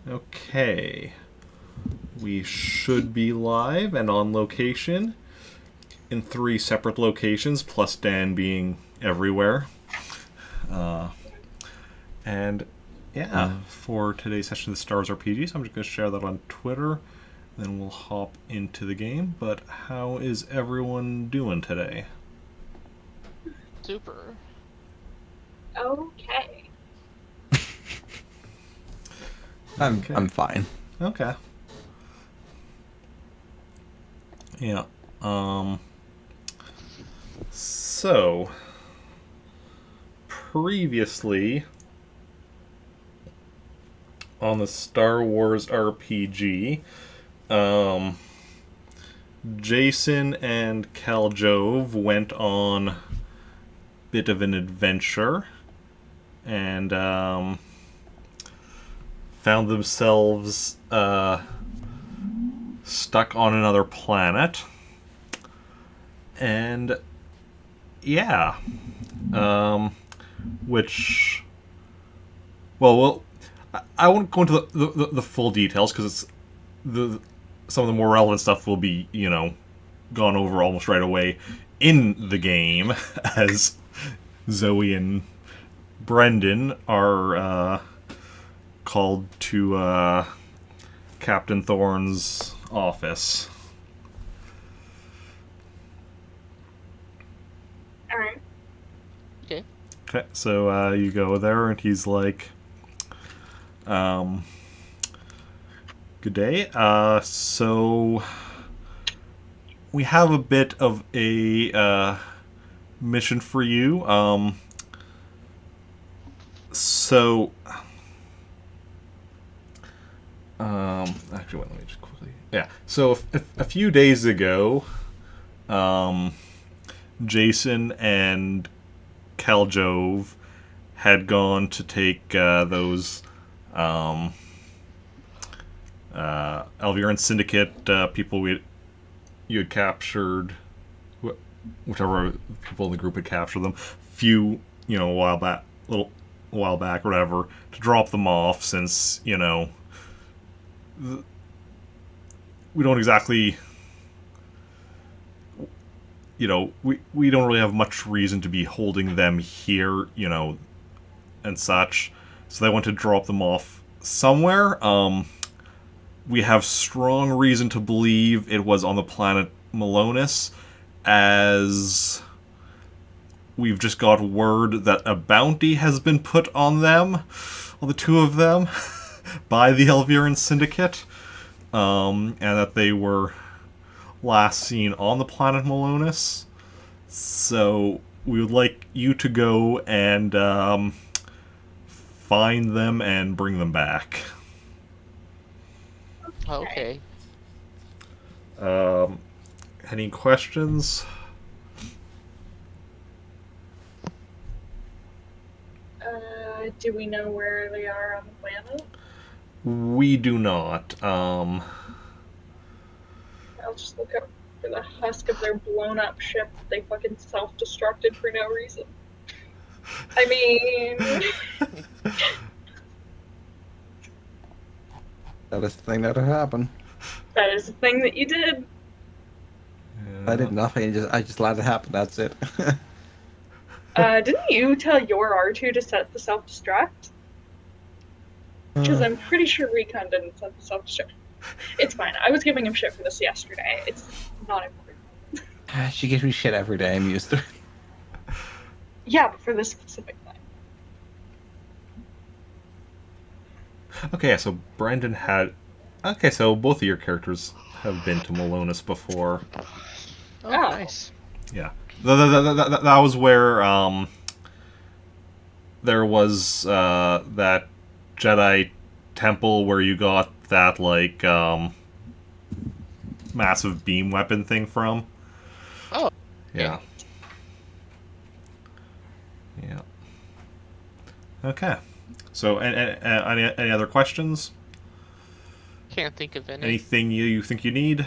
Okay. We should be live and on location in 3 separate locations, plus Dan being everywhere. And yeah, for today's session of the Stars RPG, so I'm just going to share that on Twitter. Then we'll hop into the game. But how is everyone doing today? Super. Okay. I'm fine. Okay. Yeah. So previously on the Star Wars RPG, Jacen and Khaljov went on a bit of an adventure and found themselves stuck on another planet. And yeah, which, well, I won't go into the full details because some of the more relevant stuff will be, gone over almost right away in the game as Zoey and Brendan are called to Captain Thorne's office. Alright. Okay. Okay, so you go there, and he's like, good day. So we have a bit of a mission for you. So actually, wait, let me just quickly. Yeah. So a few days ago, Jacen and Khaljov had gone to take those Alviran Syndicate people you had captured, whichever people in the group had captured them, a while back, or whatever, to drop them off since we don't exactly. We don't really have much reason to be holding them here, and such. So they want to drop them off somewhere. We have strong reason to believe it was on the planet Malonis, as we've just got word that a bounty has been put on them, on the two of them, by the Elviran Syndicate, and that they were last seen on the planet Malonis. So we would like you to go and find them and bring them back. Okay. Any questions? Do we know where they are on the planet? We do not. I'll just look up for the husk of their blown up ship that they fucking self-destructed for no reason. I mean... That is the thing that would happen. That is the thing that you did. I did nothing. I just let it happen. That's it. Didn't you tell your R2 to set the self-destruct? Because I'm pretty sure Recon didn't set the self-destruct. It's fine. I was giving him shit for this yesterday. It's not important. She gives me shit every day. I'm used to it. Yeah, but for this specific thing. Okay, so Brendan had... Okay, so both of your characters have been to Malonis before. Oh, nice. Yeah. That was where there was that Jedi temple where you got that, massive beam weapon thing from. Oh. Yeah. Yeah. Okay. So, any other questions? Can't think of any. Anything you think you need?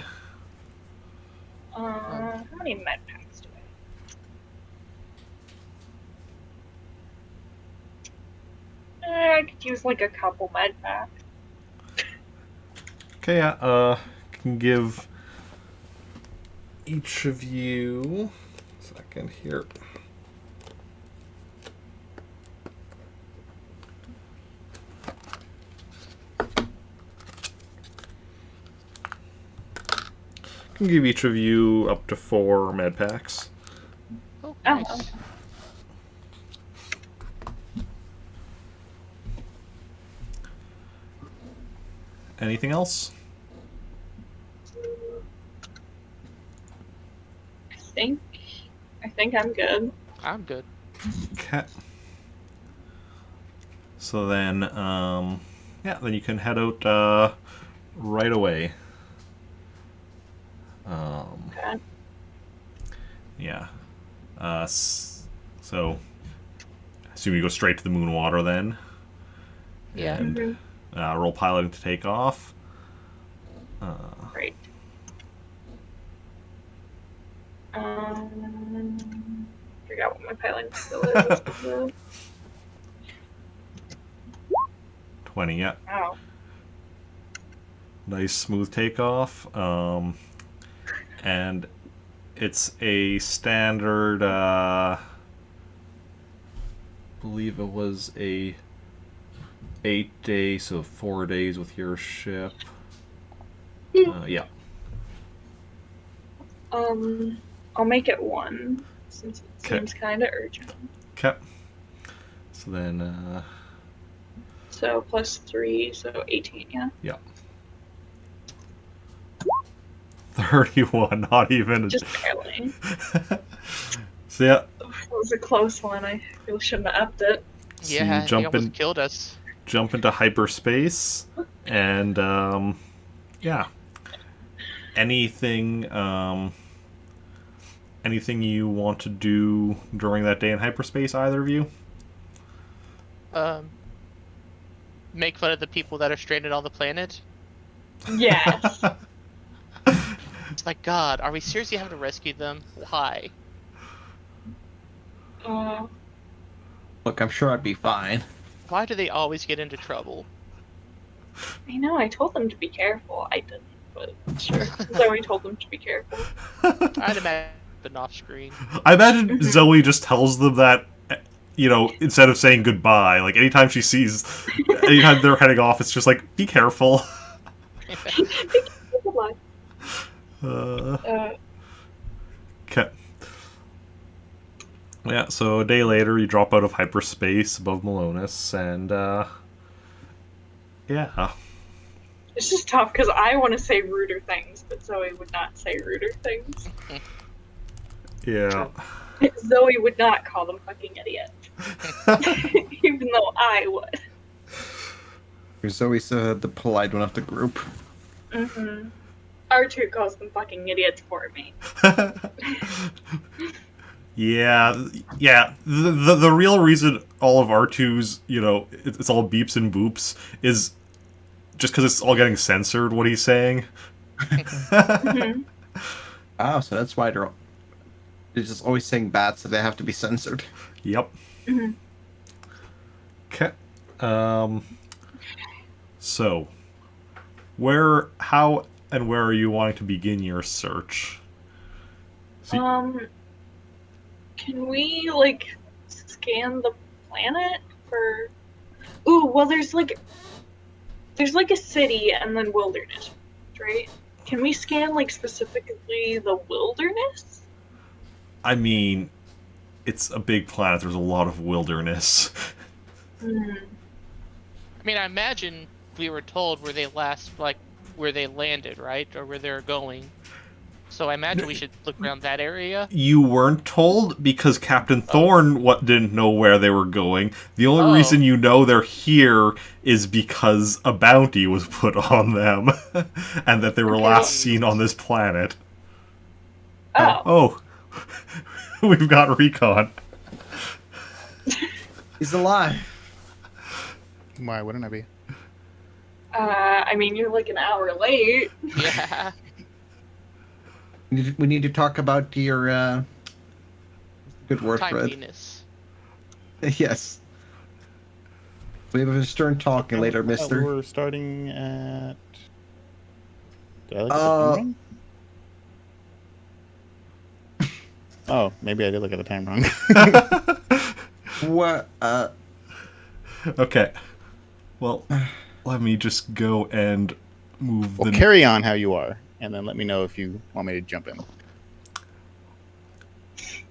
How many med packs do I have? I could use a couple med packs. Okay, yeah, can give each of you a second here. Can give each of you up to 4 med packs. Oh, Oh, nice. okay. Anything else? I think I'm good. I'm good. Okay. So then, yeah, then you can head out right away. Okay. Yeah. So, I assume you go straight to the moon water then. Yeah. And roll piloting to take off. Great. Forgot what my piloting skill is. 20, yeah. Wow. Nice smooth takeoff. And it's a standard, believe it was a 8-day, so 4 days with your ship. Yeah. I'll make it 1 since it seems kind of urgent. Okay. So then, So +3, so 18, yeah. yeah. 31, not even. Just barely. So yeah, It was a close one. I really shouldn't have upped it. so Yeah, you he almost killed us. jump into hyperspace, and yeah. Anything you want to do during that day in hyperspace, either of you? Make fun of the people that are stranded on the planet. Yes. It's like, God, are we seriously having to rescue them? Why? Look, I'm sure I'd be fine. Why do they always get into trouble? I know, I told them to be careful. I didn't, but sure. Zoe told them to be careful. I'd imagine been off screen. I imagine Zoe just tells them that, you know, instead of saying goodbye. Like, anytime they're heading off, it's just like, be careful. Goodbye. Okay. Yeah, so a day later, you drop out of hyperspace above Malonis, and, yeah. It's just tough because I want to say ruder things, but Zoe would not say ruder things. Yeah. Zoe would not call them fucking idiots. Even though I would. There's always the polite one of the group. Mm-hmm. R2 calls them fucking idiots for me. Yeah. The real reason all of R2's, you know, it's all beeps and boops is just because it's all getting censored, what he's saying. Mm-hmm. Oh, so that's why they're just always saying bad, so they have to be censored. Yep. Mm-hmm. Okay. So, how and where are you wanting to begin your search? Can we, like, scan the planet for... Ooh, well, there's like a city and then wilderness, right? Can we scan, like, specifically the wilderness? I mean, it's a big planet. There's a lot of wilderness. Hmm. I mean, I imagine we were told where they landed, right? Or where they're going. So I imagine we should look around that area. You weren't told because Captain Thorne didn't know where they were going. The only reason you know they're here is because a bounty was put on them, and that they were last seen on this planet. Oh. We've got Recon. He's alive. Why wouldn't I be? I mean, you're like an hour late. Yeah. We need to talk about your good word for it. Timeliness. Yes. We have a stern talking later, mister. We're starting at Did I look at the time wrong? Oh, maybe I did look at the time wrong. What? Okay. Well, let me just go and move Well, the... carry on how you are, and then let me know if you want me to jump in.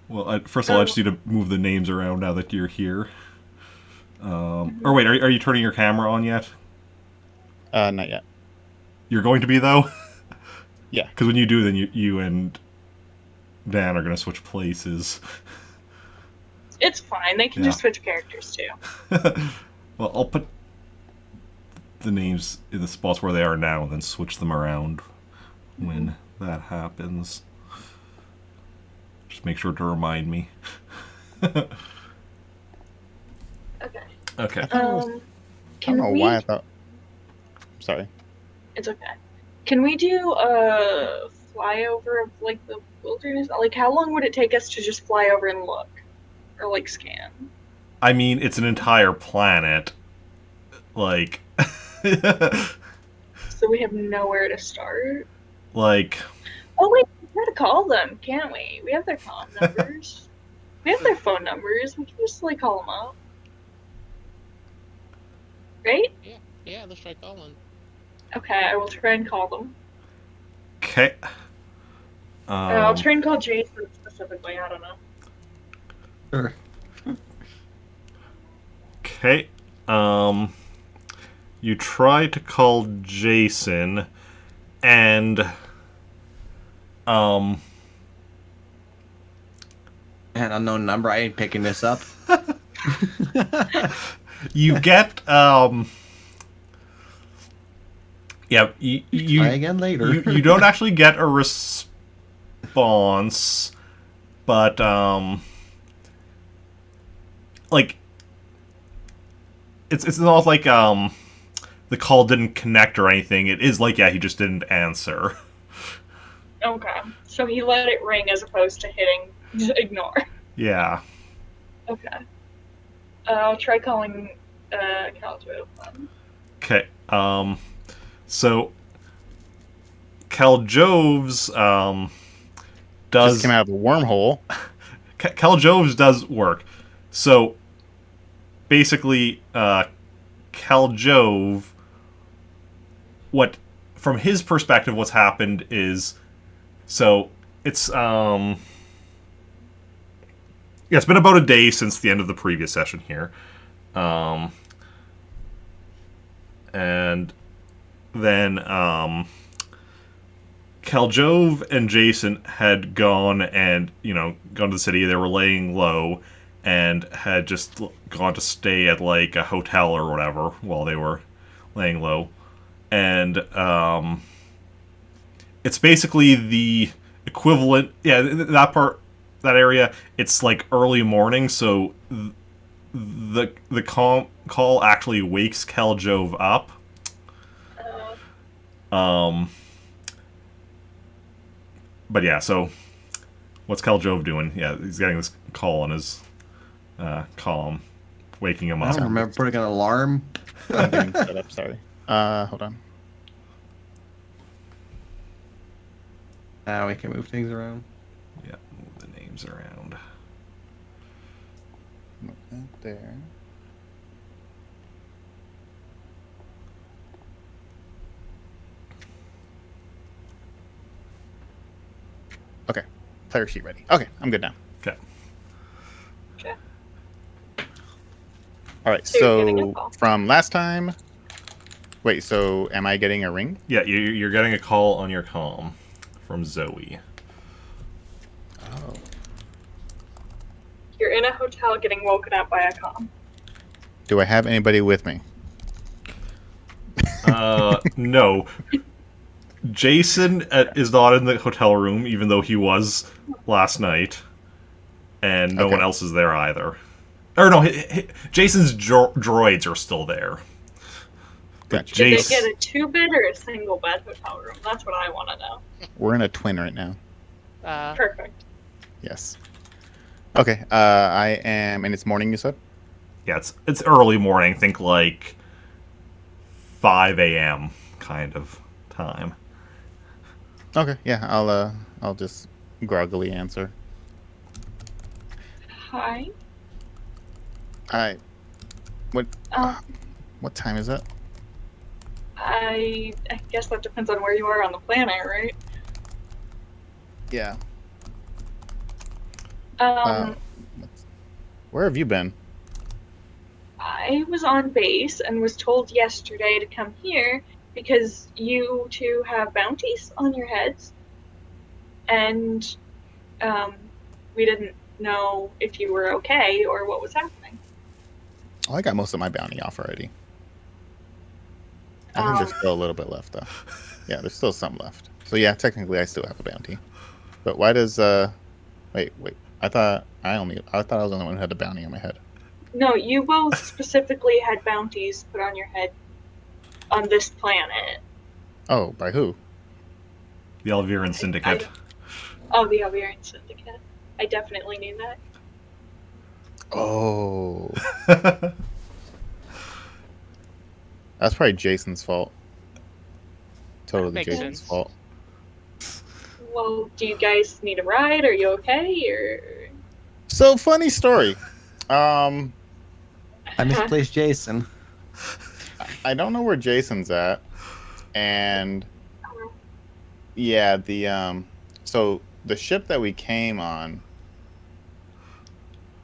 Well, first of all, I just need to move the names around now that you're here. Or wait, are you turning your camera on yet? Not yet. You're going to be, though? Yeah. Because when you do, then you and Dan are going to switch places. It's fine. They can Yeah. just switch characters too. Well, I'll put the names in the spots where they are now and then switch them around when that happens. Just make sure to remind me. Okay. Okay. I don't Can know we? why I thought. Sorry. It's okay. Can we do a flyover of like the wilderness? Like, how long would it take us to just fly over and look, or like scan? I mean, it's an entire planet. Like... So we have nowhere to start. like... Oh wait, we gotta call them, can't we? We have their phone numbers. We have their phone numbers. We can just like call them up, right? Yeah, let's try calling. Okay, I will try and call them. Okay. I'll try and call Jason specifically. I don't know. Sure. Okay. You try to call Jacen, and An unknown number. I ain't picking this up. you get yeah, you Try again later. you don't actually get a response, but like it's not like the call didn't connect or anything. It is like, yeah, he just didn't answer. Okay, so he let it ring as opposed to hitting ignore. Yeah. Okay. I'll try calling Khaljov then. Okay. So Khaljov's does Just came out of a wormhole. Khaljov's does work. So basically, Khaljov, what from his perspective, what's happened is, so it's yeah, it's been about a day since the end of the previous session here, and then Khaljov and Jacen had gone and gone to the city. They were laying low and had just gone to stay at like a hotel or whatever while they were laying low, and it's basically the equivalent. Yeah, that area. It's like early morning, so the call actually wakes Khaljov up. But yeah, so what's Khaljov doing? Yeah, he's getting this call on his comm, waking him I up. don't remember putting an alarm. I'm getting set up. Sorry. Hold on. Now we can move things around. Yeah, move the names around. Move that there. Okay. Player sheet ready. Okay, I'm good now. Okay. Okay. All right. So you're getting a So call. from last time. Wait. So am I getting a ring? Yeah, you're getting a call on your comm from Zoe. Oh. You're in a hotel getting woken up by a comm. Do I have anybody with me? No. Jacen is not in the hotel room, even though he was last night, and no Okay. one else is there either. Or no, Jason's droids are still there. Gotcha. Did Jace- they get a 2-bed or a single bed hotel room? That's what I want to know. We're in a twin right now. Perfect. Yes. Okay. I am, and it's morning. You said. Yeah, it's early morning. Think like 5 a.m. kind of time. Okay, yeah, I'll just groggily answer. Hi. I what Um, what time is it? I guess that depends on where you are on the planet, right? Yeah. Um, Where have you been? I was on base and was told yesterday to come here because you two have bounties on your heads, and um, we didn't know if you were okay or what was happening. Oh, I got most of my bounty off already. I think there's still a little bit left though. Yeah, there's still some left. So yeah, technically I still have a bounty. But why does wait. I thought I was the only one who had the bounty on my head. No, you both specifically had bounties put on your head on this planet. Oh, by who? The Alviran Syndicate. Oh, the Alviran Syndicate. I definitely knew that. Oh. That's probably Jason's fault. Totally Makes Jason's sense. fault. Well, do you guys need a ride? Are you okay? Or So funny story. I misplaced Jacen. I don't know where Jason's at. And yeah, so the ship that we came on,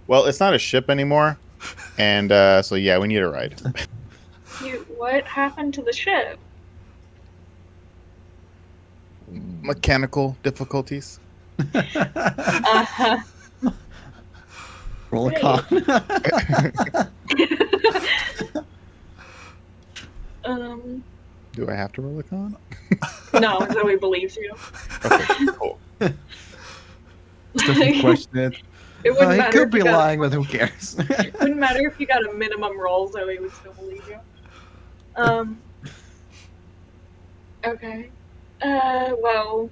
well, it's not a ship anymore. And so yeah, we need a ride. What happened to the ship? Mechanical difficulties. Uh-huh. Roll a Great. con. Do I have to roll a con? No, Zoe believes you. Okay, cool. Doesn't question it. It wouldn't He matter could if be you got lying, but who cares? it wouldn't matter if you got a minimum roll, Zoe would still believe you. Okay. Well,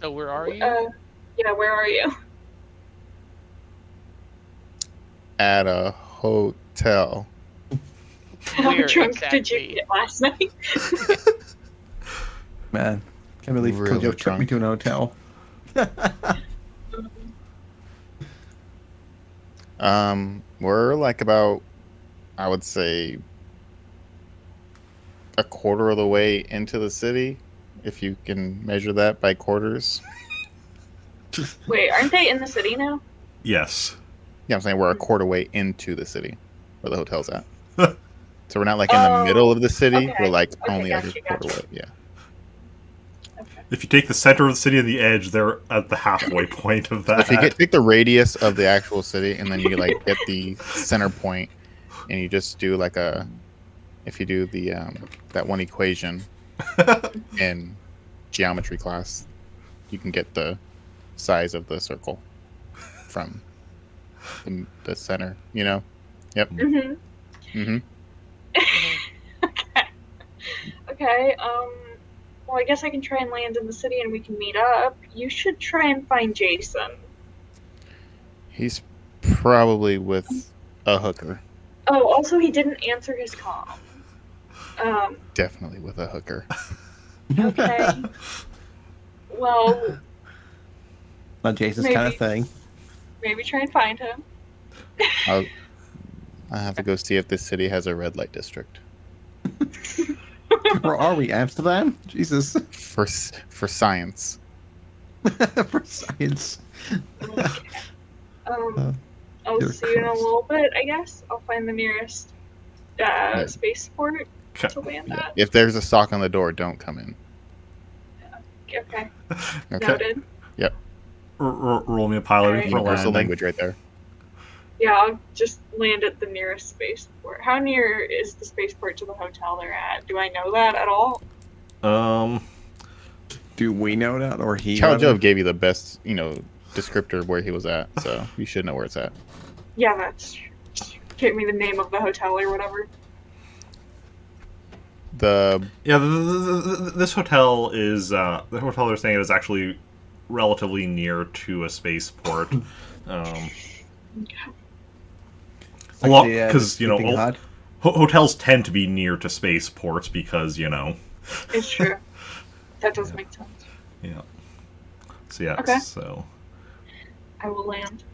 So where are you? yeah, where are you? At a hotel. How Where drunk did you exactly? get last night? Man, can't believe Really Khaljov took me drunk. to an hotel. We're like about, I would say, a quarter of the way into the city, if you can measure that by quarters. Wait, aren't they in the city now? Yes. Yeah, I'm saying we're a quarter way into the city where the hotel's at. So we're not like in the Oh, middle of the city. okay. We're like Okay, only like a gotcha, quarter gotcha. way. Yeah. Okay. If you take the center of the city and the edge, they're at the halfway point of that. If you take the radius of the actual city and then you like get the center point and you just do like if you do the that one equation in geometry class, you can get the size of the circle from the center, you know? Yep. Mhm. Mm-hmm. Okay. Okay. Well, I guess I can try and land in the city and we can meet up. You should try and find Jacen. He's probably with a hooker. Oh, also, he didn't answer his comm. Definitely with a hooker. Okay. Well, Not Jason's Maybe. kind of thing. maybe try and find him. I have to go see if this city has a red light district Where are we? Amsterdam? Jesus. for science. For science. I'll You're see you in a gross. little bit, I guess. I'll find the nearest spaceport to land Yeah. at. If there's a sock on the door, don't come in. Okay. Okay. Noted. Roll me a piloting Alright. for Universal landing. language right there. Yeah, I'll just land at the nearest spaceport. How near is the spaceport to the hotel they're at? Do I know that at all? Do we know that, or he? Khaljov gave you the best, descriptor of where he was at, so you should know where it's at. Yeah, that's true. Give me the name of the hotel or whatever. Yeah, this hotel is the hotel they're staying at is actually relatively near to a spaceport. A lot because hotels tend to be near to spaceports because It's true. That does make sense. Yeah. So yeah. Okay. So I will land.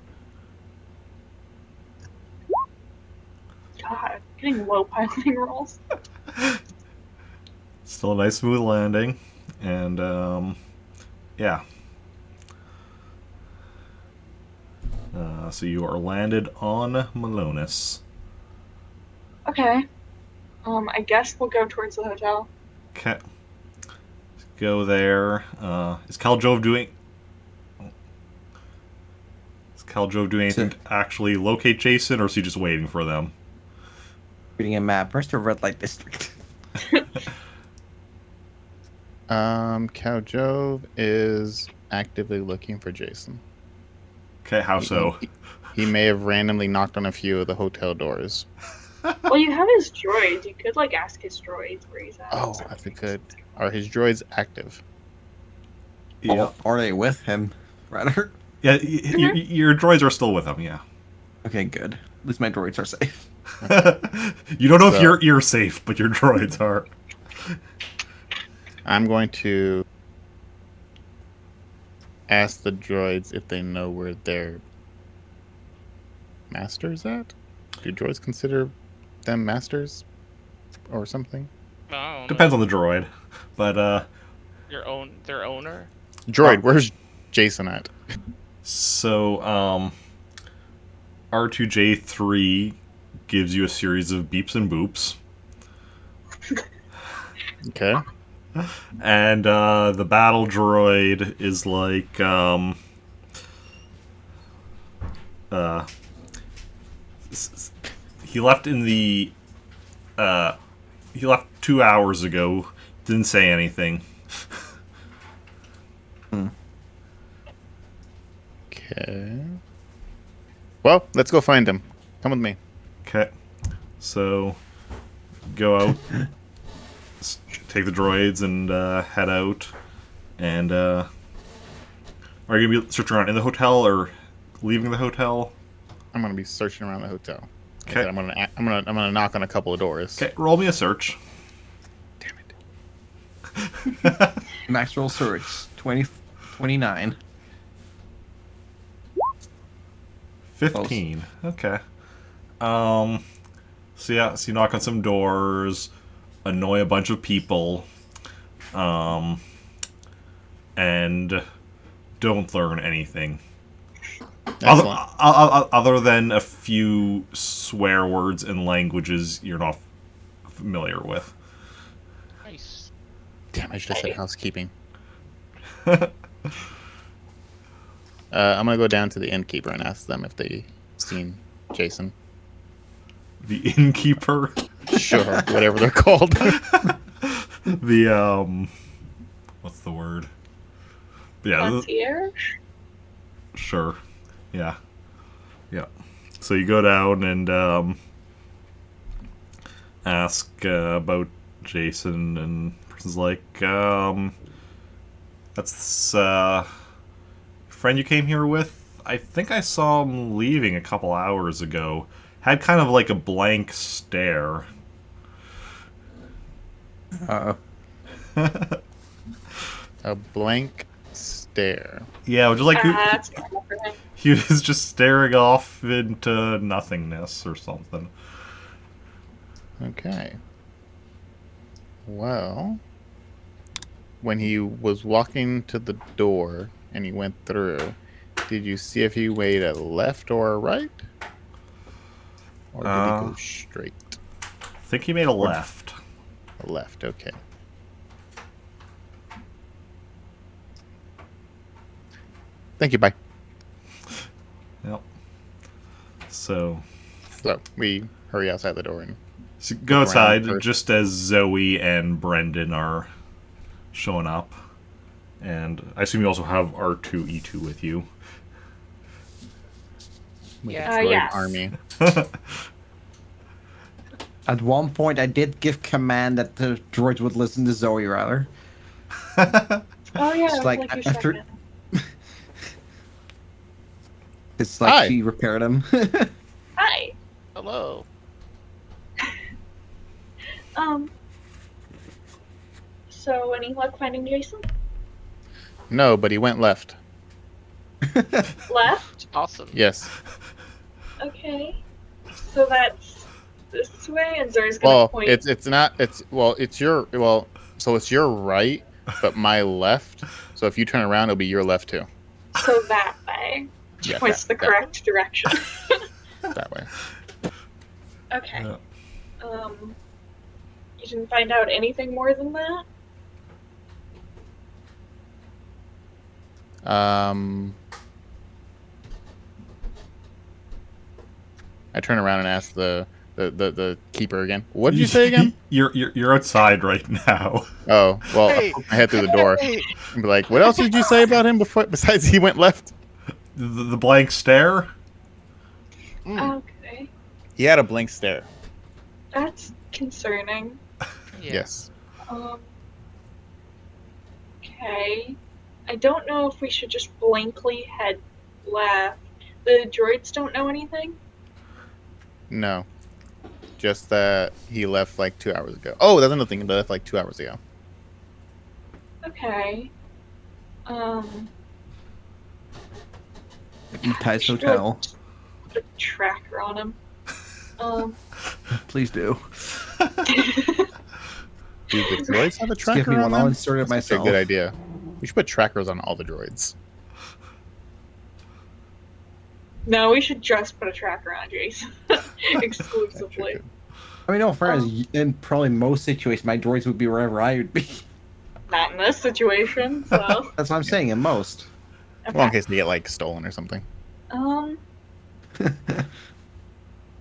God, getting low piloting rolls. still a nice smooth landing, and yeah. So you are landed on Malonis. Okay. I guess we'll go towards the hotel. Okay. Go there. Is Khaljov doing? Is Khaljov doing anything to actually locate Jacen, or is he just waiting for them? Reading a map. Where's the red light district? Khaljov is actively looking for Jacen. Okay, how so? He may have randomly knocked on a few of the hotel doors. Well, you have his droids. You could like ask his droids where he's at. Oh, that's a good. Are his droids active? Yeah. Or are they with him? Rather. Yeah, your droids are still with him, yeah. Okay, good. At least my droids are safe. You don't know if So- you're safe, but your droids are. I'm going to ask the droids if they know where their master's at. Do droids consider them masters or something? I don't Depends know. on the droid. But, Their owner. Droid, where's Jacen at? so, R2J3 gives you a series of beeps and boops. Okay. And, the battle droid is like, he left in the, he left 2 hours ago, didn't say anything. Okay. Well, let's go find him. Come with me. Okay. So, go out, take the droids, and head out. And are you gonna be searching around in the hotel or leaving the hotel? I'm gonna be searching around the hotel. Like I Okay. said, I'm gonna knock on a couple of doors. Okay, roll me a search. Damn it. Maxwell search 29. 15. Okay. So yeah, so you knock on some doors, annoy a bunch of people, and don't learn anything. Excellent. Other than a few swear words and languages you're not familiar with. Nice. Damn, I should have said housekeeping. I'm gonna go down to the innkeeper and ask them if they seen Jacen. The innkeeper, Sure, whatever they're called. the what's the word? Yeah, Concierge? sure. Yeah. Yeah. So you go down and ask about Jacen, and the person's like, that's friend you came here with? I think I saw him leaving a couple hours ago. Had kind of like a blank stare. Uh-oh. A blank stare. Yeah, just like That's normal for him. he was just staring off into nothingness or something. Okay. Well, when he was walking to the door and he went through, did you see if he made a left or a right? Or did he go straight? I think he made a left. A left, okay. Thank you, bye. Yep. So We hurry outside the door and So go Around outside first. just as Zoe and Brendan are showing up. And I assume you also have R2E2 with you. with Yeah. the droid Yes. army. At one point, I did give command that the droids would listen to Zoe, rather. Oh yeah, It's like, you after- said It's like Hi. she repaired him. that. Hi. Hello. So any luck finding Jacen? No, but he went left. Left? Awesome. Yes. Okay. So that's this way, and Zoe's gonna Well, point. it's not. It's your So it's your right, but my left. So if you turn around, it'll be your left too. So that way. Yeah, Points the correct direction. that way. Okay. Yeah. You didn't find out anything more than that? I turn around and ask the keeper again. What did you say again? You're outside right now. Oh, well, Hey. I'll poke my head through the door Hey, and be like, "What else did you say about him before? Besides, he went left." The blank stare. Okay. He had a blank stare. That's concerning. yeah. Yes. Okay. I don't know if we should just blankly head left. The droids don't know anything? No. Just that he left like 2 hours ago. Oh, that's another thing. He left like 2 hours ago. Okay. Ty's should Hotel. Put a tracker on him. Please do. Do the droids have a Just tracker give me on one. them? I'll insert it That's a myself. good idea. We should put trackers on all the droids. No, we should just put a tracker on Jacen. Exclusively. I mean, no, fairness, in probably most situations, my droids would be wherever I would be. Not in this situation, so. That's what I'm saying, in most. Well, in Okay. case they get like stolen or something.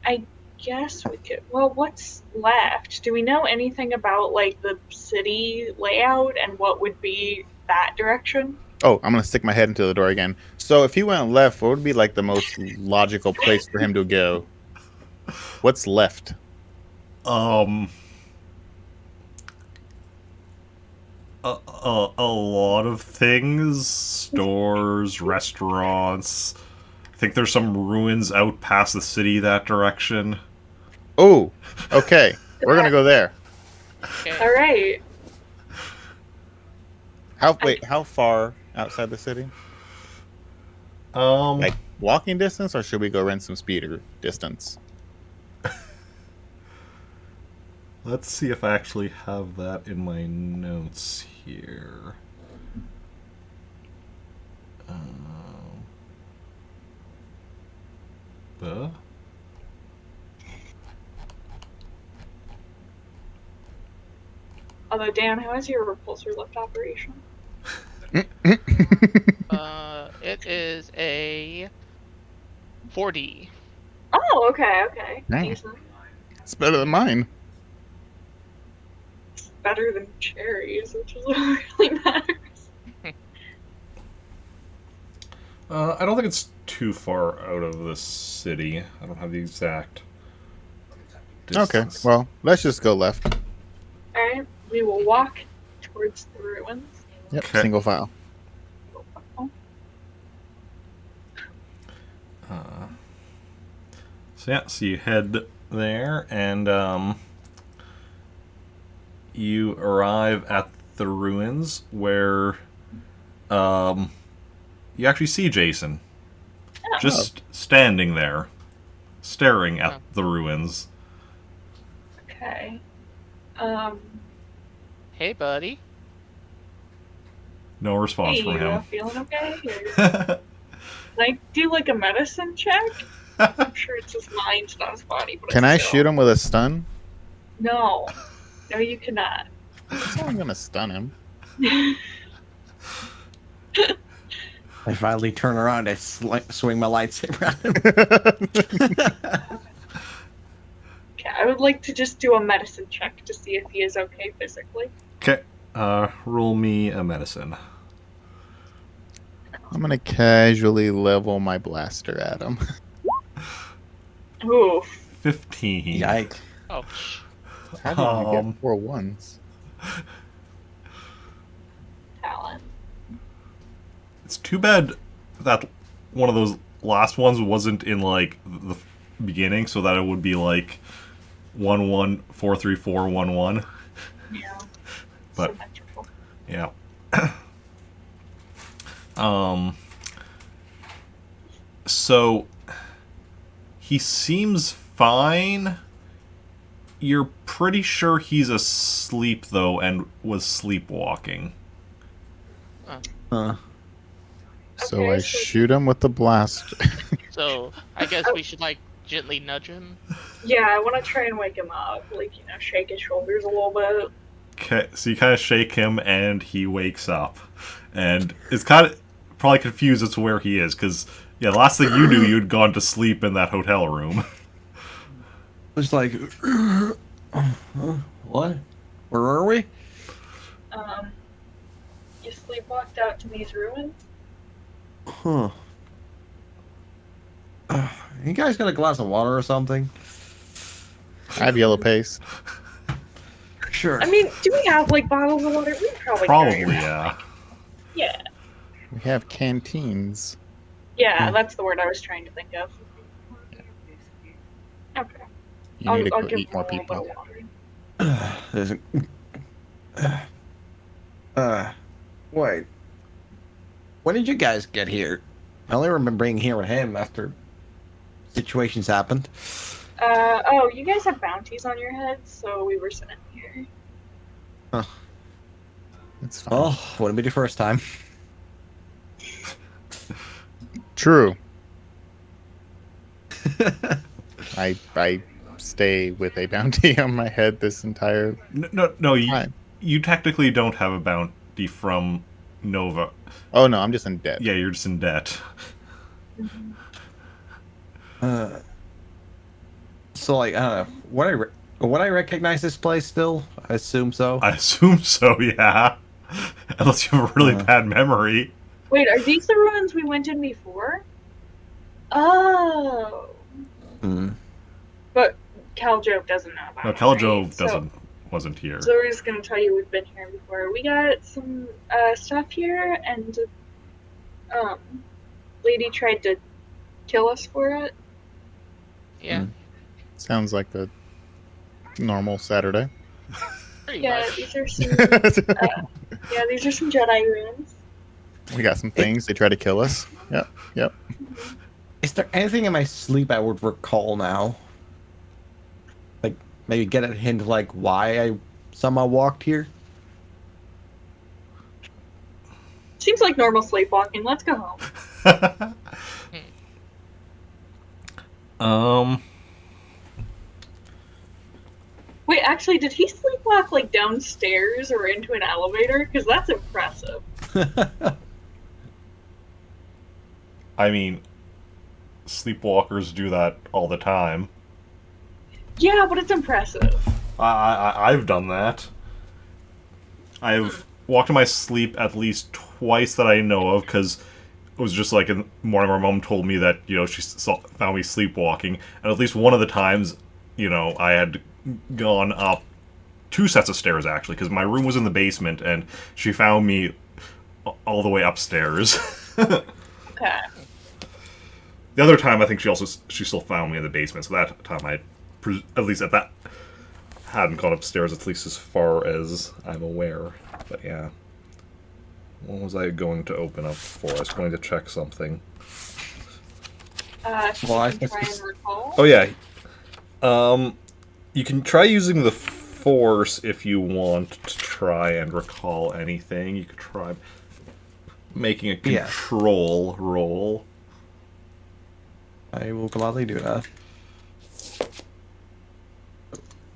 I guess we could. Well, what's left? Do we know anything about, like, the city layout and what would be that direction? Oh, I'm gonna stick my head into the door again. So if he went left, what would be like the most logical place for him to go? What's left? A lot of things. Stores, restaurants. I think there's some ruins out past the city that direction. Oh, okay. We're gonna go there. Okay. All right. How far outside the city? Um, Like walking distance, or should we go rent some speeder distance? let's see if I actually have that in my notes here. The Although, Dan, how is your repulsor lift operation? It is a 40. Oh, okay. Nice. Decent. It's better than mine. It's better than cherries, which is what really matters. I don't think it's too far out of the city. I don't have the exact Okay, distance. well, let's just go left. Alright, we will walk towards the ruins. Yep, Okay. single file. So you head there, and you arrive at the ruins where you actually see Jacen just standing there, staring at the ruins. Okay. Hey, buddy. No response Hey, from you him. feeling okay? Can I do like a medicine check? I'm sure it's his mind, not his body. But Can I still. shoot him with a stun? No. No, you cannot. That's not gonna stun him. I finally turn around, I swing my lightsaber at him. Okay, I would like to just do a medicine check to see if he is okay physically. Okay, roll me a medicine. I'm gonna casually level my blaster at him. Ooh. 15. Yikes. Oh, sh- How did you get 4 ones? Talent. It's too bad that one of those last ones wasn't in like the beginning, so that it would be like 1 1 4 3 4 1 1. Yeah. But- Symmetrical. Yeah. So, he seems fine. You're pretty sure he's asleep, though, and was sleepwalking. Huh. So Okay, I so- shoot him with the blast. So I guess we should like gently nudge him. Yeah, I want to try and wake him up. Like, shake his shoulders a little bit. Okay, so you kind of shake him, and he wakes up. And is kind of probably confused as to where he is, because, yeah, the last thing you knew, you'd gone to sleep in that hotel room. It's like, what? Where are we? You sleepwalked out to these ruins? Huh. You guys got a glass of water or something? I have yellow paste. Sure. I mean, do we have, like, bottles of water? We probably Probably, carry around. yeah. Yeah. We have canteens. Yeah, that's the word I was trying to think of. Okay. You need to I'll go give eat him more a little people. bit of water. There's wait. When did you guys get here? I only remember being here with him after situations happened. Oh, you guys have bounties on your heads, so we were sent in here. It's fine. Well, wouldn't be the first time. True. I stay with a bounty on my head this entire No, you, time. you technically don't have a bounty from Nova. Oh no, I'm just in debt. Yeah, you're just in debt. So, like, I don't know. Would I recognize this place still? I assume so. I assume so, yeah. Unless you have a really bad memory. Wait, are these the ruins we went in before? Oh. Hmm. But Khaljov doesn't know about No, it. Khaljov right? wasn't here. So we're just gonna tell you we've been here before. We got some stuff here, and lady tried to kill us for it. Yeah, Sounds like a normal Saturday. pretty Yeah, much. these are some. These are some Jedi ruins. We got some things. They try to kill us. Yep. Is there anything in my sleep I would recall now? Like, maybe get a hint of, like, why I somehow walked here? Seems like normal sleepwalking. Let's go home. Wait, actually, did he sleepwalk like downstairs or into an elevator? Because that's impressive. I mean, sleepwalkers do that all the time. Yeah, but it's impressive. I've done that. I've walked in my sleep at least twice that I know of, because it was just like in the morning my mom told me that, she found me sleepwalking, and at least one of the times, I had gone up 2 sets of stairs, actually, because my room was in the basement, and she found me all the way upstairs. Okay. The other time, I think she still found me in the basement, so that time at least at that, hadn't gone upstairs, at least as far as I'm aware. But yeah. What was I going to open up for? I was going to check something. Well, I can try and recall. Oh yeah. You can try using the Force if you want to try and recall anything. You could try making a control roll. I will gladly do that.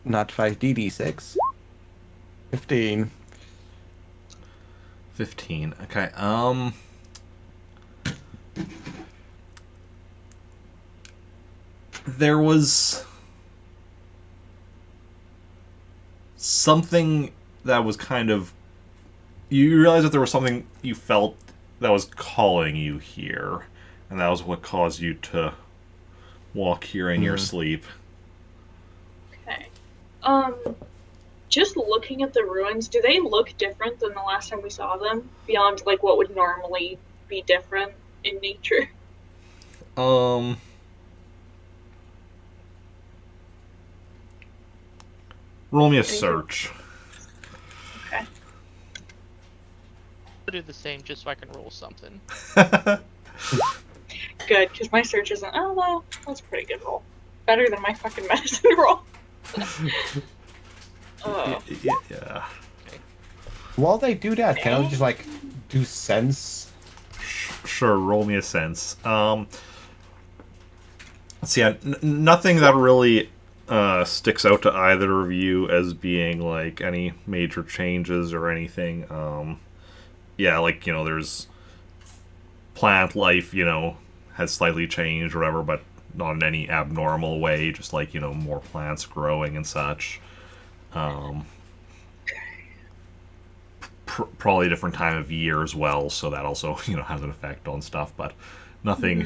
Not 5d6. 15. 15. Okay. There was something that was kind of... You realized that there was something you felt that was calling you here, and that was what caused you to walk here in your sleep. Okay. Just looking at the ruins, do they look different than the last time we saw them? Beyond, like, what would normally be different in nature? Roll me a search. Okay. I'll do the same just so I can roll something. Good, because my search isn't. Oh well, that's a pretty good roll. Better than my fucking medicine roll. Yeah. While they do that, can I just like do sense? Sure, roll me a sense. Let's see. Nothing that really sticks out to either of you as being like any major changes or anything. Yeah, like there's plant life, has slightly changed or whatever, but not in any abnormal way. Just like more plants growing and such. Probably a different time of year as well, so that also has an effect on stuff, but nothing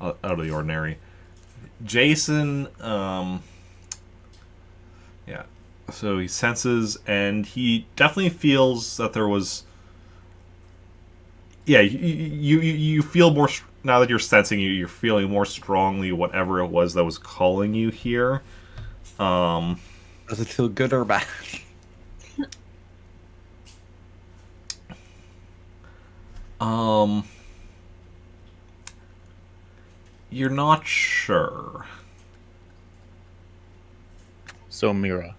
out of the ordinary. Jacen, yeah, so he senses, and he definitely feels that there was, yeah, you feel more now that you're sensing, you're feeling more strongly whatever it was that was calling you here. Does it feel good or bad? You're not sure. So Mira.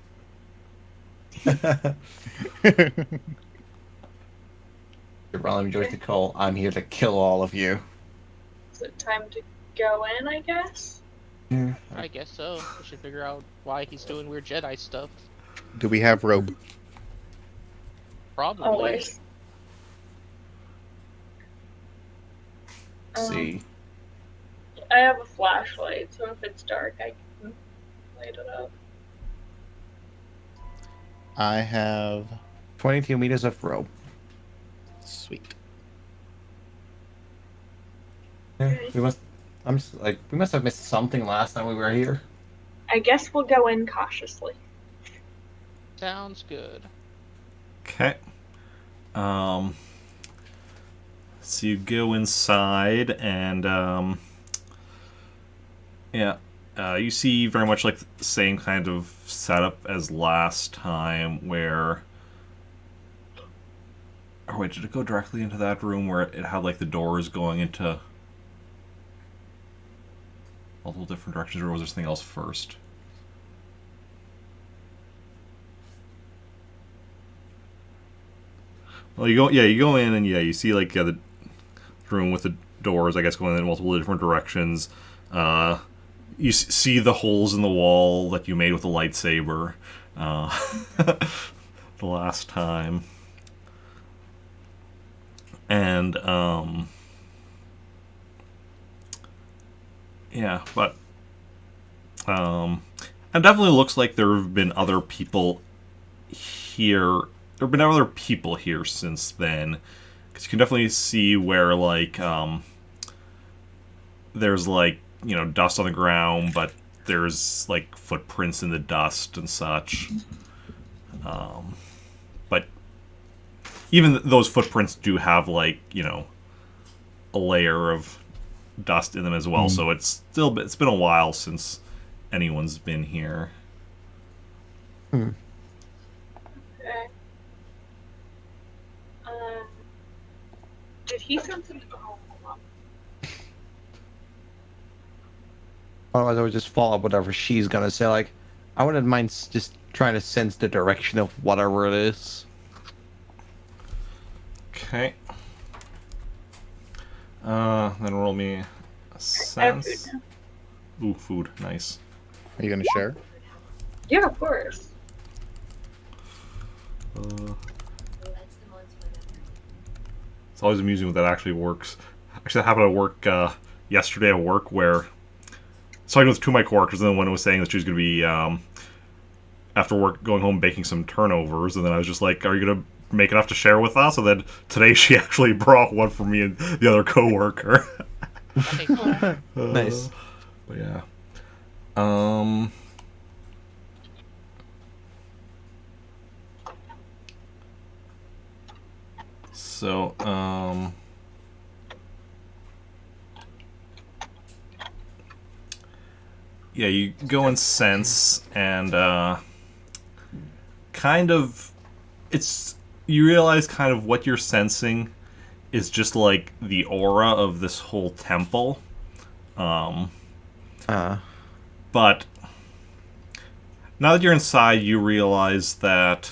Ronald enjoys the call. I'm here to kill all of you. Is it time to go in? I guess. Yeah. I guess so. We should figure out why he's doing weird Jedi stuff. Do we have rope? Probably. Always. See. I have a flashlight, so if it's dark, I can light it up. I have 22 meters of rope. sweet. Yeah, we must. We must have missed something last time we were here. I guess we'll go in cautiously. Sounds good. Okay. So you go inside, and yeah, you see very much like the same kind of setup as last time, where. Or wait, did it go directly into that room where it had like the doors going into multiple different directions, or was there something else first? Well, you go in, and yeah, you see like the room with the doors, I guess, going in multiple different directions. You see the holes in the wall that you made with the lightsaber the last time. And, yeah, but, it definitely looks like there have been other people here. There have been other people here since then. Because you can definitely see where, like, there's, like, dust on the ground, but there's, like, footprints in the dust and such. But even those footprints do have, like, a layer of dust in them as well, so it's been a while since anyone's been here. Okay. Did he sense an... Oh, hold on. Otherwise, I would just follow up whatever she's gonna say. Like, I wouldn't mind just trying to sense the direction of whatever it is. Okay. Then roll me a I have food sense. now. Ooh, food. Nice. Are you gonna share? Yeah, of course. It's always amusing when that actually works. Actually, that happened at work yesterday at work, where so I was with two of my coworkers, and then one was saying that she was going to be after work going home baking some turnovers, and then I was just like, "Are you going to make enough to share with us?" And then today she actually brought one for me and the other coworker. Nice. But yeah. So, yeah, you go and sense, and kind of, you realize kind of what you're sensing is just like the aura of this whole temple. But now that you're inside, you realize that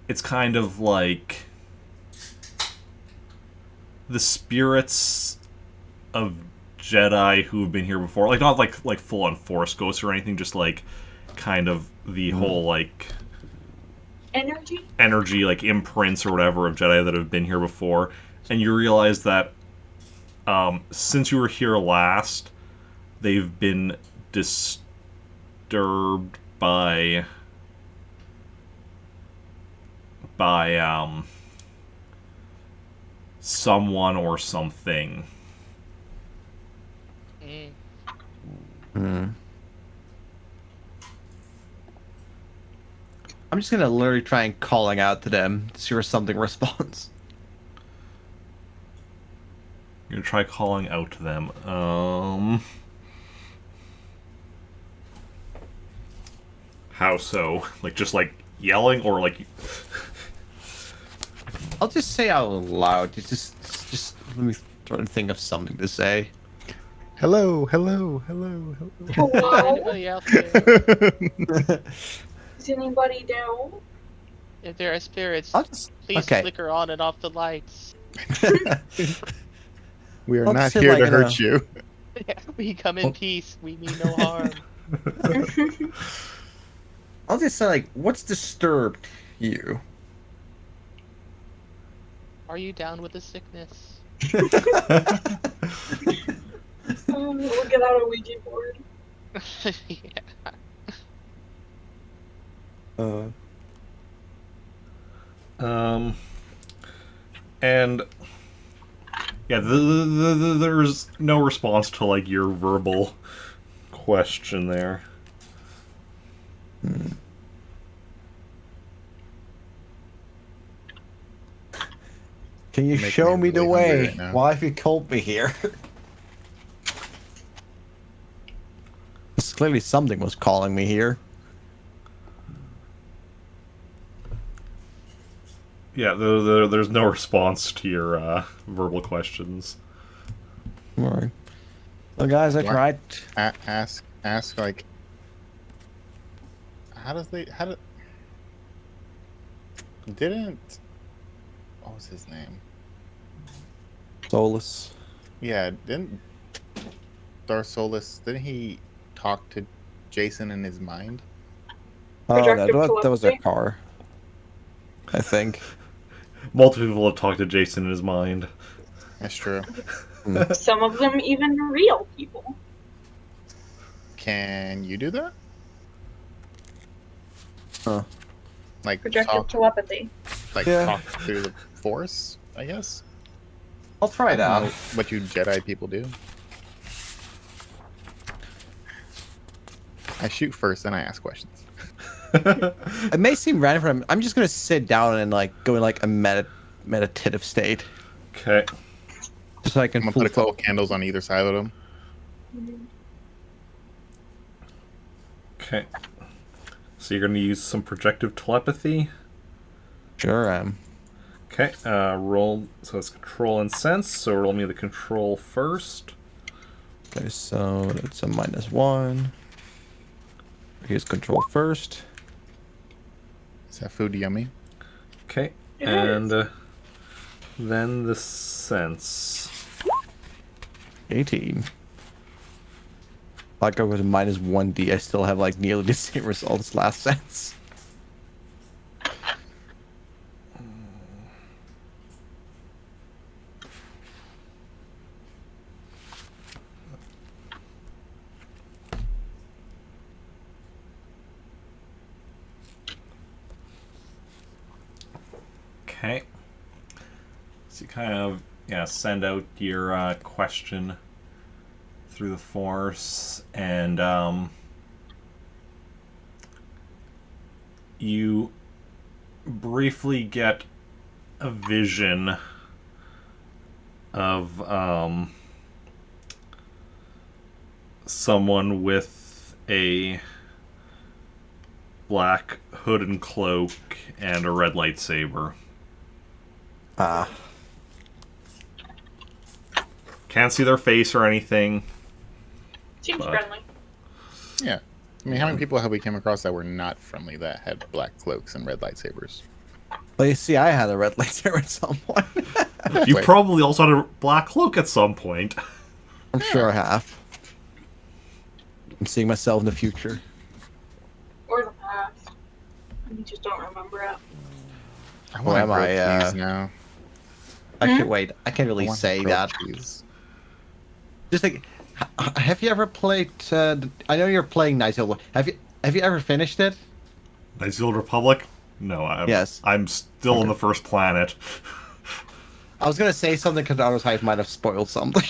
it's kind of like the spirits of Jedi who have been here before. Like, not like full-on Force ghosts or anything, just like kind of the whole like energy, like imprints or whatever of Jedi that have been here before. And you realize that since you were here last, they've been disturbed by someone or something. I'm just gonna literally try and calling out to them to see if something responds. You're gonna try calling out to them. How so? Like, just like yelling, or like? I'll just say out loud. Just let me try to think of something to say. Hello, hello, hello, hello. Hello? Anybody out there? Does anybody know? If there are spirits, I'll just please okay. flicker on and off the lights. We are I'll not just say, here like, to in hurt a- you. We come in peace. We mean no harm. I'll just say like, what's disturbed you? Are you down with the sickness? We'll get out a Ouija board. Yeah. And yeah, there's no response to like your verbal question there. Can you Make show me me the really hungry way? right now. Why have you called me here? Clearly something was calling me here. Yeah, there's no response to your verbal questions. Alright. Well, guys, I What? tried. Ask like, didn't, what was his name? Solus. Yeah, didn't Darth Solus, didn't he talk to Jacen in his mind? Oh, Projective that was their telepathy. car. I think. Multiple people have talked to Jacen in his mind. That's true. Some of them even real people. Can you do that? Huh. Like Projective telepathy. Yeah. talk through the Force, I guess? I'll try it I don't out. know what you Jedi people do. I shoot first, then I ask questions. It may seem random. I'm just gonna sit down and like go in like a meditative state, Okay. just so I can I'm gonna full put a couple focus. candles on either side of them. Okay. So you're gonna use some projective telepathy. Sure, Okay. Roll. So it's control and sense. So roll me the control first. Okay, so that's a -1. Here's control first. Is that food yummy? Okay. It And then the sense. 18. Like I was -1d, I still have like nearly the same results last sense. Okay. So you kind of send out your question through the Force, and you briefly get a vision of someone with a black hood and cloak and a red lightsaber. Ah. can't see their face or anything. Seems But- friendly. Yeah. I mean, how many people have we came across that were not friendly that had black cloaks and red lightsabers? Well, you see, I had a red lightsaber at some point. You Wait. probably also had a black cloak at some point. I'm sure I have. I'm seeing myself in the future. Or the past. You just don't remember it. I Well, want am I, grilled cheese now. Actually, wait, I can't I really want say grilled that. cheese. Just like, have you ever played? I know you're playing Knights of the. Have you ever finished it? Knights of the Old Republic? No, Yes. I'm still on Okay. the first planet. I was gonna say something because otherwise I might have spoiled something.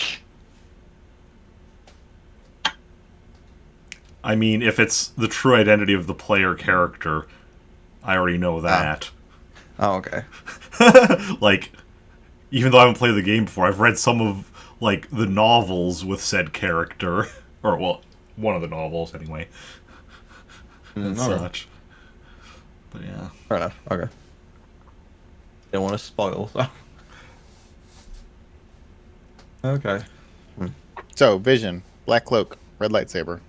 I mean, if it's the true identity of the player character, I already know that. Oh, okay. Like, even though I haven't played the game before, I've read some of, like, the novels with said character. Or, well, one of the novels, anyway. And okay. such. But yeah. Fair enough. Okay. Don't want to spoil. So. Okay. So, Vision, black cloak, red lightsaber.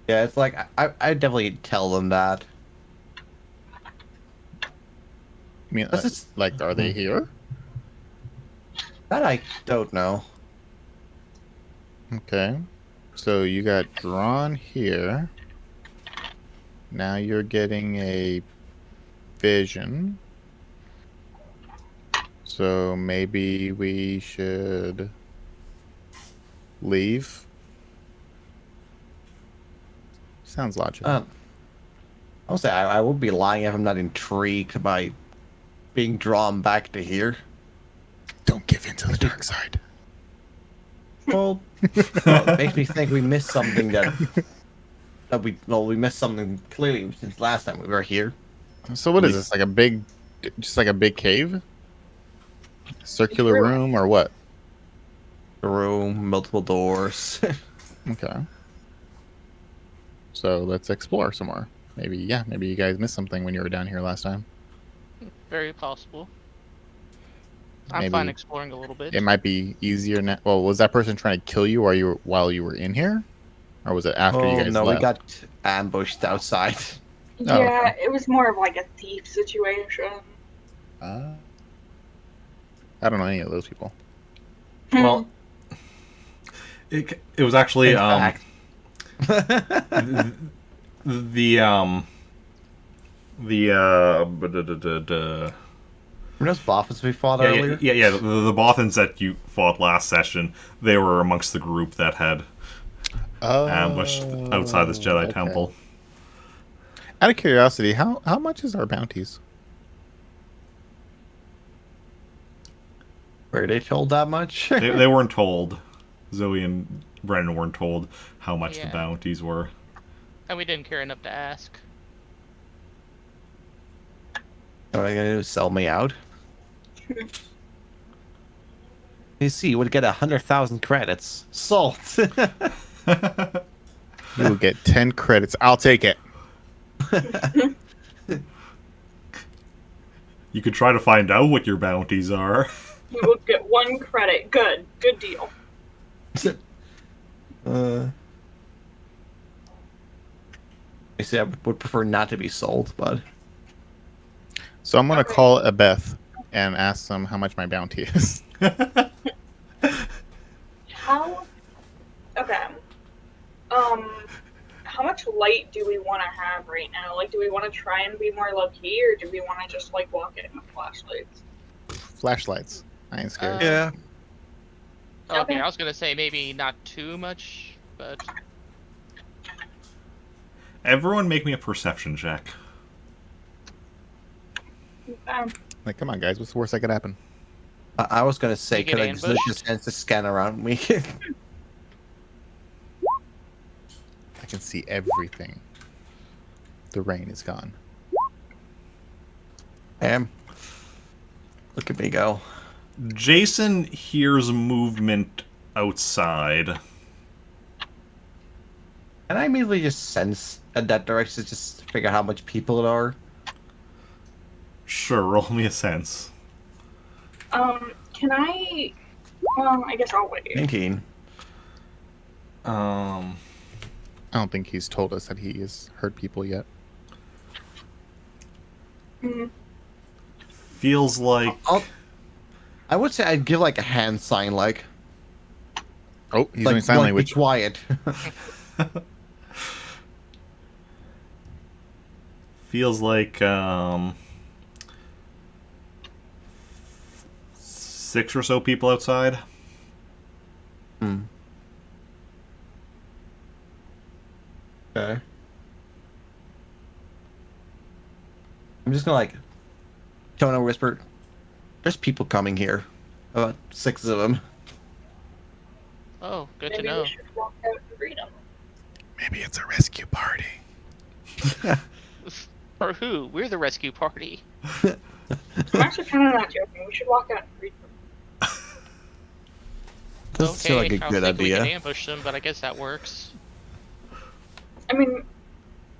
Yeah, it's like I definitely tell them that. I mean, This is- like, are they here? That I don't know. Okay. So you got drawn here. Now you're getting a vision. So maybe we should leave. Sounds logical. I'll say I would be lying if I'm not intrigued by being drawn back to here. Don't give in to the dark side. Well, it makes me think we missed something that we missed something clearly since last time we were here. So what is this? Like a big, just like a big cave? Circular It's really- room or what? The room, multiple doors. Okay. So let's explore some more. Maybe you guys missed something when you were down here last time. Very possible. I'm Maybe- fine exploring a little bit. It might be easier now. Well, was that person trying to kill you while you were in here? Or was it after you guys no, left? we got ambushed outside. Oh, Yeah, it was more of like a thief situation. I don't know any of those people. Well, it was actually In fact. the Remember those boffins we fought yeah, earlier? the Bothans that you fought last session, they were amongst the group that had ambushed outside this Jedi okay. temple. Out of curiosity, how much is our bounties? Were they told that much? They weren't told. Zoe and Brendan weren't told how much the Yeah. bounties were. And we didn't care enough to ask. What are they gonna do? Sell me out? You see, you would get 100,000 credits. Sold. You will get 10 credits. I'll take it. You could try to find out what your bounties are. You would get 1 credit. Good deal. I see. I would prefer not to be sold, but So I'm gonna Okay. call Abeth and ask them how much my bounty is. How? Okay. How much light do we want to have right now? Like, do we want to try and be more low key, or do we want to just like walk in with flashlights? Flashlights. I ain't scared. Yeah. Okay. Okay, I was gonna say maybe not too much, but Everyone make me a perception check. Like, come on, guys. What's the worst that could happen? I was gonna say, You get could I just use ambushed? the sense to scan around me? I can see everything. The rain is gone. Look at me go. Jacen hears movement outside. Can I immediately just sense in that direction, just to figure out how much people it are? Sure, roll me a sense. Can I I guess I'll wait. Thinking. Um, I don't think he's told us that he has hurt people yet. Mhm. feels like I would say I'd give like a hand sign, like Oh, he's doing sign be language. quiet. feels like 6 or so people outside. Hmm. Okay. I'm just gonna like tone and whisper. There's people coming here. About 6 of them. Oh, good Maybe to know. we should walk out and read them. Maybe it's a rescue party. For who? We're the rescue party. I'm actually kind of not joking. We should walk out and read them. Doesn't seem like a I was good thinking we idea. could ambush them, but I guess that works. I mean,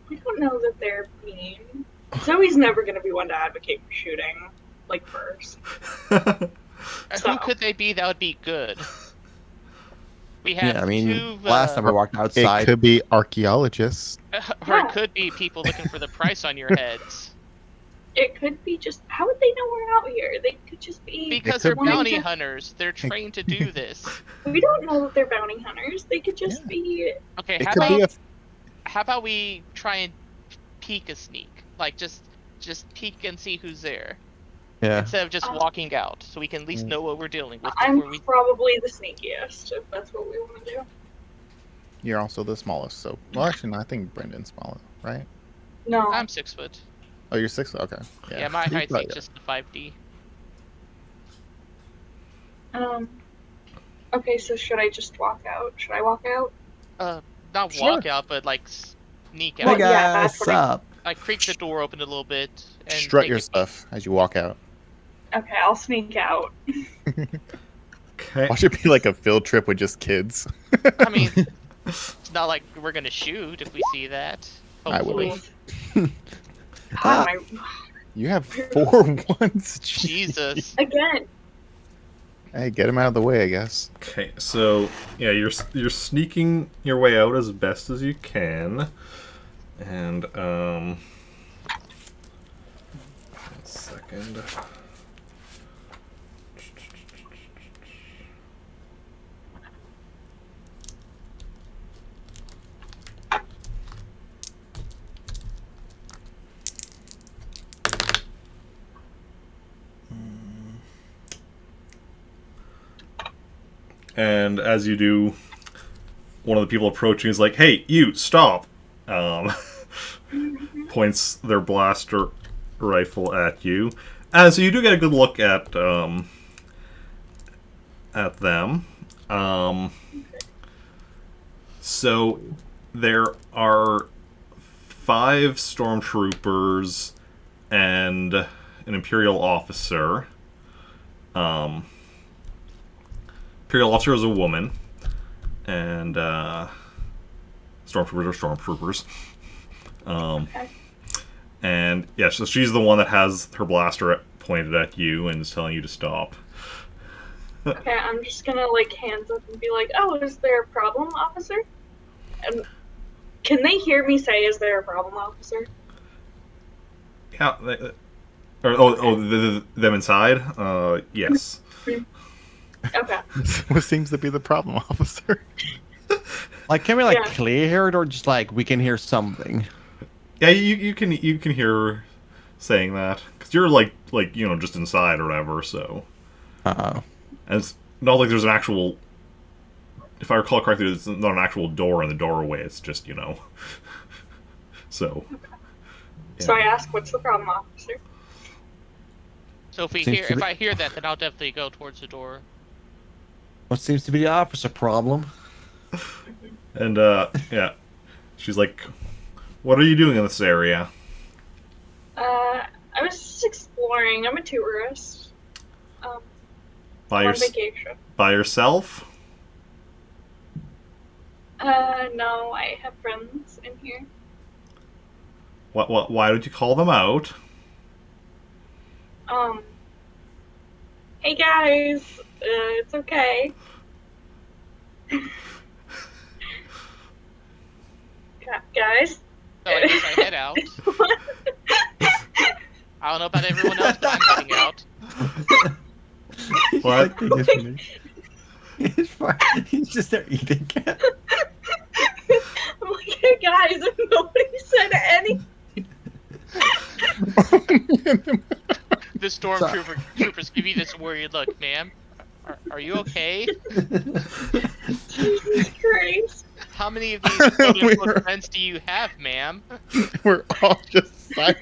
we don't know that they're mean. Zoe's never going to be one to advocate for shooting, like, first. Who could they be that would be good? We have Yeah, I mean, two. last time we walked It outside. could be archaeologists. Or it could be people looking for the price on your heads. It could be just. How would they know we're out here? They could just be. Because could they're be- bounty hunters. They're trained to do this. We don't know that they're bounty hunters. They could just be. Okay, It how could be about, a how about we try and peek a sneak? Like, just peek and see who's there. Yeah. Instead of just walking out, so we can at least know what we're dealing with I'm before we... probably the sneakiest, if that's what we want to do. You're also the smallest, so well actually no, I think Brendan's smaller, right? No. I'm 6 foot. Oh, you're 6? Okay. Yeah, my You're height's probably like just the 5D. Okay, so should I just walk out? Should I walk out? Not Sure. walk out, but like sneak Well, out. Hey yeah, guys, that's what I- up? I creak the door open a little bit and strut take your a- stuff as you walk out. Okay, I'll sneak out. Okay. Watch it be like a field trip with just kids. I mean, it's not like we're gonna shoot if we see that. I would. Hopefully. God, my... You have 4 ones. Jeez. Jesus. Again. Hey, get him out of the way, I guess. Okay, so yeah, you're sneaking your way out as best as you can, and 1 second. And as you do, one of the people approaching is like, "Hey, you, stop!" Points their blaster rifle at you, and so you do get a good look at them. So there are 5 stormtroopers and an Imperial officer. Imperial officer is a woman, and stormtroopers are stormtroopers. Okay. And yeah, so she's the one that has her blaster pointed at you and is telling you to stop. Okay, I'm just gonna, like, hands up and be like, oh, is there a problem, officer? And can they hear me say, is there a problem, officer? Yeah. Them inside? Yes. Okay. What seems to be the problem, officer? Like, can we like Yeah. clear it or just like we can hear something? Yeah, you can hear her saying that because you're like just inside or whatever. So, Uh and it's not like there's an actual. If I recall correctly, it's not an actual door in the doorway. It's just So. So I ask, what's the problem, officer? So if Seems to if be- I hear that, then I'll definitely go towards the door. what seems to be the officer problem? And yeah, she's like, "What are you doing in this area?" I was just exploring. I'm a tourist. By On your, vacation. by yourself? No, I have friends in here. What? Why don't you call them out? Hey guys, It's okay. Guys? So I guess I head out. I don't know about everyone else, but I'm heading out. What? He's fine. He's just there eating. I'm like, hey guys, and nobody said anything. The stormtroopers give you this worried look, ma'am. Are you okay? Jesus Christ. How many of these quote-unquote friends do you have, ma'am? We're all just silent.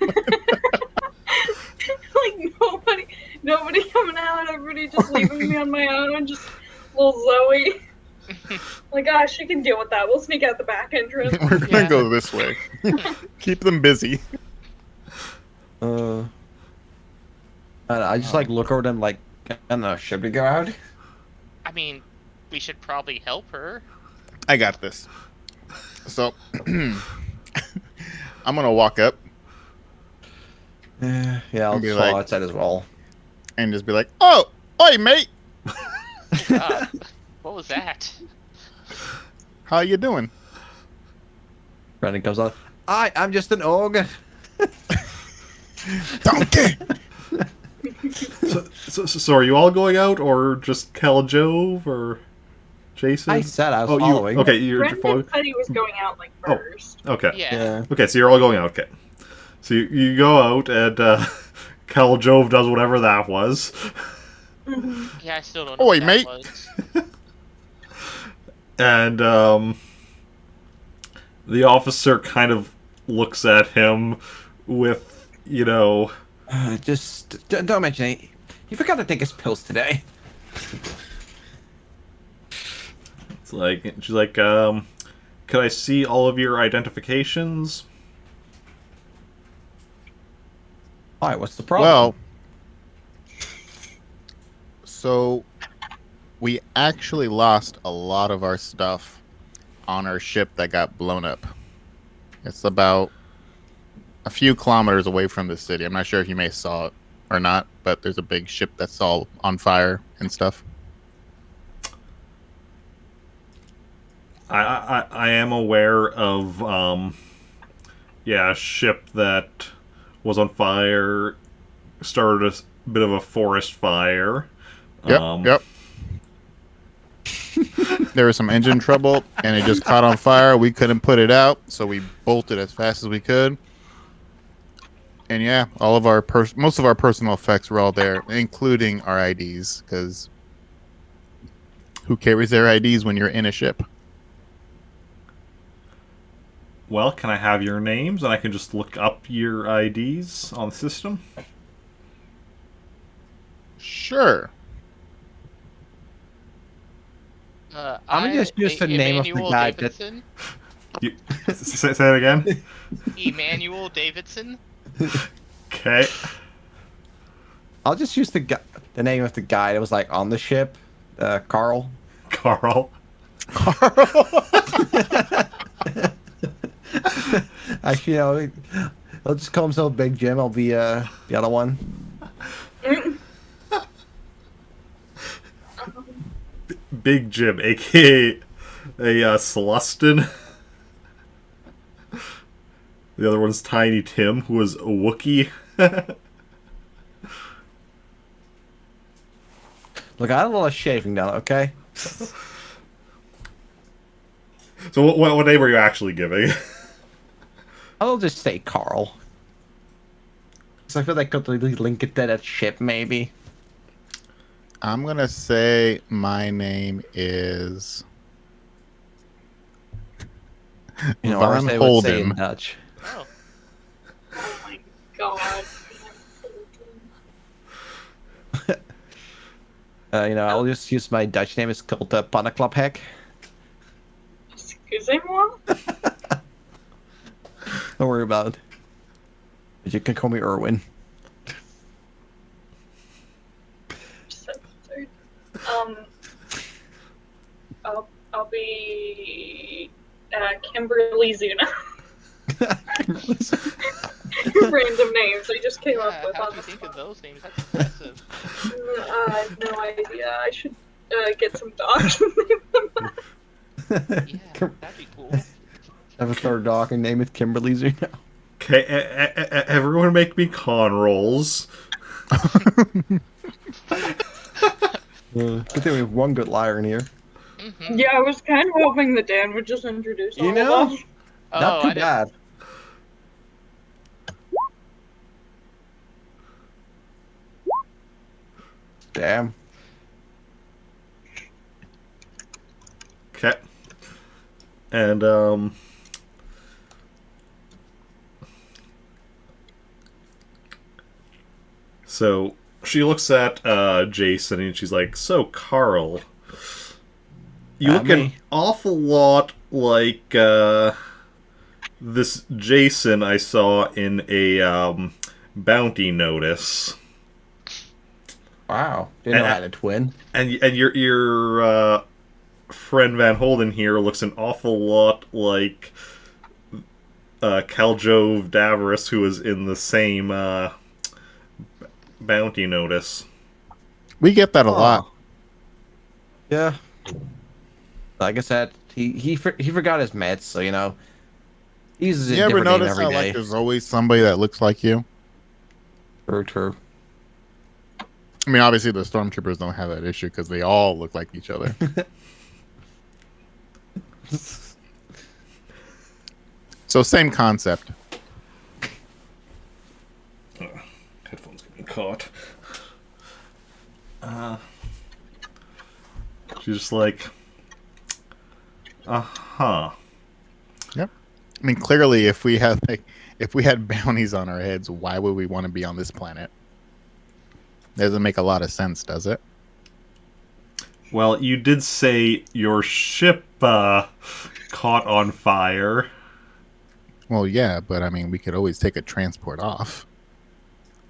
Like nobody coming out, everybody just leaving me on my own, just little Zoe. Like, gosh, she can deal with that. We'll sneak out the back entrance. We're gonna go this way. Keep them busy. I just like look over them like, I don't know, should we go out? I mean, we should probably help her. I got this. So, I'm gonna walk up Yeah, I'll And be just fall like- outside as well. and just be like, "Oh, oi, mate, What was that? how you doing?" Brendan comes out. I'm just an ogre. Donkey. So are you all going out, or just Khaljov, or Jacen? I said I was Oh, following. you okay? You're Brendan following. said he was going out like Oh. first. Okay. Yeah. Okay, so you're all going out. Okay. So you go out, and Khaljov does whatever that was. Yeah, I still don't know Oi, what that mate. was. And the officer kind of looks at him with, Just don't mention it. He forgot to take his pills today. it's like, she's like, could I see all of your identifications? All right, what's the problem? Well, so we actually lost a lot of our stuff on our ship that got blown up. It's about a few kilometers away from the city. I'm not sure if you may saw it or not, but there's a big ship that's all on fire and stuff. I am aware of, a ship that was on fire, started a bit of a forest fire. Yep. There was some engine trouble, and it just caught on fire. We couldn't put it out, so we bolted as fast as we could. And yeah, all of our most of our personal effects were all there, including our IDs, because who carries their IDs when you're in a ship? Well, can I have your names, and I can just look up your IDs on the system? Sure. I'm just used to the name of the Emmanuel guy that- Davidson. Say that again? Emmanuel Davidson. Okay. I'll just use the name of the guy that was like on the ship, Carl. Carl. Actually, I'll just call himself Big Jim. I'll be the other one. Big Jim, a.k.a. Celestin. The other one's Tiny Tim, who was a Wookiee. Look, I had a lot of shaving done, okay? So what name are you actually giving? I'll just say Carl. Because I feel like I could really link it to that ship, maybe. I'm gonna say my name is You know, or as Van they would say in Holden. Dutch. Oh, Oh my god. I'll just use my Dutch name. It's called Pannenklapheck. Excusez-moi? Don't worry about it. But you can call me Erwin. So absurd. I'll be Kimberly Zuna. Random names I just came up yeah, with how'd on you the think of spot. those names? That's impressive. I have no idea. I should get some dogs and name them that. Yeah, that'd be cool. Have a third dog and name it Kimberly's. You know. Okay, everyone make me con rolls. Good thing we have one good liar in here. Mm-hmm. Yeah, I was kind of hoping that Dan would just introduce all You know, of them. not too I didn't- bad. Damn. Okay. And, so she looks at Jacen and she's like, "So, Carl, you look an Me. awful lot like this Jacen I saw in a bounty notice." Wow. Didn't know I had a twin. And your friend Van Holden here looks an awful lot like Khaljov Tarris, who is in the same bounty notice. We get that a lot. Yeah. Like I said, he forgot his meds, so you know. He uses a You ever different name notice every how day. like there's always somebody that looks like you? True. I mean, obviously the stormtroopers don't have that issue because they all look like each other. So same concept. Headphones getting caught. She's just like, uh-huh. Yep. I mean, clearly, if we had bounties on our heads, why would we want to be on this planet? Doesn't make a lot of sense, does it? Well, you did say your ship caught on fire. Well, yeah, but I mean, we could always take a transport off.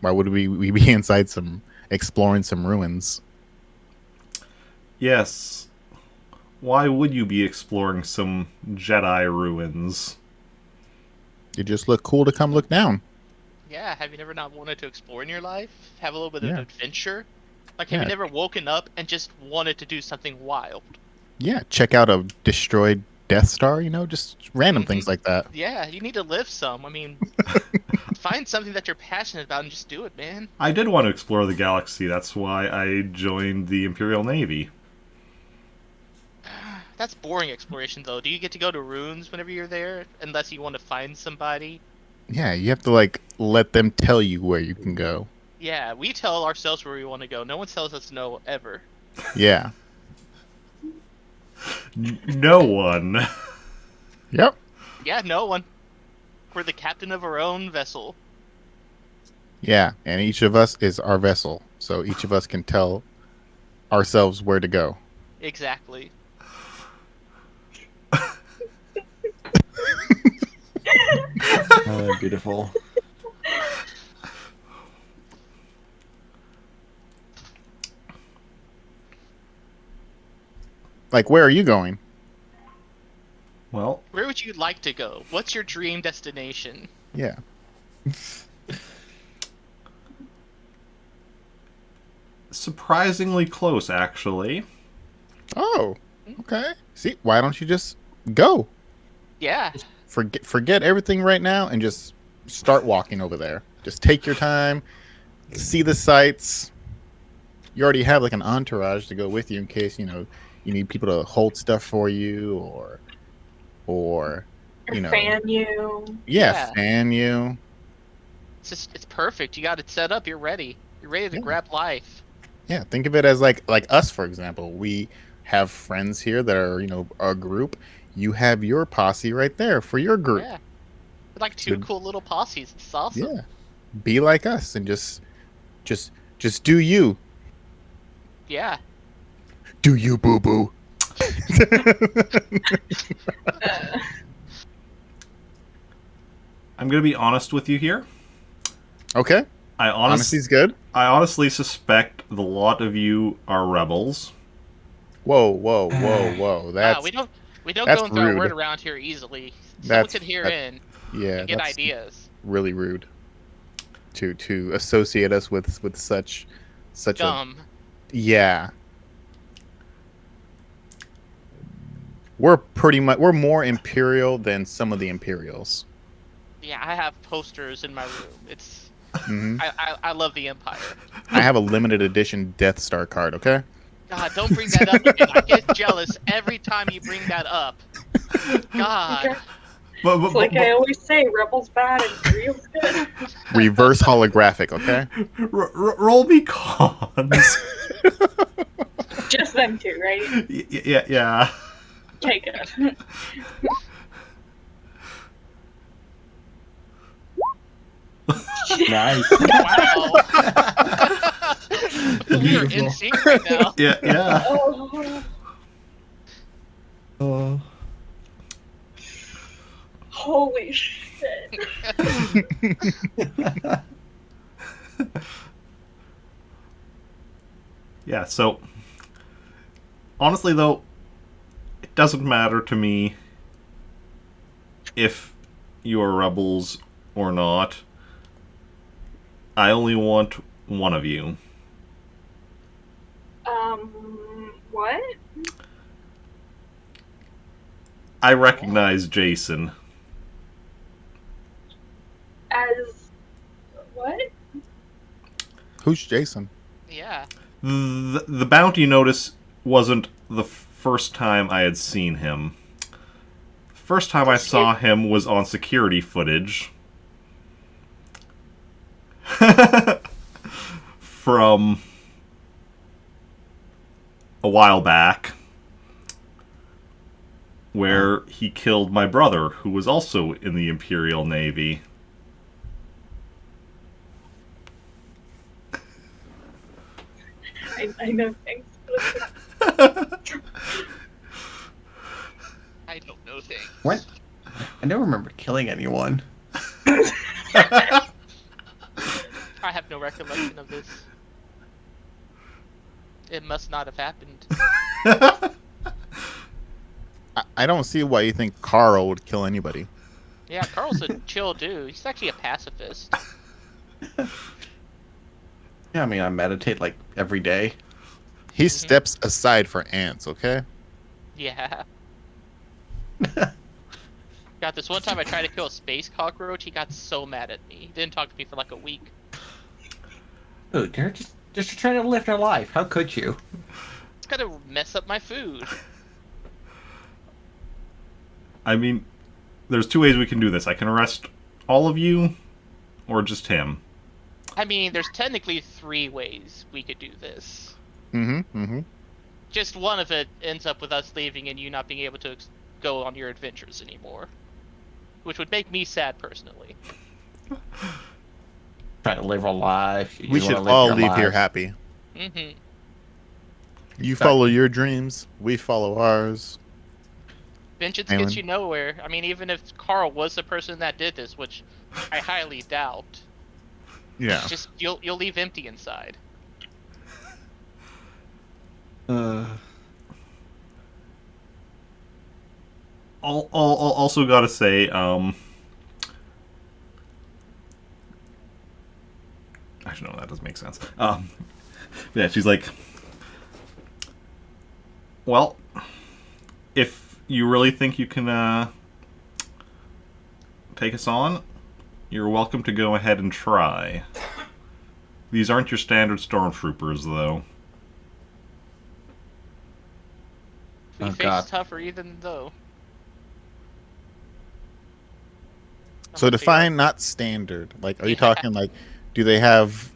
Why would we be inside exploring some ruins? Yes. Why would you be exploring some Jedi ruins? You just look cool to come look down. Yeah, have you never not wanted to explore in your life? Have a little bit of Yeah. adventure? Like, have Yeah. you never woken up and just wanted to do something wild? Yeah, check out a destroyed Death Star, just random things like that. Yeah, you need to live some. I mean, find something that you're passionate about and just do it, man. I did want to explore the galaxy. That's why I joined the Imperial Navy. That's boring exploration, though. Do you get to go to ruins whenever you're there? Unless you want to find somebody? Yeah, you have to let them tell you where you can go. Yeah, we tell ourselves where we want to go. No one tells us no, ever. Yeah. No one. Yep. Yeah, no one. We're the captain of our own vessel. Yeah, and each of us is our vessel, so each of us can tell ourselves where to go. Exactly. Oh, beautiful. Like, where are you going? Well, Where would you like to go? What's your dream destination? Yeah. surprisingly close, actually. Oh, okay. See, why don't you just go? Yeah. Forget everything right now and just start walking over there. Just take your time, see the sights. You already have an entourage to go with you in case, you need people to hold stuff for you or Fan you. Yeah. fan you. It's perfect. You got it set up. You're ready. You're ready to Yeah. grab life. Yeah, think of it as like us, for example. We have friends here that are, a group. You have your posse right there for your group. Yeah. We're like two So- cool little posses. It's awesome. Yeah. Be like us and just do you. Yeah. Do you, boo boo? I'm gonna be honest with you here. Okay. I Honesty's good. I honestly suspect the lot of you are rebels. Whoa, whoa, whoa, whoa. That's we don't that's go and throw rude. a word around here easily. Someone That's- could hear that- in yeah, and get that's ideas. really rude to associate us with such Dumb. Yeah. We're more Imperial than some of the Imperials. Yeah, I have posters in my room. It's Hmm. I love the Empire. I have a limited edition Death Star card, okay? God, don't bring that up again. I get jealous every time you bring that up. God. Okay. But, It's like I always say, Rebel's bad and Real's good. Reverse holographic, okay? roll me cons. Just them two, right? Yeah. Okay, good. Nice. Wow. We are in Beautiful. sync right now. Yeah. Oh, Oh. holy shit. Yeah, so honestly though, it doesn't matter to me if you're rebels or not. I only want one of you. What? I recognize Jacen. As what? Who's Jason? Yeah. The bounty notice wasn't the first time I had seen him. First time I saw him was on security footage. From a while back, where he killed my brother, who was also in the Imperial Navy. I know things. I don't know things. What? I don't remember killing anyone. I have no recollection of this. It must not have happened. I don't see why you think Carl would kill anybody. Yeah, Carl's a chill dude. He's actually a pacifist. Yeah, I mean, I meditate like every day. He steps aside for ants, okay? Yeah. God, this one time I tried to kill a space cockroach, he got so mad at me. He didn't talk to me for like a week. Dude, you're just trying to live your life. How could you? It's gonna mess up my food. I mean, there's two ways we can do this. I can arrest all of you, or just him. I mean, there's technically 3 ways we could do this. Just one of it ends up with us leaving and you not being able to go on your adventures anymore. Which would make me sad personally. Try to live a life. You We wanna should live all your leave here life. happy. Mm-hmm. You follow your dreams, we follow ours. Vengeance Amen. gets you nowhere. I mean, even if Carl was the person that did this, which I highly doubt, Yeah. just you'll leave empty inside. Also gotta say, actually, no, that doesn't make sense. Yeah, she's like, well, if you really think you can take us on, you're welcome to go ahead and try. These aren't your standard stormtroopers, though. We Oh, face God. tougher even though. So define not standard. Like, are you talking like, do they have,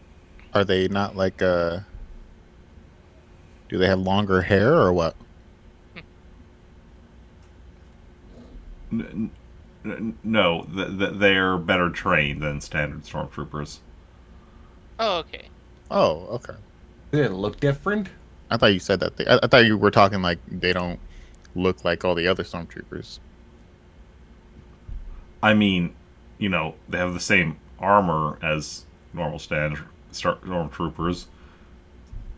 are they not like, do they have longer hair or what? No, they're better trained than standard stormtroopers. Oh, okay. Oh, okay. Did it look different? I thought you said that. I thought you were talking like they don't look like all the other stormtroopers. I mean, you know, they have the same armor as normal standard stormtroopers.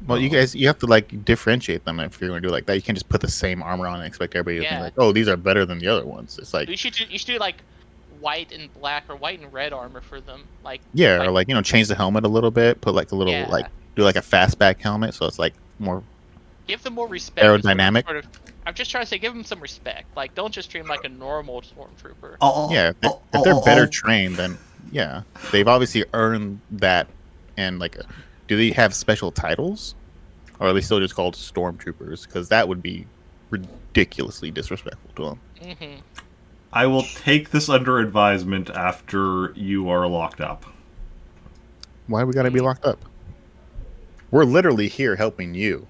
Well, you have to like differentiate them if you're going to do like that. You can't just put the same armor on and expect everybody to think Yeah. like, oh, these are better than the other ones. It's like, You should do like white and black or white and red armor for them. Like yeah, or like, you know, change the helmet a little bit, put like a little Yeah. like do like a fastback helmet, so it's like more Give them more respect. aerodynamic. I'm just trying to say, give them some respect. Like, don't just treat them like a normal stormtrooper. Yeah, if they're better trained, then yeah, they've obviously earned that. And like, do they have special titles, or are they still just called stormtroopers? Because that would be ridiculously disrespectful to them. Mm-hmm. I will take this under advisement after you are locked up. Why we gotta be locked up? We're literally here helping you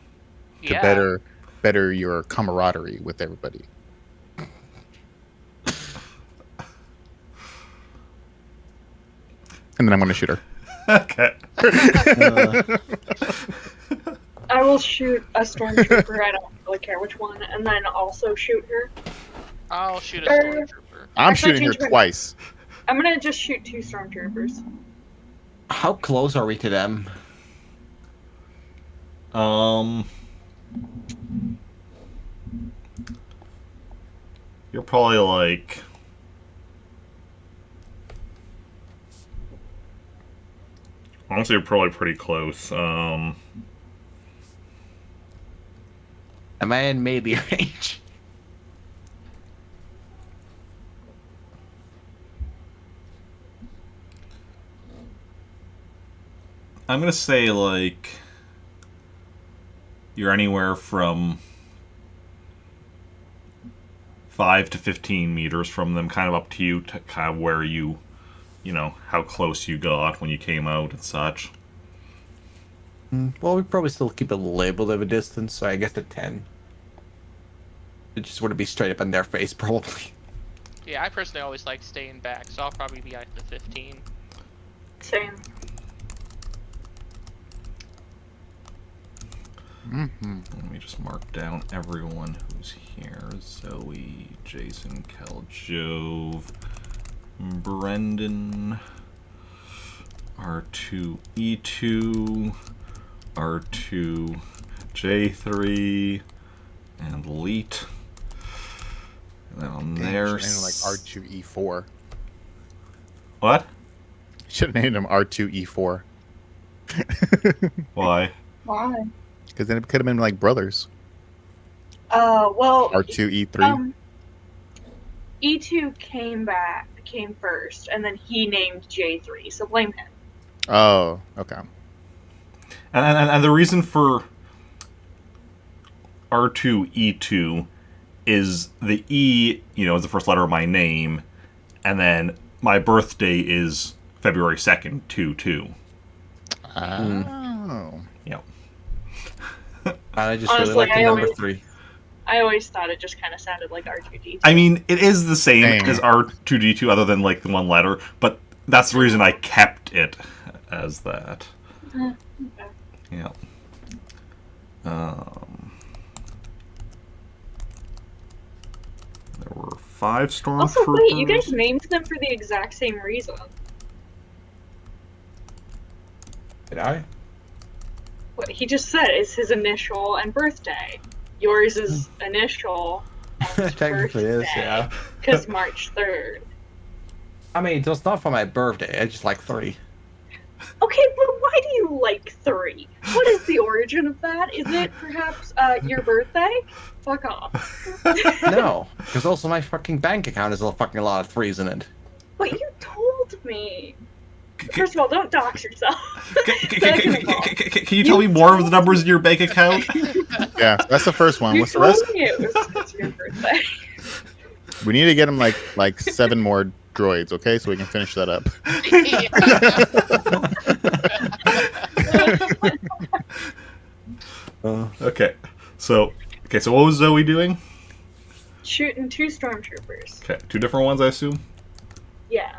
to better your camaraderie with everybody. And then I'm gonna shoot her. Okay. I will shoot a stormtrooper. I don't really care which one, and then also shoot her. I'll shoot a stormtrooper. I'm Actually, shooting her twice. I'm gonna just shoot 2 stormtroopers. How close are we to them? You're probably like... Honestly, you're probably pretty close. Am I in melee range? I'm gonna say, like... You're anywhere from 5 to 15 meters from them, kind of up to you, to kind of where you know, how close you got when you came out and such. Well, we probably still keep a little bit of a distance, so I guess the 10. It just wouldn't be straight up in their face, probably. Yeah, I personally always like staying back, so I'll probably be at the 15. Same. Let me just mark down everyone who's here. Zoe, Jacen, Khaljov, Brendan, R2E2, R2 J3, and Leet. And then on there, Like R2E4. What? Should have named him R2E4. Why? Why? Because then it could have been like brothers. Well. R2E3. E2 came first, and then he named J3, so blame him. Oh, okay. And the reason for R2E2 is the E, is the first letter of my name, and then my birthday is February 2nd, 2/2. Oh. Yep. I just Honestly, really like the number 3. I always thought it just kind of sounded like R2D2. I mean, it is the same as R2D2 other than, like, the one letter, but that's the reason I kept it as that. Okay. Yeah. There were 5 stormtroopers. Also, wait, you guys named them for the exact same reason. Did I? What he just said is his initial and birthday. Yours is initial and Technically is, yeah. Because March 3rd. I mean, it's not for my birthday. I just like 3. Okay, but why do you like 3? What is the origin of that? Is it perhaps your birthday? Fuck off. No, because also my fucking bank account has a fucking lot of 3s in it. But you told me. First of all, don't dox yourself. Can you tell me more of the numbers in your bank account? Yeah, that's the first one. You What's the rest? told me it was your birthday. We need to get him like 7 more droids, okay? So we can finish that up. Okay, so what was Zoe doing? Shooting 2 stormtroopers. Okay, 2 different ones, I assume? Yeah.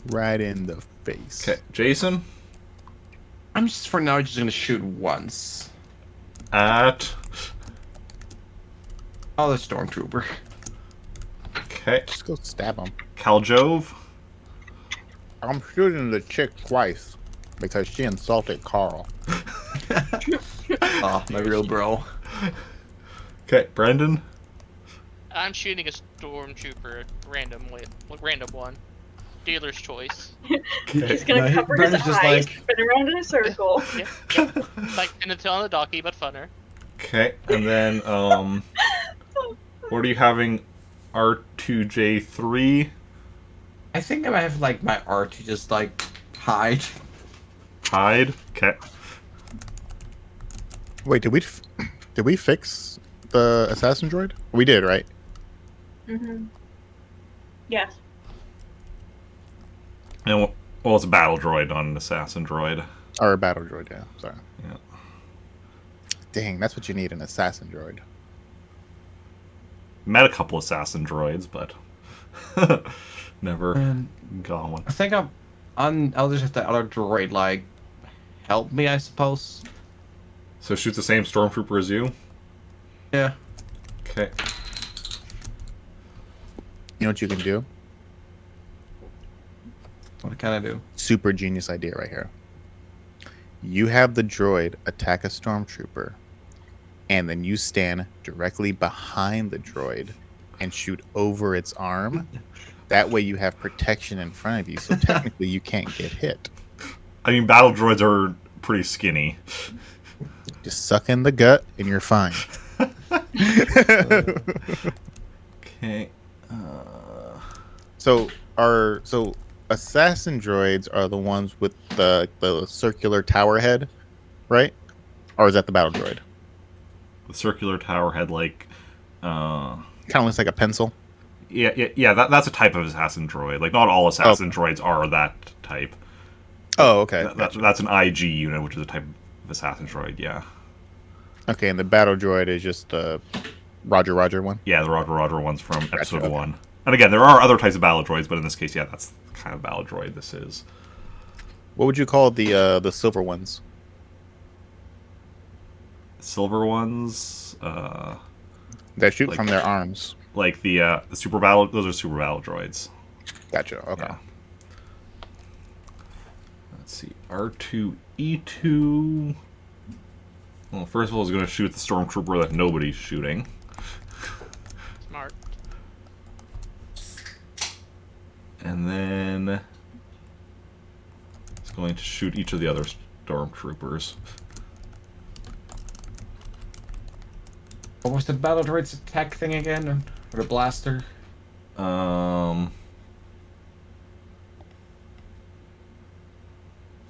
Right in the face. Okay, Jacen? I'm just for now just gonna shoot once. At... Oh, the stormtrooper. Okay, Just go stab him. Khaljov? I'm shooting the chick twice because she insulted Carl. Oh, my real bro. Okay, Brendan? I'm shooting a stormtrooper random one. Dealer's choice. He's gonna cover his Brendan's just eyes, like- spin around in a circle. Yep. Like Penitent on the Donkey, but funner. Okay, and then what are you having? R2J3 I think I might have like my R2 just like hide. hide. Okay. Wait, did we fix the assassin droid? We did, right? Mm-hmm. Yes. And well, it's a battle droid, not an assassin droid. Or a battle droid, yeah. Sorry. Yeah. Dang, that's what you need, an assassin droid. Met a couple assassin droids, but never And got one. I think I'll just have the other droid like help me, I suppose. So shoot the same stormtrooper as you. Yeah. Okay. You know what you can do? What can I do? Super genius idea right here. You have the droid attack a stormtrooper, and then you stand directly behind the droid and shoot over its arm. That way you have protection in front of you, so technically you can't get hit. I mean, battle droids are pretty skinny. Just suck in the gut and you're fine. Okay. So assassin droids are the ones with the circular tower head, right? Or is that the battle droid? The circular tower head, like, Kind of looks like a pencil. yeah. That's a type of assassin droid. Like, not all assassin droids are that type. Oh, okay. That's an IG unit, which is a type of assassin droid. Yeah. Okay, and the battle droid is just the Roger one. Yeah, the Roger ones from episode okay. 1. And again, there are other types of battle droids, but in this case, yeah, that's the kind of battle droid this is. What would you call the silver ones? Silver ones, That shoot Like- from their arms. like the super battle. Those are super battle droids. Gotcha. Okay. Yeah. Let's see, R2E2. Well, first of all, is going to shoot the stormtrooper that nobody's shooting. Smart. And then it's going to shoot each of the other stormtroopers. What was the battle droid's attack thing again? Or the blaster?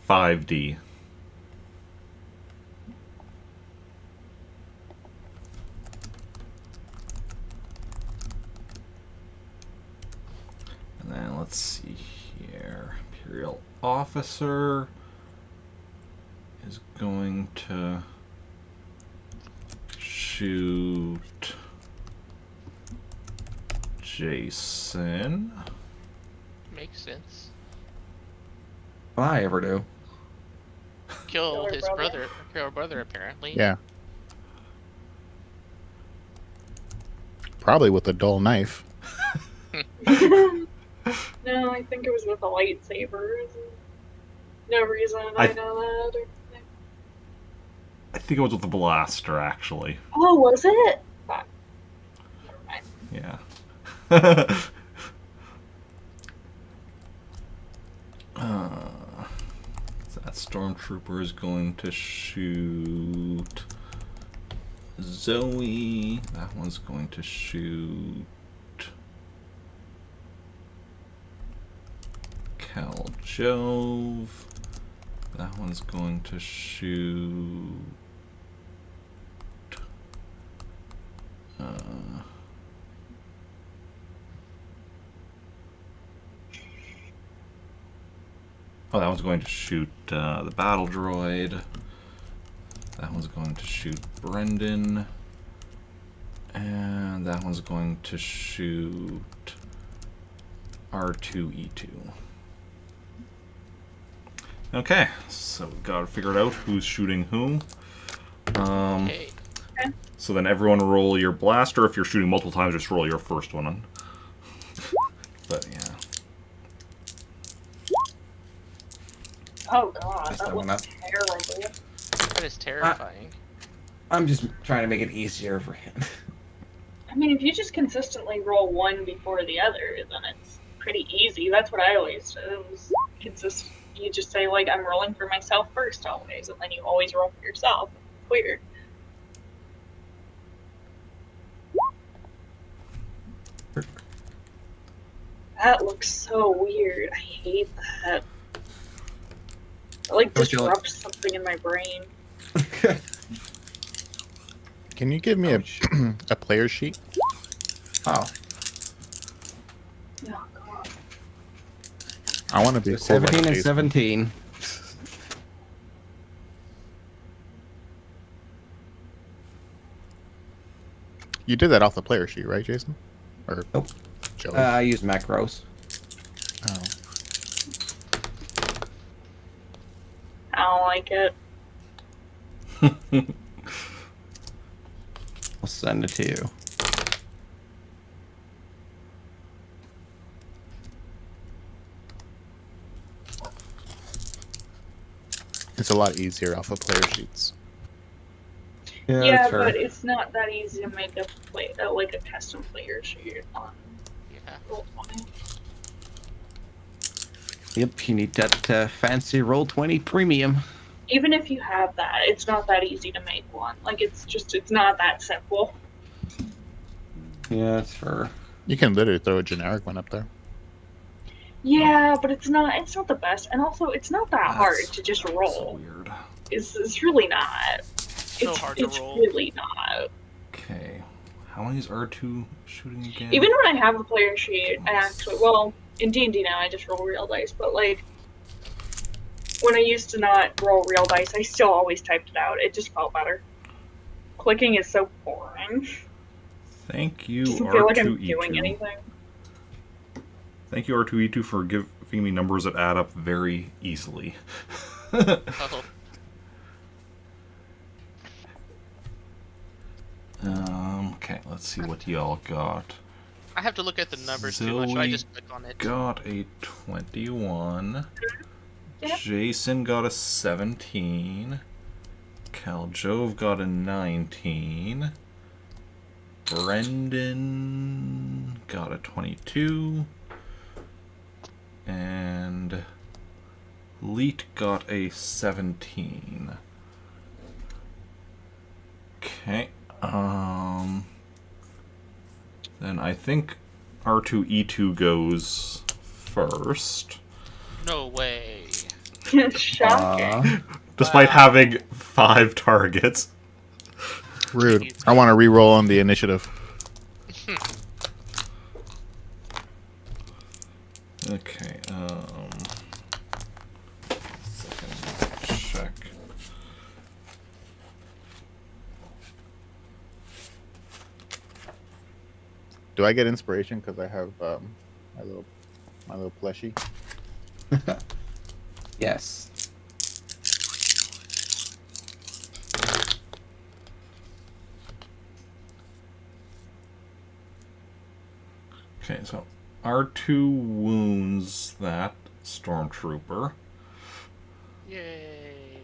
5D. And then let's see here. Imperial officer is going to shoot Jacen. Makes sense. What I ever do. Kill Kill his her brother. Kill her brother, apparently. Yeah. Probably with a dull knife. No, I think it was with a lightsaber. No reason I know that. I think it was with the blaster, actually. Oh, was it? Fuck. Never mind. Yeah. So that stormtrooper is going to shoot Zoe. That one's going to shoot Khaljov. That one's going to shoot oh, that one's going to shoot the battle droid. That one's going to shoot Brendan. And that one's going to shoot R2E2. Okay, so we've got to figure out who's shooting who. Okay. So then everyone roll your blaster. If you're shooting multiple times, just roll your first one. But yeah. Oh god, That's that the one was up. terrible. That is terrifying. I'm just trying to make it easier for him. I mean, if you just consistently roll one before the other, then it's pretty easy. That's what I always did. You just say, like, I'm rolling for myself first always, and then you always roll for yourself. Clear. That looks so weird. I hate that. It, like, disrupts something in my brain. Can you give me a player sheet? Oh. Oh, God. I want to be cool 17 like and Jacen. 17. You did that off the player sheet, right, Jacen? Or Nope. Joey? I use macros. Oh. I don't like it. I'll send it to you. It's a lot easier off of player sheets. Yeah, sure. but it's not that easy to make like a custom player sheet on Yeah. Roll20. Yep, you need that fancy Roll20 premium. Even if you have that, it's not that easy to make one. Like, it's not that simple. Yeah, that's fair. You can literally throw a generic one up there. Yeah, but it's not the best, and also it's not that hard That's to just so roll. weird. It's really not. So hard to roll. It's really not. Okay. How long is R2 shooting again? Even when I have a player sheet, I actually, well, in D&D now I just roll real dice, but like, when I used to not roll real dice, I still always typed it out. It just felt better. Clicking is so boring. Thank you, It doesn't feel like I'm R2E2. doing anything. Thank you, R2E2, for giving me numbers that add up very easily. Oh. Okay, let's see what y'all got. I have to look at the numbers too much, so I just click on it. Got a 21. Yep. Jacen got a 17. Khaljov got a 19. Brendan got a 22. And Leet got a 17. Okay. Then I think R2E2 goes first. No way. Shocking. Despite having 5 targets. Rude. I want to re-roll on the initiative. Okay, second check. Do I get inspiration because I have my little plushie? Yes. Okay, so R2 wounds that stormtrooper. Yay.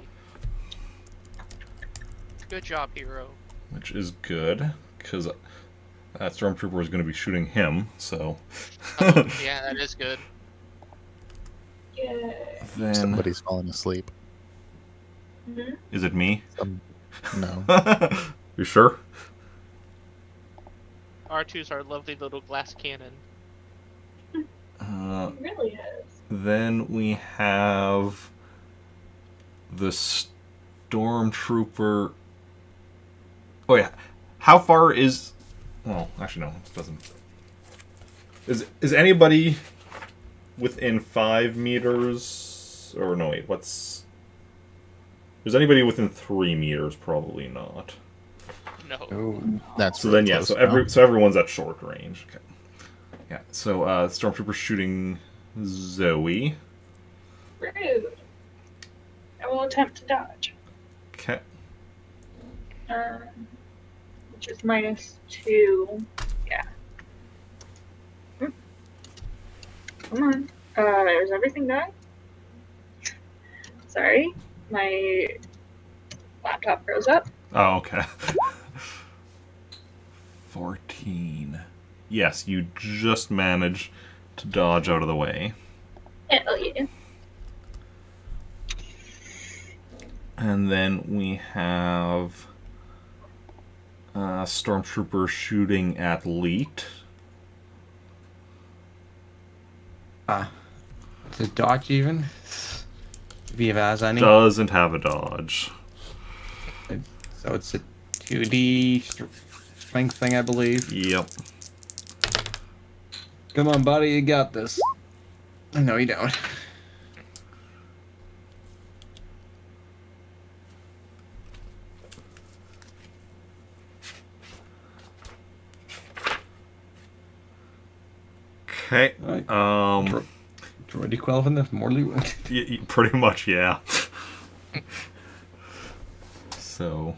Good job, hero. Which is good, because that stormtrooper is going to be shooting him, so... Oh, yeah, that is good. Yeah. Then... Somebody's falling asleep. Mm-hmm. Is it me? No. You sure? R2's our lovely little glass cannon. It really is. Then we have the stormtrooper. Oh yeah, how far is? Well, actually no, it doesn't. Is anybody within 5 meters? Or no, wait, what's? Is anybody within 3 meters? Probably not. No. Oh, that's So really then yeah, close so now. everyone's at short range. Okay. Yeah, so stormtrooper shooting Zoe. Rude. I will attempt to dodge. Okay. Which is -2. Yeah. Come on. Is everything done? Sorry. My laptop froze up. Oh, okay. 14. Yes, you just managed to dodge out of the way. Hell yeah. And then we have Stormtrooper shooting at Leet. Does dodge even? If he has any. Doesn't have a dodge. So it's a 2D strength thing, I believe. Yep. Come on, buddy, you got this. No, you don't. Okay. Right. Droid equivalent of mortally wounded. Pretty much, yeah. So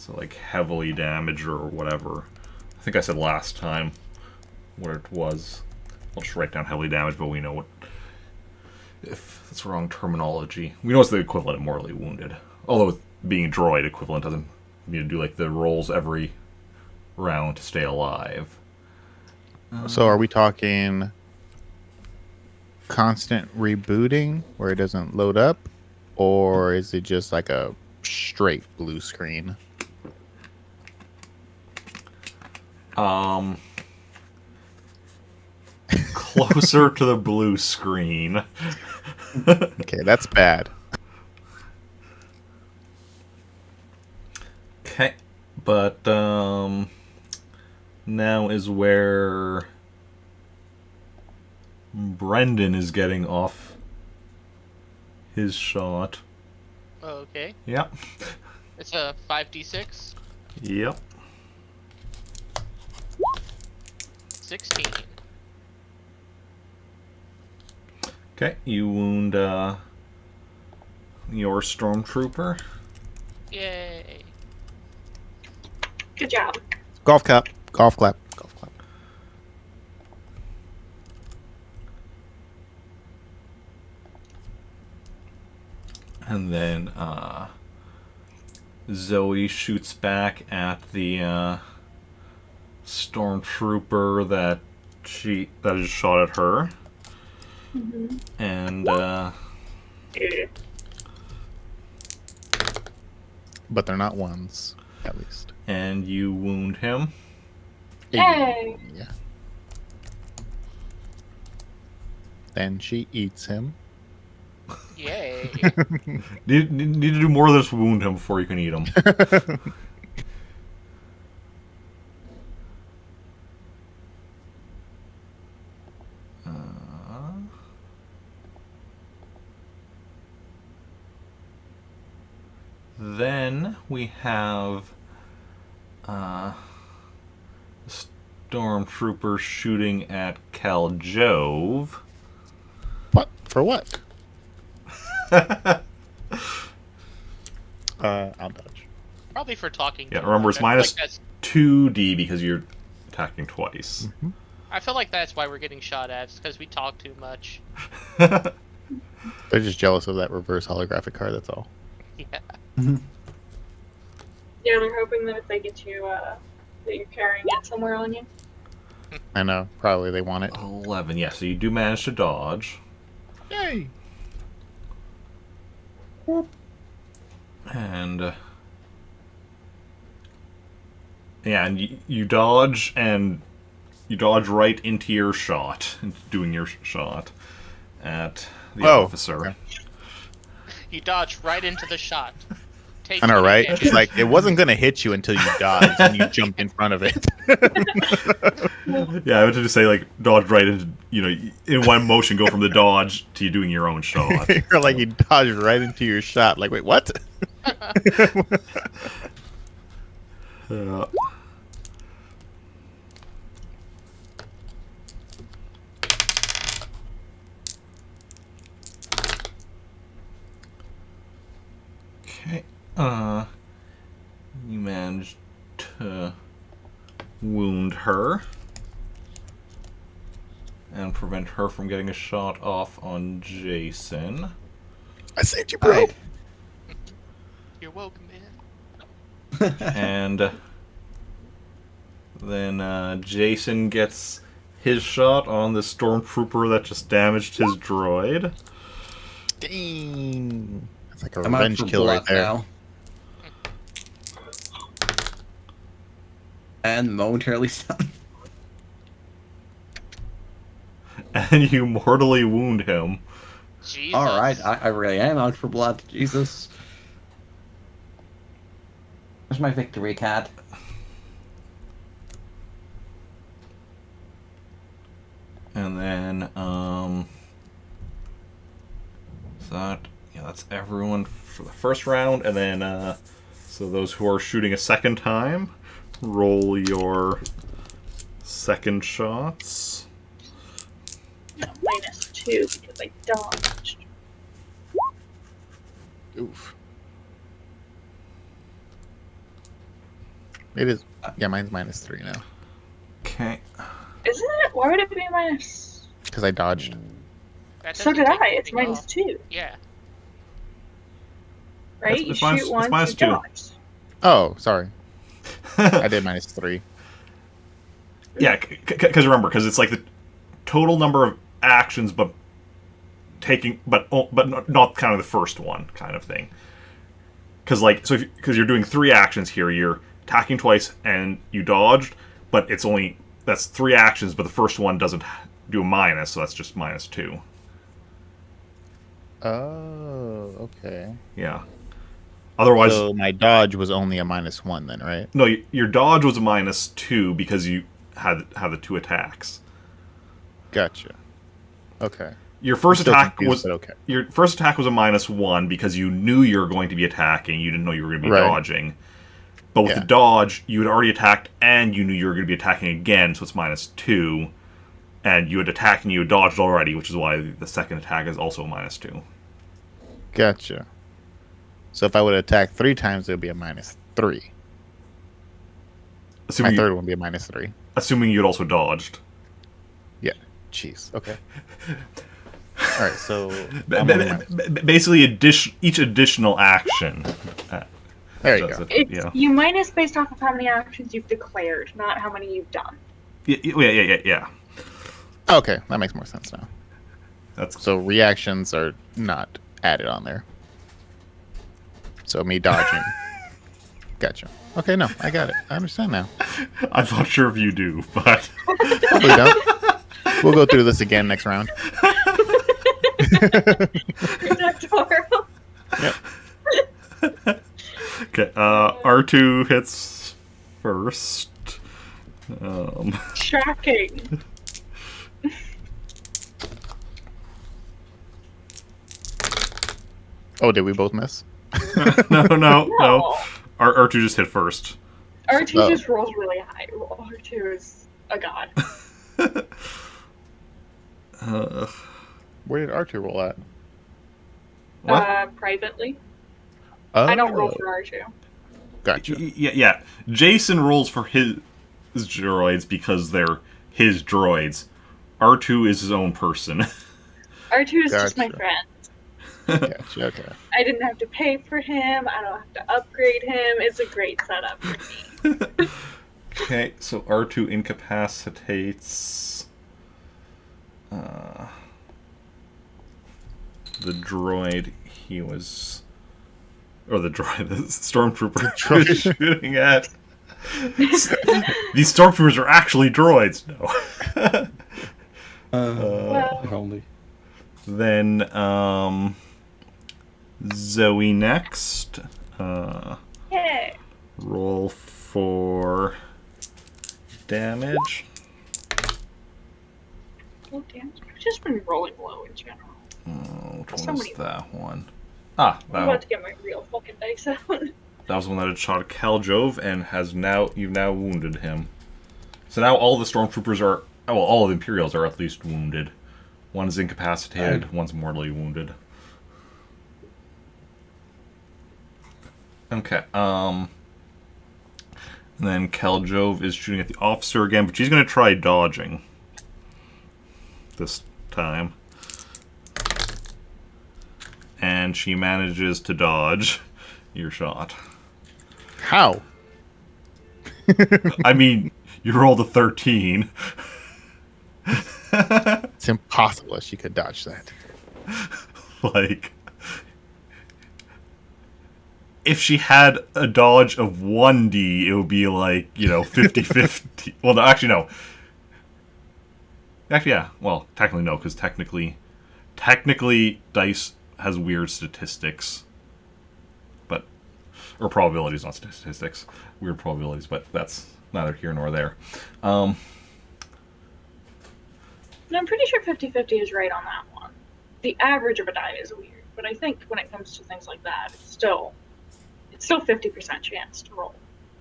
like heavily damaged or whatever. I think I said last time what it was. I'll just write down heavily damaged, but we know what. If that's wrong terminology, we know it's the equivalent of mortally wounded. Although with being a droid equivalent doesn't mean to do like the rolls every round to stay alive. So are we talking constant rebooting where it doesn't load up, or is it just like a straight blue screen? Closer to the blue screen. Okay, that's bad. Okay, but now is where Brendan is getting off his shot. Okay. Yep. It's a 5d6. Yep. 16. Okay, you wound your stormtrooper. Yay. Good job. Golf clap. Golf clap. Golf clap. And then Zoe shoots back at the stormtrooper that is shot at her. Mm-hmm. And But they're not ones, at least. and you wound him. Yay! Yeah. Then she eats him. Yay. Need to do more than just wound him before you can eat him. Then we have Stormtrooper shooting at Khaljov. What? For what? I'll dodge. Probably for talking. Yeah, too remember much. it's minus I feel like that's- 2d because you're attacking twice. I feel like that's why we're getting shot at. It's because we talk too much. They're just jealous of that reverse holographic card, that's all. Yeah. Yeah, they're hoping that if they get you, that you're carrying it somewhere on you. I know. Probably they want it. 11, yeah, so you do manage to dodge. Yay! And yeah, and you dodge, and you dodge right into your shot, into doing your shot at the officer. Okay. You dodge right into the shot. Take I know, it right? again. It's like, it wasn't going to hit you until you dodged and you jumped in front of it. Yeah, I wanted to say, like, dodge right into, in one motion, go from the dodge to you doing your own shot. You're like, you dodged right into your shot. Like, wait, what? Okay, you managed to wound her and prevent her from getting a shot off on Jacen. I saved you, bro. You're welcome, man. And Then Jacen gets his shot on the stormtrooper that just damaged his droid. Dang. That's like a I'm out revenge for kill right blood there. now. And momentarily stunned. And you mortally wound him. Jesus. Alright, I really am out for blood. Jesus. Where's my victory card? And then, that's everyone for the first round. And then, so those who are shooting a second time, roll your second shots. No, -2 because I dodged. Oof. It is. Yeah, mine's -3 now. Okay. Isn't it? Why would it be minus? Because I dodged. That So doesn't did take I. It's anything off. -2, Yeah. right? It's You minus- shoot it's once, minus you 2. dodge. Oh, sorry. I did -3. Yeah, because remember, because it's like the total number of actions, but not counting the first one, kind of thing. Because because you're doing 3 actions here, you're attacking twice and you dodged, but that's 3 actions, but the first one doesn't do a minus, so that's just -2. Oh, okay. Yeah. Otherwise, So my dodge was only a -1 then, right? no, your dodge was a -2 because you had the 2 attacks. Gotcha. Okay. Your first Still attack confused, was but okay. Your first attack was a -1 because you knew you were going to be attacking. You didn't know you were going to be Right. dodging. But with Yeah. the dodge, you had already attacked and you knew you were going to be attacking again, so it's -2. And you had attacked and you had dodged already, which is why the second attack is also a -2. Gotcha. So if I would attack 3 times, it would be a -3. My Assuming, third one would be a -3. assuming you'd also dodged. Yeah. Jeez. Okay. All right. So Basically, each additional action. there you does go. it, It's yeah. you minus based off of how many actions you've declared, not how many you've done. Yeah. Okay, that makes more sense now. That's So reactions are not added on there. So me dodging. Gotcha. Okay, no, I got it. I understand now. I'm not sure if you do, but Probably don't. We'll go through this again next round. Adorable. Yep. okay. R2 hits first. Shocking. Oh, did we both miss? No. R2 just hit first. R2 Oh. just rolls really high. R2 is a god. Where did R2 roll at? What? Privately. Oh, I don't roll for R2. Gotcha. Yeah. Jacen rolls for his droids because they're his droids. R2 is his own person. R2 is just my Gotcha. friend. Gotcha. Okay. I didn't have to pay for him. I don't have to upgrade him. It's a great setup for me. Okay, so R2 incapacitates the droid he was, or the stormtrooper he was shooting at. These stormtroopers are actually droids. No. If only. Then Zoe next. Yay. Roll for damage. Oh, damn. I've just been rolling low in general. Which So one was many- that one? I'm That about to get my real fucking dice out. was the one that had shot at Khaljov and you've now wounded him. So now all the stormtroopers are, all of the Imperials are at least wounded. One's incapacitated, one's mortally wounded. Okay, and then Khaljov is shooting at the officer again, but she's going to try dodging this time. And she manages to dodge your shot. How? I mean, You rolled a 13. It's impossible she could dodge that. Like, if she had a dodge of 1d, it would be like, 50-50. Well, no, actually, no. Actually, yeah. Well, technically, no, because technically, dice has weird statistics. Or probabilities, not statistics. Weird probabilities, but that's neither here nor there. No, I'm pretty sure 50-50 is right on that one. The average of a die is weird, but I think when it comes to things like that, it's still 50% chance to roll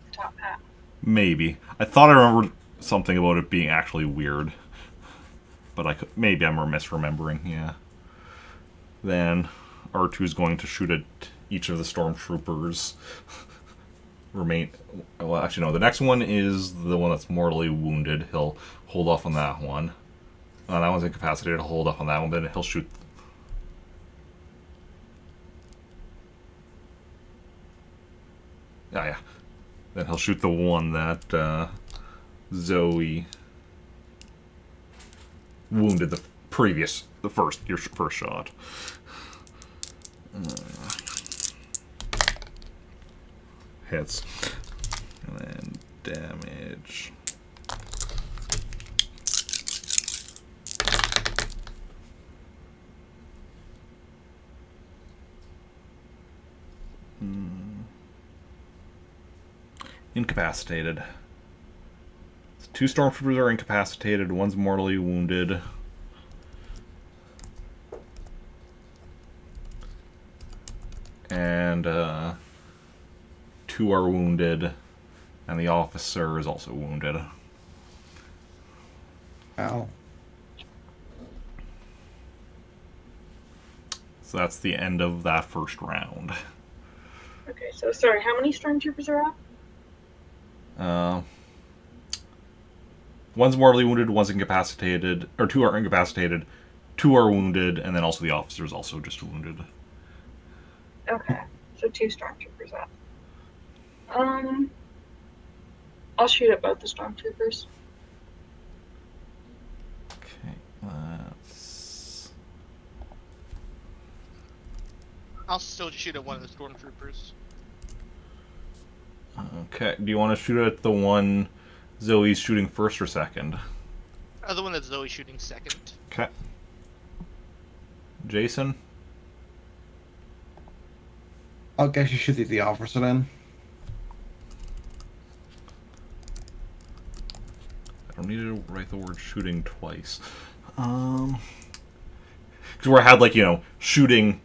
the top half. Maybe. I thought I remembered something about it being actually weird. But maybe I'm misremembering, yeah. Then R2 is going to shoot at each of the stormtroopers. Well, actually, no. The next one is the one that's mortally wounded. He'll hold off on that one. That one's incapacitated. He'll hold off on that one, but then he'll shoot. Yeah. Then he'll shoot the one that Zoey wounded your first shot. Hits. And then damage. Incapacitated. 2 stormtroopers are incapacitated, one's mortally wounded. And 2 are wounded, and the officer is also wounded. Ow. So that's the end of that first round. Okay, so sorry, how many stormtroopers are up? One's mortally wounded, one's incapacitated, or 2 are incapacitated, 2 are wounded, and then also the officer is also just wounded. Okay, so 2 stormtroopers up. I'll shoot at both the stormtroopers. Okay, let's... I'll still shoot at one of the stormtroopers. Okay, do you want to shoot at the one Zoe's shooting first or second? The one that Zoe's shooting second. Okay. Jacen? I'll guess you shoot the officer then. I don't need to write the word shooting twice. Because where I had, shooting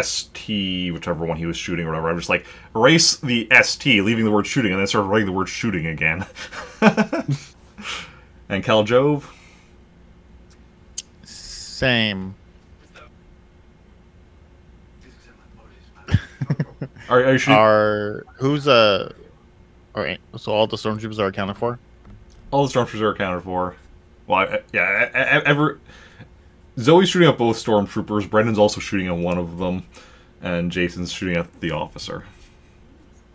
ST, whichever one he was shooting or whatever, I'm just like, erase the ST, leaving the word shooting, and then start writing the word shooting again. And Khaljov? Same. Are you shooting? Alright, so all the stormtroopers are accounted for? All the stormtroopers are accounted for. Well, Zoe's shooting at both stormtroopers. Brendan's also shooting at one of them, and Jacen's shooting at the officer.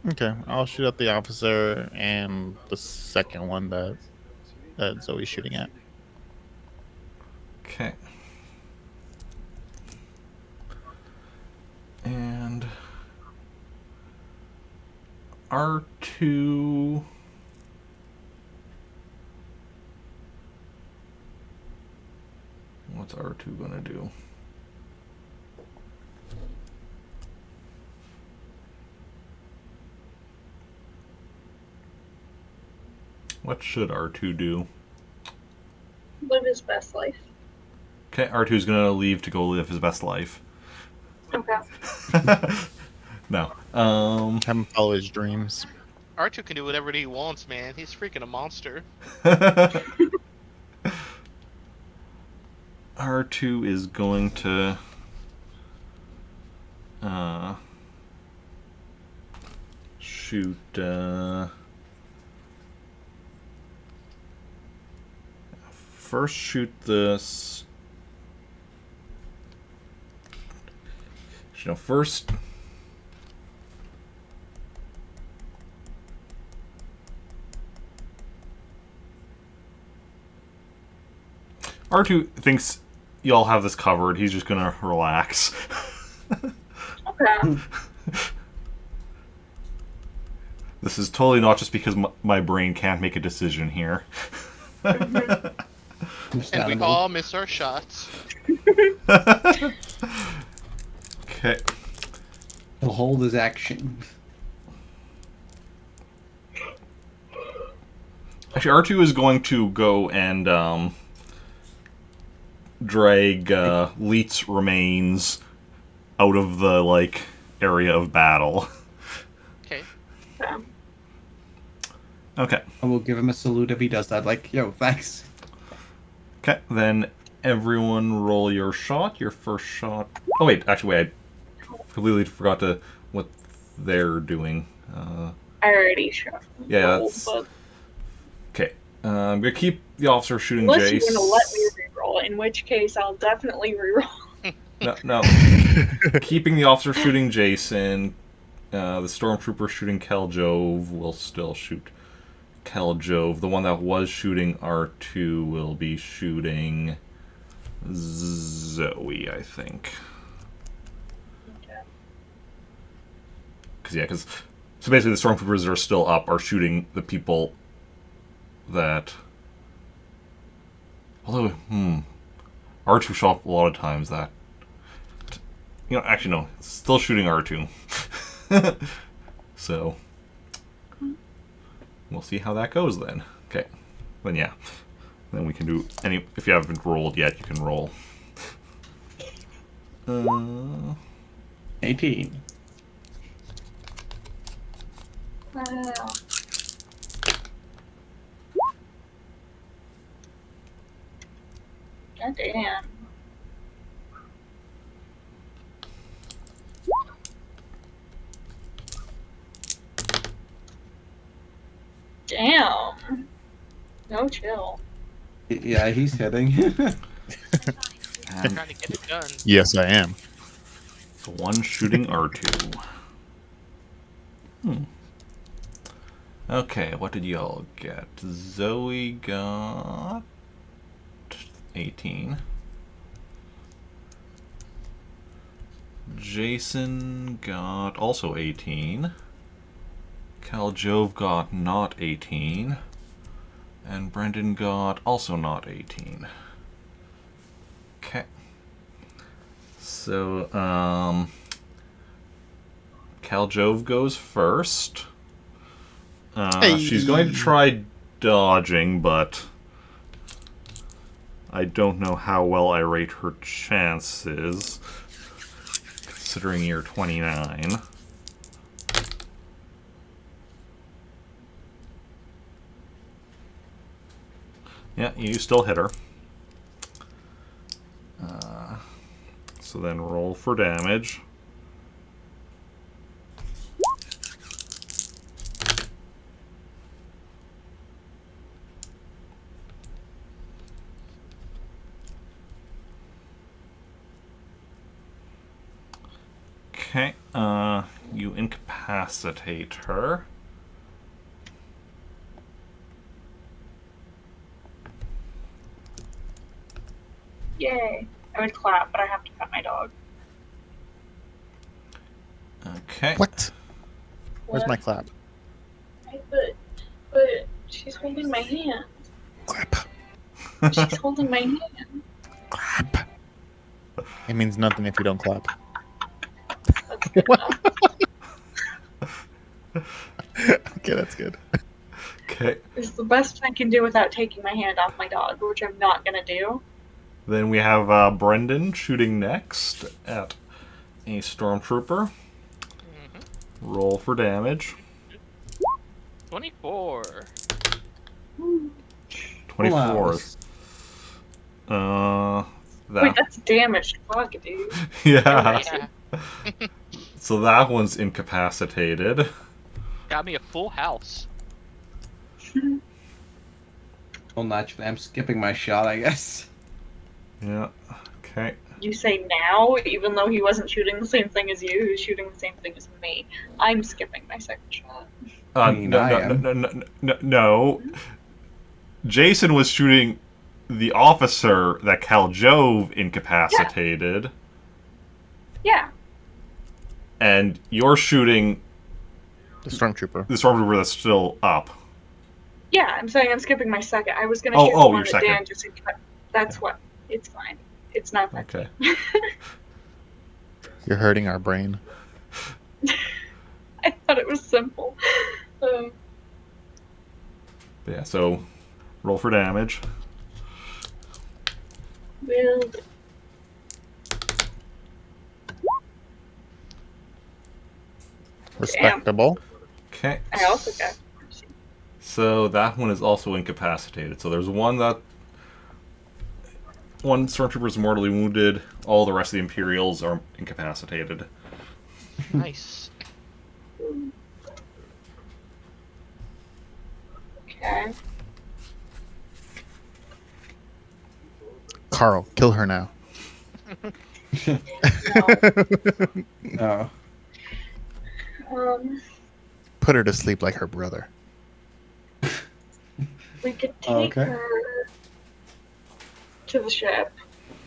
Okay, I'll shoot at the officer and the second one that Zoe's shooting at. Okay. And R2... What's R2 gonna do? What should R2 do? Live his best life. Okay, R2's gonna leave to go live his best life. Okay. No. Have him follow his dreams. R2 can do whatever he wants, man. He's freaking a monster. R2 is going to shoot first shoot this. First R2 thinks y'all have this covered. He's just gonna relax. Okay. This is totally not just because my brain can't make a decision here. And we Understandable. all miss our shots. Okay. He'll hold his action. Actually, R2 is going to go and drag Leet's remains out of the area of battle. Okay. Okay. I will give him a salute if he does that. Like, yo, thanks. Okay, then everyone roll your shot. Your first shot. Oh wait, actually, wait. I completely forgot what they're doing. I already shot. Yeah, that's okay. I'm gonna keep the officer shooting Unless Jace. you're gonna let me reroll, in which case I'll definitely reroll. No. Keeping the officer shooting Jacen. The stormtrooper shooting Khaljov will still shoot Khaljov. The one that was shooting R2 will be shooting Zoe, I think. Because so basically the stormtroopers that are still up are shooting the people that. Although, R2 shot a lot of times that. Actually no, it's still shooting R2. So we'll see how that goes then. Okay, then yeah, then we can do any. If you haven't rolled yet, you can roll. 18. Wow. God damn. Damn. No chill. Yeah, he's hitting. I'm trying to get it done. Yes, I am. The one shooting R2. Okay, what did y'all get? Zoe got 18. Jacen got also 18. Khaljov got not 18. And Brendan got also not 18. Okay. So, Khaljov goes first. She's going to try dodging, but I don't know how well I rate her chances, considering you're 29. Yeah, you still hit her. So then roll for damage. Okay, you incapacitate her. Yay. I would clap, but I have to pet my dog. Okay. What? Where's my clap? But she's holding my hand. Clap. She's holding my hand. Clap. It means nothing if you don't clap. That's good enough. Okay, that's good. Okay. It's the best I can do without taking my hand off my dog, which I'm not gonna do. Then we have Brendan shooting next at a stormtrooper. Roll for damage. 24. 24. Wait, that's damaged. Fuck, dude. Yeah. Yeah. So that one's incapacitated. Got me a full house. Well, naturally, I'm skipping my shot, I guess. Yeah. Okay. You say now, even though he wasn't shooting the same thing as you, he was shooting the same thing as me. I'm skipping my second shot. I mean, I am. No. Jacen was shooting the officer that Khaljov incapacitated, Yeah. and you're shooting The stormtrooper. the stormtrooper that's still up. Yeah, I'm saying I'm skipping my second. I was gonna Oh, shoot oh, the one your that second. Dan just. That's what. It's fine. It's not that Okay. deep. You're hurting our brain. I thought it was simple. Yeah, so roll for damage. Well, Respectable. Okay. I also got mercy. So that one is also incapacitated. So there's one stormtrooper is mortally wounded. All the rest of the Imperials are incapacitated. Nice. Okay. Carl, kill her now. No. Oh. Put her to sleep like her brother. We could take Okay. her to the ship,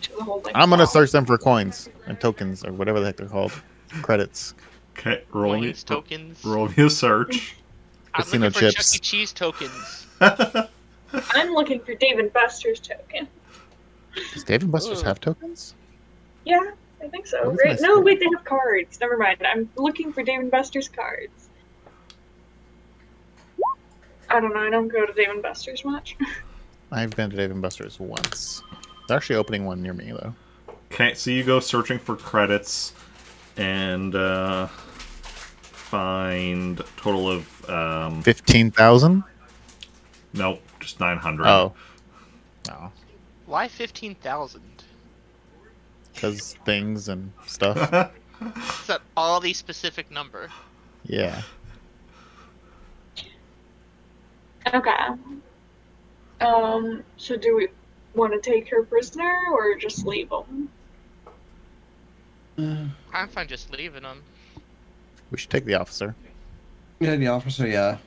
to the holding. I'm gonna cell. search them for coins and tokens or whatever the heck they're called. Credits. Okay, roll me Coins, tokens. roll me a search. I'm Casino looking for chips. Chuck E. Cheese tokens. I'm looking for Dave and Buster's token. Does Dave and Buster's Ooh. have tokens? Yeah, I think so. What is Right? my No, skill? wait, they have cards. Never mind. I'm looking for Dave and Buster's cards. I don't know. I don't go to Dave and Buster's much. I've been to Dave and Buster's once. They're actually opening one near me though. Okay, so you go searching for credits and find a total of 15,000? nope, just 900. Oh. No. Why 15,000? Because things and stuff. Is that all the specific number? Yeah. Okay. So do we want to take her prisoner or just leave them? I'm fine just leaving them. We should take the officer. Yeah, the officer, yeah.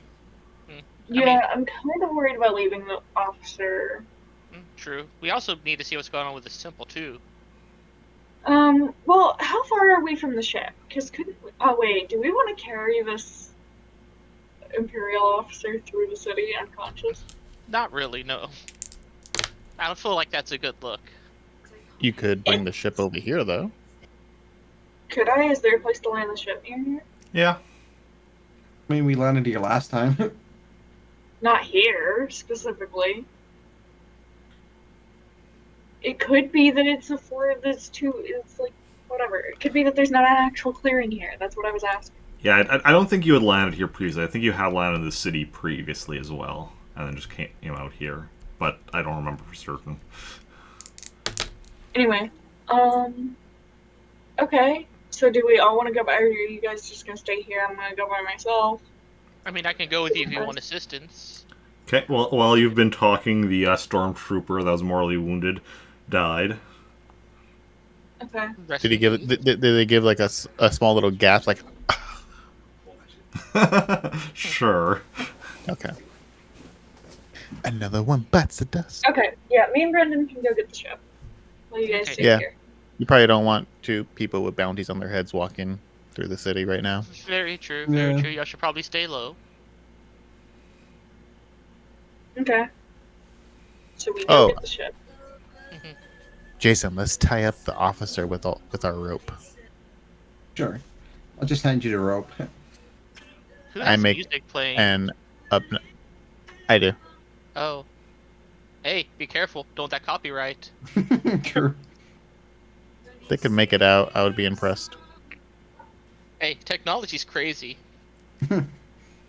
Yeah, I'm kind of worried about leaving the officer. True. We also need to see what's going on with the simple too. Well, how far are we from the ship? Because couldn't we... Oh, wait, do we want to carry this Imperial officer through the city unconscious? Not really, no. I don't feel like that's a good look. You could bring the ship over here though. Could I? Is there a place to land the ship near here? Yeah. I mean, we landed here last time. Not here, specifically. It could be that it's a fort that's it's like, whatever. It could be that there's not an actual clearing here. That's what I was asking. Yeah, I don't think you had landed here previously. I think you had landed in the city previously as well, and then just came out here. But I don't remember for certain. Anyway, okay. So do we all want to go by, or are you guys just gonna stay here? I'm gonna go by myself. I mean, I can go with you if you want assistance. Okay, well, while you've been talking, the stormtrooper that was mortally wounded died. Okay. Rest Did he in give? peace. Did they give like a small little gasp? Like, Sure. okay. Another one bites the dust. Okay. Yeah, me and Brendan can go get the ship. While you guys Okay. stay Yeah. here. You probably don't want two people with bounties on their heads walking through the city right now. Very true, very Yeah. true. Y'all should probably stay low. Okay. So we go Oh. get the ship. Jacen, let's tie up the officer with our rope. Sure. I'll just hand you the rope. Who I has make music playing? And up. I do. Oh. Hey, be careful. Don't that copyright. Sure. If they could make it out, I would be impressed. Hey, technology's crazy.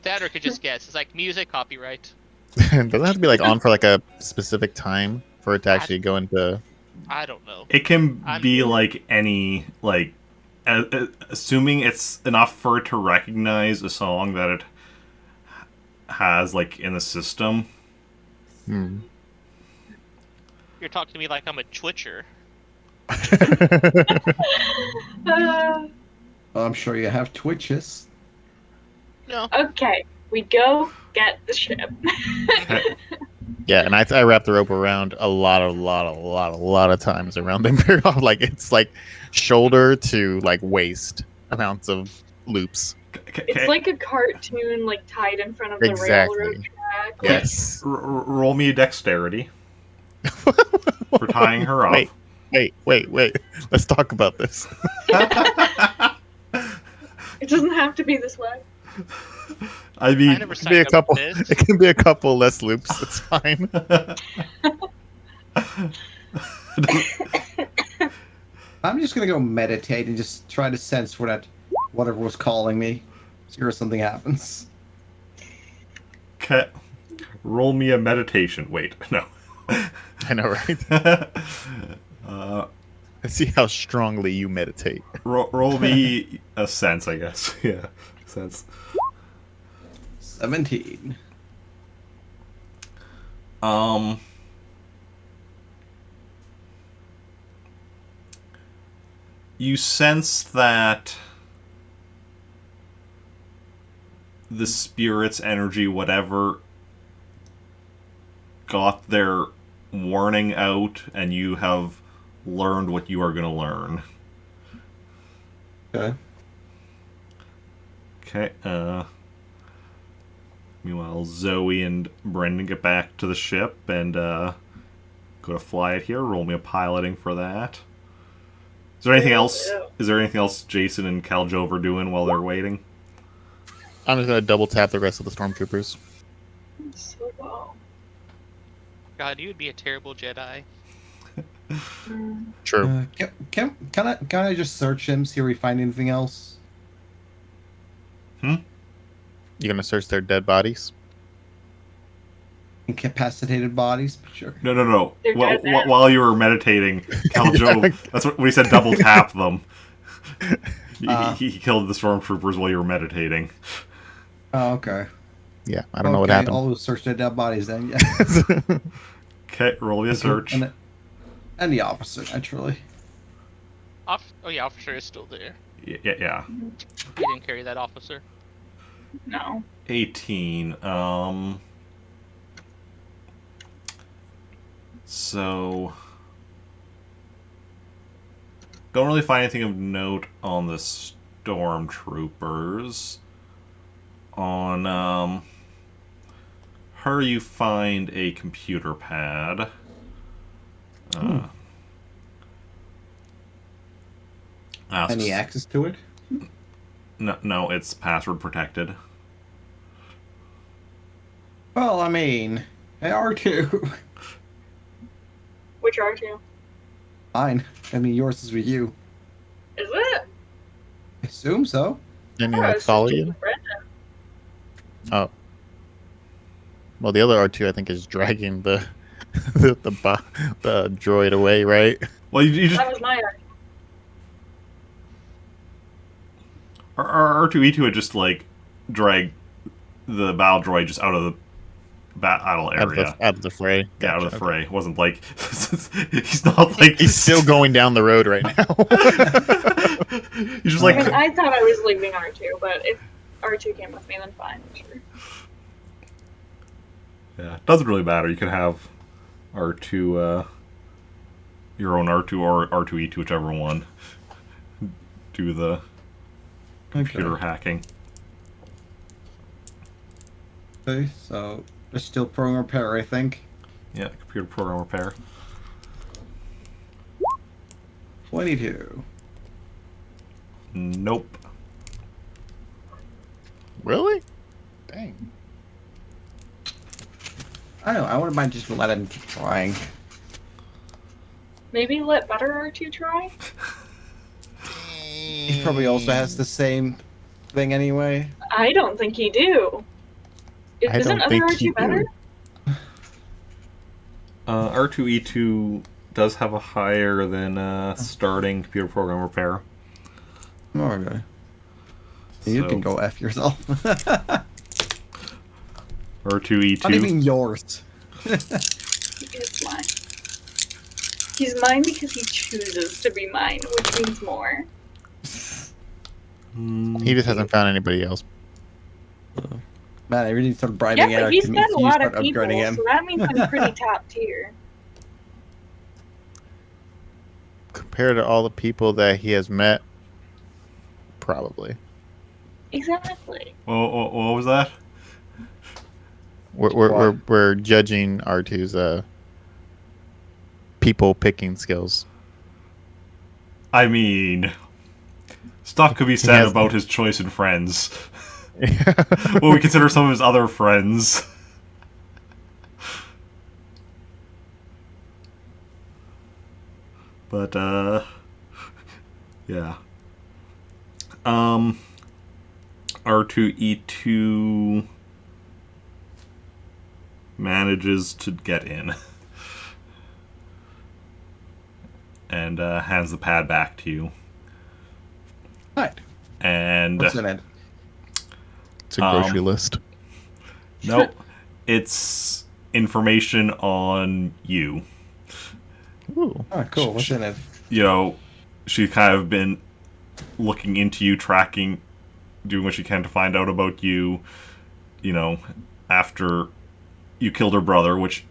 That or could just guess. It's like music, copyright. Doesn't it have to be like on for like a specific time for it to actually go into. I don't know. It can I'm- be like any, like, assuming it's enough for it to recognize a song that it has, like, in the system. Hmm. You're talking to me like I'm a Twitcher. I'm sure you have twitches. No. Okay. We go get the ship. Okay. Yeah, and I wrap the rope around a lot of times around the Imperial. Like it's like shoulder to like waist amounts of loops. It's like a cartoon, like tied in front of the Exactly. railroad track. Yes. Roll me a dexterity for tying her up. Wait. Let's talk about this. It doesn't have to be this way. I I mean, never It can be a signed up couple. for this. It can be a couple less loops. It's fine. I'm just gonna go meditate and just try to sense for that whatever was calling me. See if something happens. okay. Roll me a meditation. Wait, no. I know, right? Let's see how strongly you meditate. Roll me a sense, I guess. Yeah, sense. 17. You sense that the spirit's energy, whatever, got their warning out, and you have learned what you are going to learn. Okay. Okay, meanwhile, Zoey and Brendan get back to the ship and go to fly it here. Roll me a piloting for that. Is there anything else? Is there anything else Jacen and Khaljov are doing while they're waiting? I'm just gonna double tap the rest of the stormtroopers. So well. God, you would be a terrible Jedi. True. Can I just search him, see if we find anything else? You're gonna search their dead bodies. Incapacitated bodies? Sure. No. They're dead now. While you were meditating, Khaljov, that's what we said, double tap them. He killed the stormtroopers while you were meditating. Oh, okay. Yeah, I don't know what happened. I'll search their dead bodies then, yeah. Okay, roll me a search. And the officer, naturally. Oh yeah, officer is still there. Yeah. You didn't carry that officer. No. 18. So don't really find anything of note on the stormtroopers. On her, you find a computer pad. Any access to it? No, it's password protected. Well, I mean, they are too. Which R2? Fine. I mean, yours is with you. Is it? I assume so. Didn't he Oh, like it's follow just you? Brendan. Oh. Well, the other R2 I think is dragging the the droid away, right? Well, you just That was my R2. R2E2 had just like dragged the battle droid just out of the battle area. Out of the fray. Yeah, out of Gotcha, the fray. It wasn't like he's not like He's still going down the road right now. He's just like I mean, I thought I was leaving R2, but if R2 came with me, then fine, sure. yeah, it doesn't really matter. You can have R2, your own R2 or R2E2, whichever one. Do the computer hacking. Okay, so there's still program repair, I think. Yeah, computer program repair. 22. Nope. Really? Dang. I don't know. I wouldn't mind just let him keep trying. Maybe let better R2 try? He probably also has the same thing anyway. I don't think he do. I Isn't don't other think R2 he better? do. R2E2 does have a higher than starting computer program repair. Okay. You So- can go F yourself. R2E2. Not even yours. It's mine. He's mine because he chooses to be mine, which means more. He just hasn't found anybody else. Man, I really need to start bribing Yeah, but out. he's met a lot of upgrading people, him. so that means I'm pretty top tier. Compared to all the people that he has met, probably. Exactly. What was that? We're judging R2's people picking skills. I mean, stuff could be said has- about his choice in friends. What we consider some of his other friends. But, yeah. R2E2 manages to get in. And hands the pad back to you. Right. And What's in it? It's a grocery list. nope, it's information on you. Ooh. Oh, cool. What's in it? You know, she's kind of been looking into you, tracking, doing what she can to find out about you. You know, after you killed her brother, which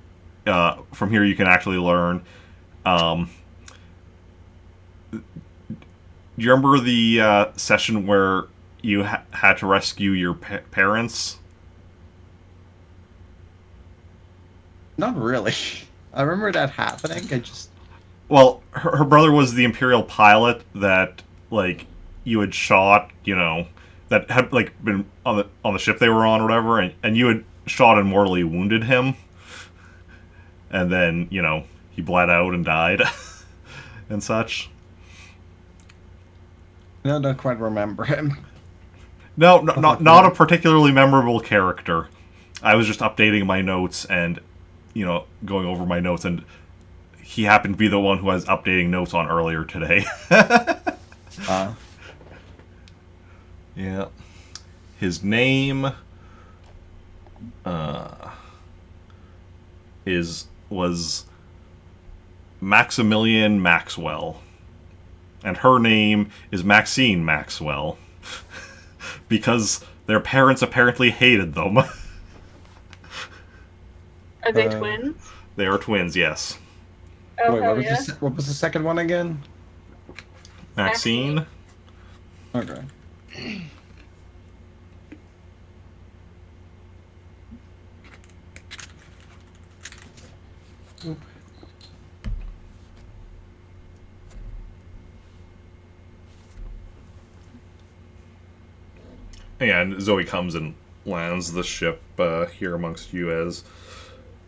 from here you can actually learn. Do you remember the session where you had to rescue your parents? Not really. I remember that happening. I just... Well, her brother was the Imperial pilot that, like, you had shot, you know, that had, like, been on the ship they were on or whatever, and you had shot and mortally wounded him. And then, you know, he bled out and died and such. No, don't quite remember him. No, not a particularly memorable character. I was just updating my notes and, you know, going over my notes, and he happened to be the one who I was updating notes on earlier today. Yeah. His name was Maximilian Maxwell. And her name is Maxine Maxwell. Because their parents apparently hated them. Are they twins? They are twins, yes. Oh, Wait, hell what yeah. what was the second one again? Maxine? Okay. And Zoe comes and lands the ship here amongst you as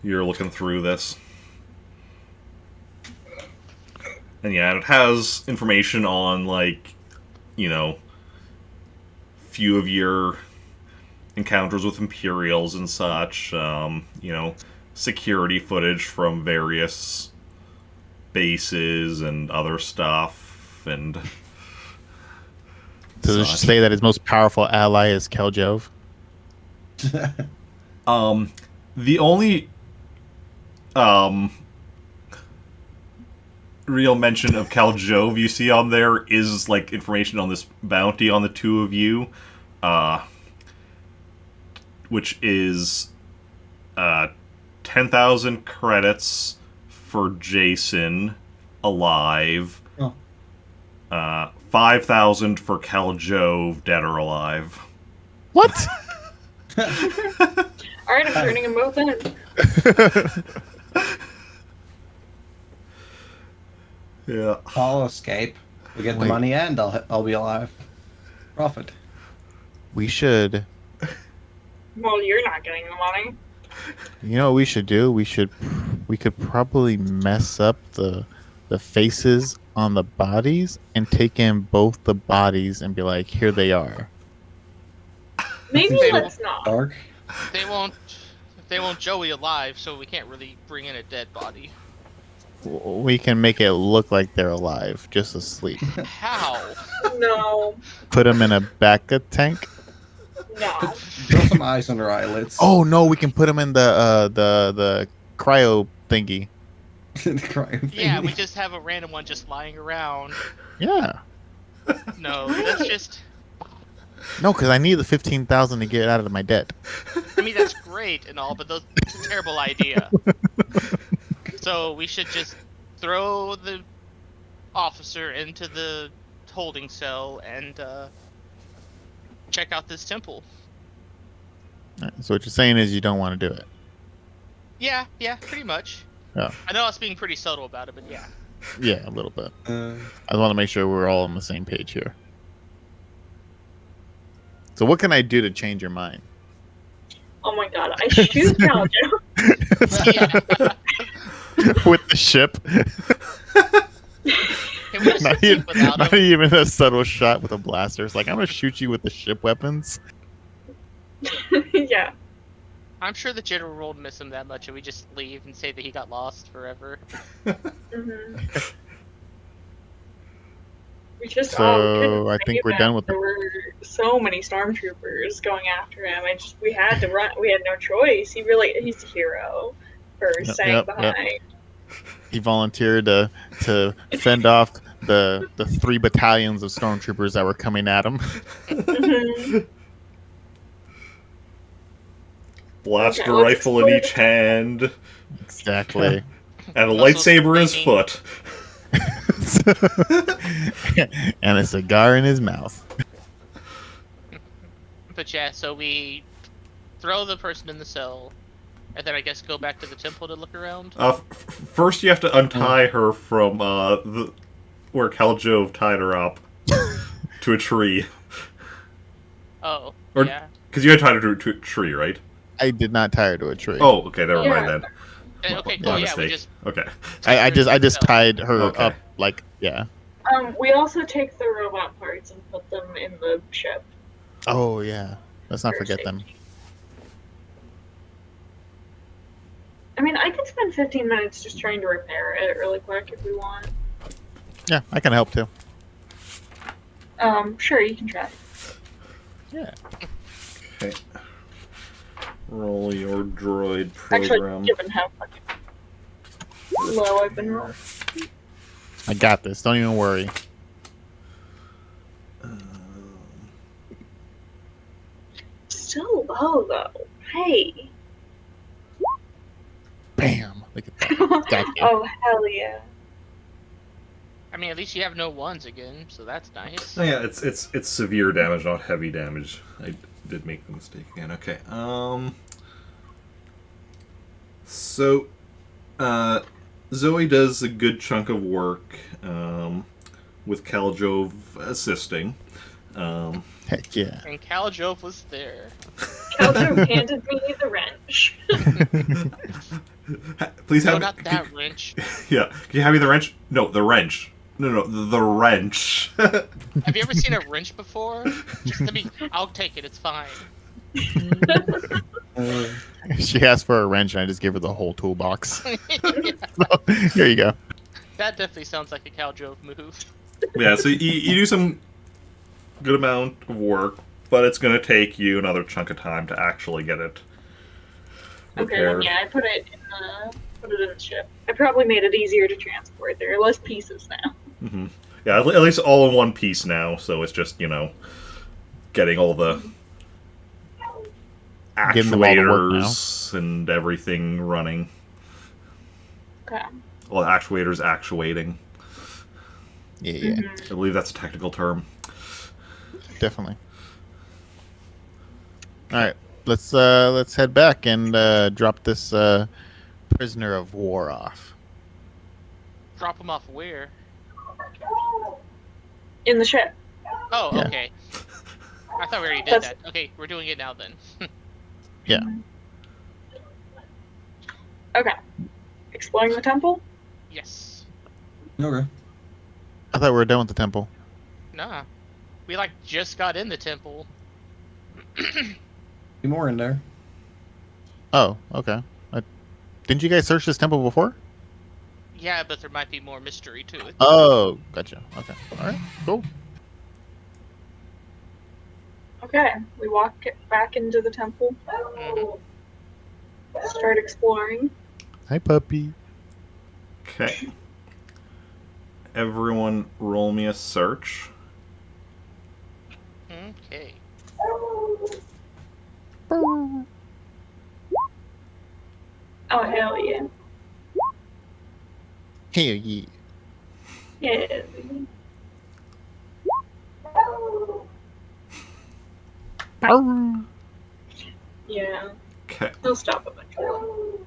you're looking through this. And yeah, it has information on, like, you know, few of your encounters with Imperials and such, you know, security footage from various bases and other stuff, and... Does it say that his most powerful ally is Khaljov? The only real mention of Khaljov you see on there is, like, information on this bounty on the two of you, which is 10,000 credits for Jacen alive. Oh. 5,000 for Khaljov, dead or alive. What? Alright, I'm turning them both in. Yeah. I'll escape. We get the Wait. money and I'll be alive. Profit. We should. Well, you're not getting the money. You know what we should do? We could probably mess up the faces on the bodies and take in both the bodies and be like, here they are. Maybe They let's not. Dark. They won't Joey alive, so we can't really bring in a dead body. We can make it look like they're alive, just asleep. How? No. Put them in a backup tank. No. Throw some eyes on their eyelids. Oh no, we can put them in the cryo thingy. Crying Yeah, we thing. just have a random one just lying around. Yeah. No, that's just... No, because I need the 15,000 to get out of my debt. I mean, that's great and all, but it's a terrible idea. So we should just throw the officer into the holding cell and check out this temple. All right, so what you're saying is you don't want to do it. Yeah, pretty much. Yeah. I know I was being pretty subtle about it, but yeah. Yeah, a little bit. I want to make sure we're all on the same page here. So what can I do to change your mind? Oh my god, I shoot Khaljov. With the ship? Can we just sleep without Not him? even a subtle shot with a blaster. It's like, I'm going to shoot you with the ship weapons. Yeah. I'm sure the general won't miss him that much, and we just leave and say that he got lost forever. Mm-hmm. We just So, I think we're done with there were so many stormtroopers going after him. We had to run. We had no choice. He's a hero for staying behind. He volunteered to fend off the 3 battalions of stormtroopers that were coming at him. Mm-hmm. Blaster Okay, let's rifle in each hand, Exactly. and a Muscles lightsaber in his clicking. foot. And a cigar in his mouth. But yeah, so we throw the person in the cell, and then I guess go back to the temple to look around. First, you have to untie her from where Khaljov tied her up to a tree. Oh, Or- yeah. Because you had tied her to a tree, right? I did not tie her to a tree. Oh, okay, never mind Yeah. then. Okay, My cool. Yeah, we mistake. just Okay. I just cell. tied her Okay. up like, yeah. We also take the robot parts and put them in the ship. Oh yeah. Let's not for forget them. safety. I mean, I could spend 15 minutes just trying to repair it really quick if we want. Yeah, I can help too. Sure, you can try. Yeah. Okay. Roll your droid Actually, program. given how fucking low I've been rolling. I got this. Don't even worry. Still low though. Hey. Bam. Look at that. Got you. Oh hell yeah. I mean, at least you have no ones again, so that's nice. Oh yeah, it's severe damage, not heavy damage. I did make the mistake again. Okay. So, Zoe does a good chunk of work, with Khaljov assisting. Heck yeah. And Khaljov was there. Khaljov handed me the wrench. Please No, have not that wrench. Yeah, can you hand me the wrench? No, the wrench. No, the wrench. Have you ever seen a wrench before? Just I'll take it, it's fine. She asked for a wrench and I just gave her the whole toolbox. Yeah, Here you go. that definitely sounds like a Khaljov move. Yeah, so you do some good amount of work, but it's going to take you another chunk of time to actually get it Okay, then repaired. yeah, I put it in the ship. I probably made it easier to transport. There are less pieces now. Hmm. Yeah, at least all in one piece now, so it's just, getting all the Getting them all to work now. actuators and everything running. Okay. Well, actuators actuating. Yeah, I believe that's a technical term. definitely. All right, let's head back and drop this prisoner of war off. Drop him off where? In the ship. Oh, Yeah. okay. I thought we already did That's- that. Okay, we're doing it now then. Yeah. Okay. Exploring the temple? Yes. Okay. I thought we were done with the temple. Nah. We just got in the temple. Be more in there. Oh, okay. Didn't you guys search this temple before? Yeah, but there might be more mystery to it. Oh, gotcha. Okay. All right. Cool. Okay. We walk back into the temple. Mhm. Start exploring. Hi, puppy. Okay. Everyone roll me a search. Okay. Oh, hell yeah. Hell yeah. Yeah. Yeah. Okay. He'll stop eventually.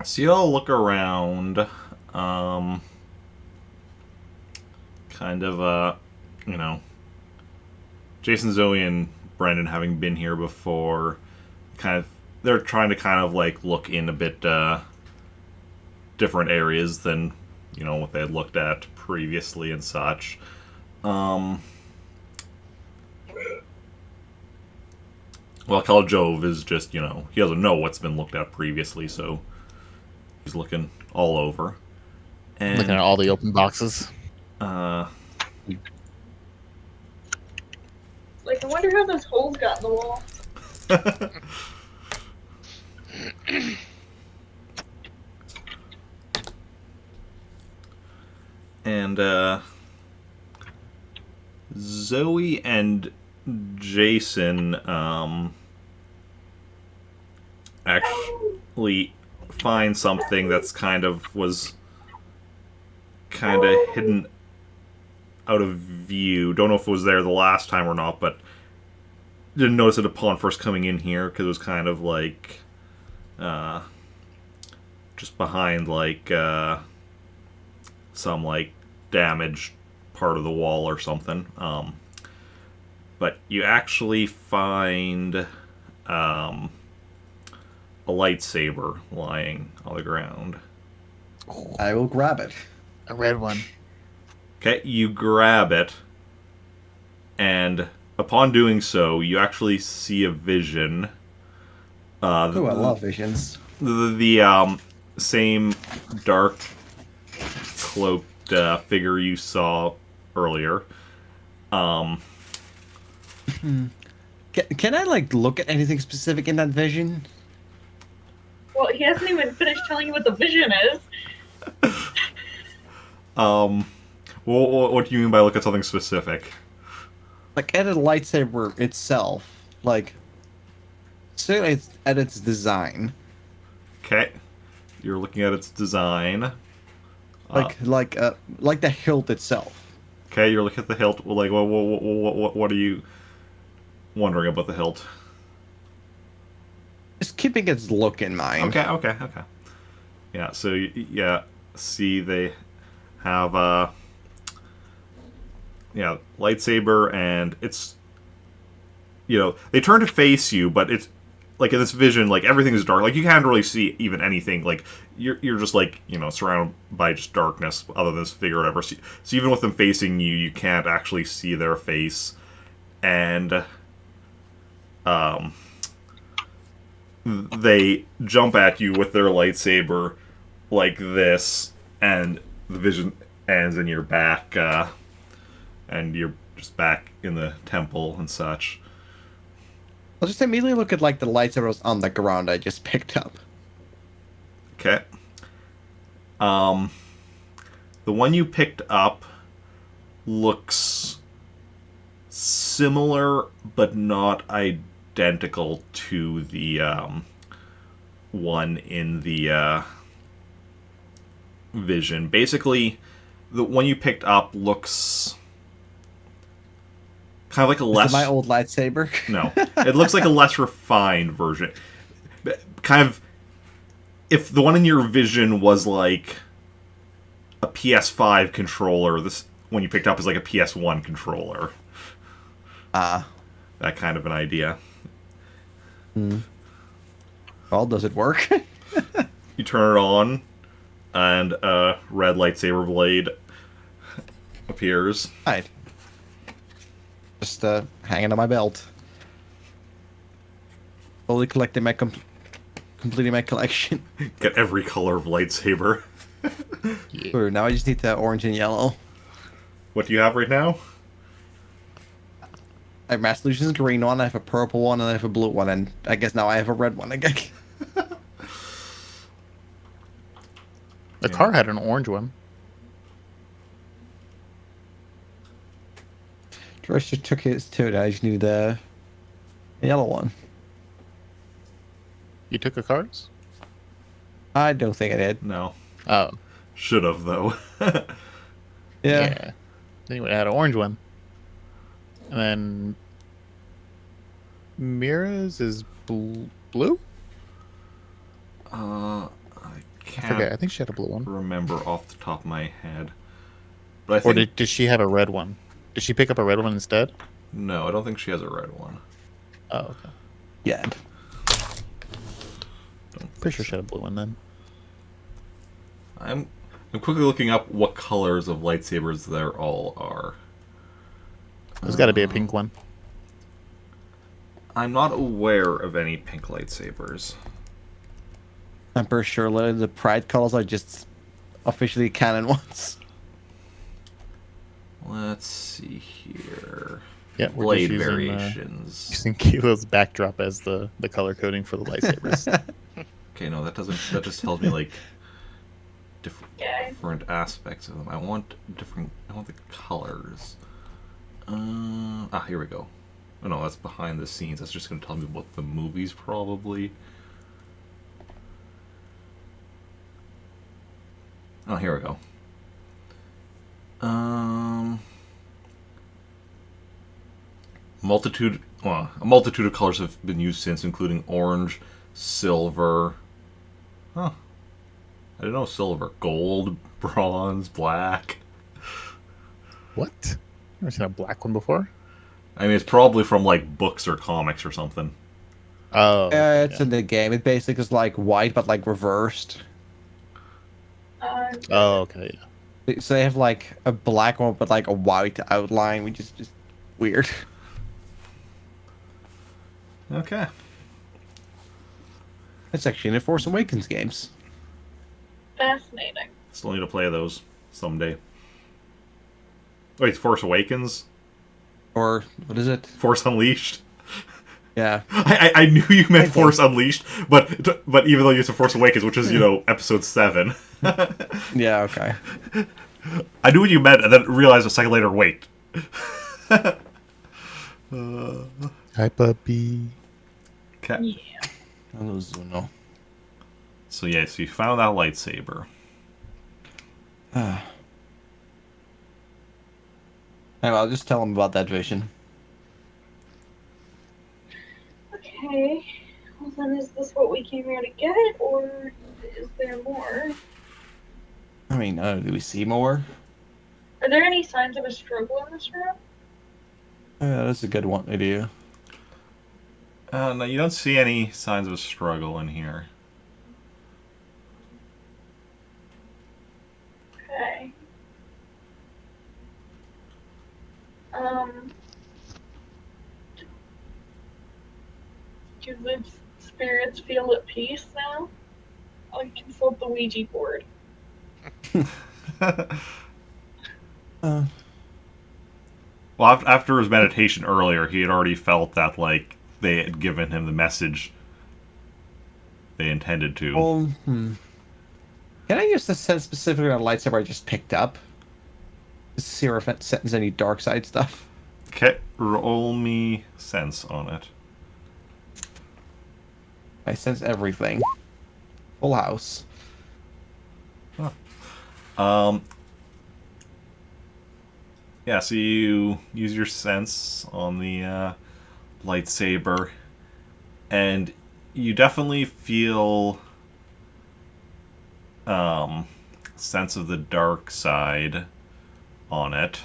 So you all look around, kind of, Jacen, Zoe, and Brendan having been here before, they're trying to kind of, like, look in a bit, different areas than, what they had looked at previously and such. Well, Khaljov is just, he doesn't know what's been looked at previously, so he's looking all over. And, Looking at all the open boxes. Like, I wonder how those holes got in the wall. and, Zoe and Jacen, actually find something that's was kind of hidden out of view. Don't know if it was there the last time or not, but didn't notice it upon first coming in here because it was kind of like just behind like some like damaged part of the wall or something. But you actually find a lightsaber lying on the ground. I will grab it. A red one. Okay, you grab it, and upon doing so, you actually see a vision. Oh, I love visions. The same dark cloaked figure you saw earlier. Can I like look at anything specific in that vision? Well, he hasn't even finished telling you what the vision is. What do you mean by look at something specific? Like at a lightsaber itself, like certainly it's at its design. Okay, you're looking at its design. Like the hilt itself. Okay, you're looking at the hilt. Like, what are you wondering about the hilt? Just keeping its look in mind. Okay. Yeah, so, yeah, see, they have, lightsaber, and it's, they turn to face you, but it's, like, in this vision, like, everything is dark. Like, you can't really see even anything. Like, you're just, like, surrounded by just darkness other than this figure or whatever. So even with them facing you, you can't actually see their face. And, they jump at you with their lightsaber like this, and the vision ends and you're back, and you're just back in the temple and such. I'll just immediately look at like the lightsabers on the ground I just picked up. Okay. The one you picked up looks similar but not identical to the one in the vision. Basically, the one you picked up looks kind of like a less... Is it my old lightsaber? No. It looks like a less refined version. Kind of... If the one in your vision was like a PS5 controller, this one you picked up is like a PS1 controller. That kind of an idea. Well, does it work? You turn it on, and a red lightsaber blade appears. Right. Just hanging on my belt. Fully collecting my completing my collection. Get every color of lightsaber. Yeah. Ooh, now I just need the orange and yellow. What do you have right now? I have Master Lucian's green one, I have a purple one, and I have a blue one, and I guess now I have a red one again. The car had an orange one. Tarris just took his too, I just need the yellow one. You took a cards? I don't think I did. No. Oh. Should have, though. Yeah. Then you would have had an orange one. And then Mira's is blue? I I can't forget. I think she had a blue one. remember off the top of my head. But I Or think... did she have a red one? Did she pick up a red one instead? No, I don't think she has a red one. Oh, okay. Yeah. Pretty sure she had a blue one then. I'm quickly looking up what colors of lightsabers there all are. There's got to be a pink one. I'm not aware of any pink lightsabers. I'm pretty sure the Pride colors are just officially canon ones. Let's see here. Yeah, we're Blade just variations. using Kilo's backdrop as the color coding for the lightsabers. Okay, no, that doesn't. That just tells me like Yeah. different aspects of them. I want different. I want the colors. Here we go. Oh no, that's behind the scenes. That's just going to tell me about the movies, probably. Oh, here we go. A multitude of colors have been used since, including orange, silver. Huh. I didn't know silver. Gold, bronze, black. What? Never seen a black one before. I mean, it's probably from like books or comics or something. Oh. Yeah, it's in the game. It basically is like white, but like reversed. Oh, okay. Yeah. So they have like a black one, but like a white outline, which is just weird. Okay. It's actually in the Force Awakens games. Fascinating. Still need to play those someday. Wait, Force Awakens? Or what is it? Force Unleashed? Yeah. I knew you meant Okay. Force Unleashed, but even though you said Force Awakens, which is, episode 7. Yeah, okay. I knew what you meant, and then realized a second later, wait. Hi, puppy. Okay. Yeah. Zuno. So yes, you found that lightsaber. Anyway, I'll just tell him about that vision. Okay. Well, then is this what we came here to get, or is there more? I mean, do we see more? Are there any signs of a struggle in this room? Yeah, that's a good one idea. No, you don't see any signs of a struggle in here. Okay. Do the spirits feel at peace now? I'll consult the Ouija board. Well, after his meditation earlier, he had already felt that, like, they had given him the message they intended to. Can I use the sense specifically on a lightsaber I just picked up? Just to see if it sense any dark side stuff. Okay, roll me sense on it. I sense everything. Full house. Yeah, so you use your sense on the lightsaber, and you definitely feel sense of the dark side on it.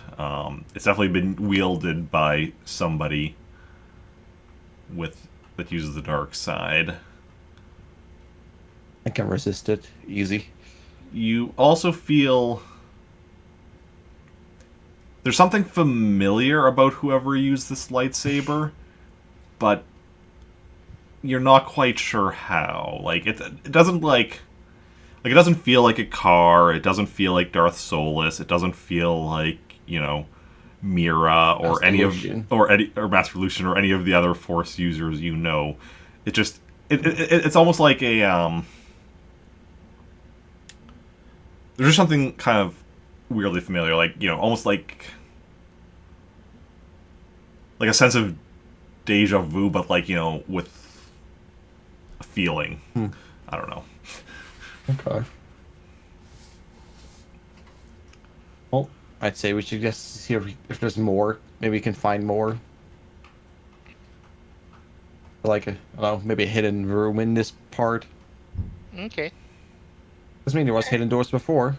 It's definitely been wielded by somebody that uses the dark side. I can resist it. Easy. You also feel there's something familiar about whoever used this lightsaber, but you're not quite sure how. Like it doesn't it doesn't feel like a car. It doesn't feel like Darth Solus. It doesn't feel like Mira or Master Lucian or any of the other Force users you know. It just it's almost like a there's just something kind of weirdly familiar, like almost like a sense of deja vu, but with a feeling. I don't know. Okay. Well, I'd say we should just see if there's more. Maybe we can find more. Like, I don't know, maybe a hidden room in this part. Okay, Doesn't mean there was hidden doors before.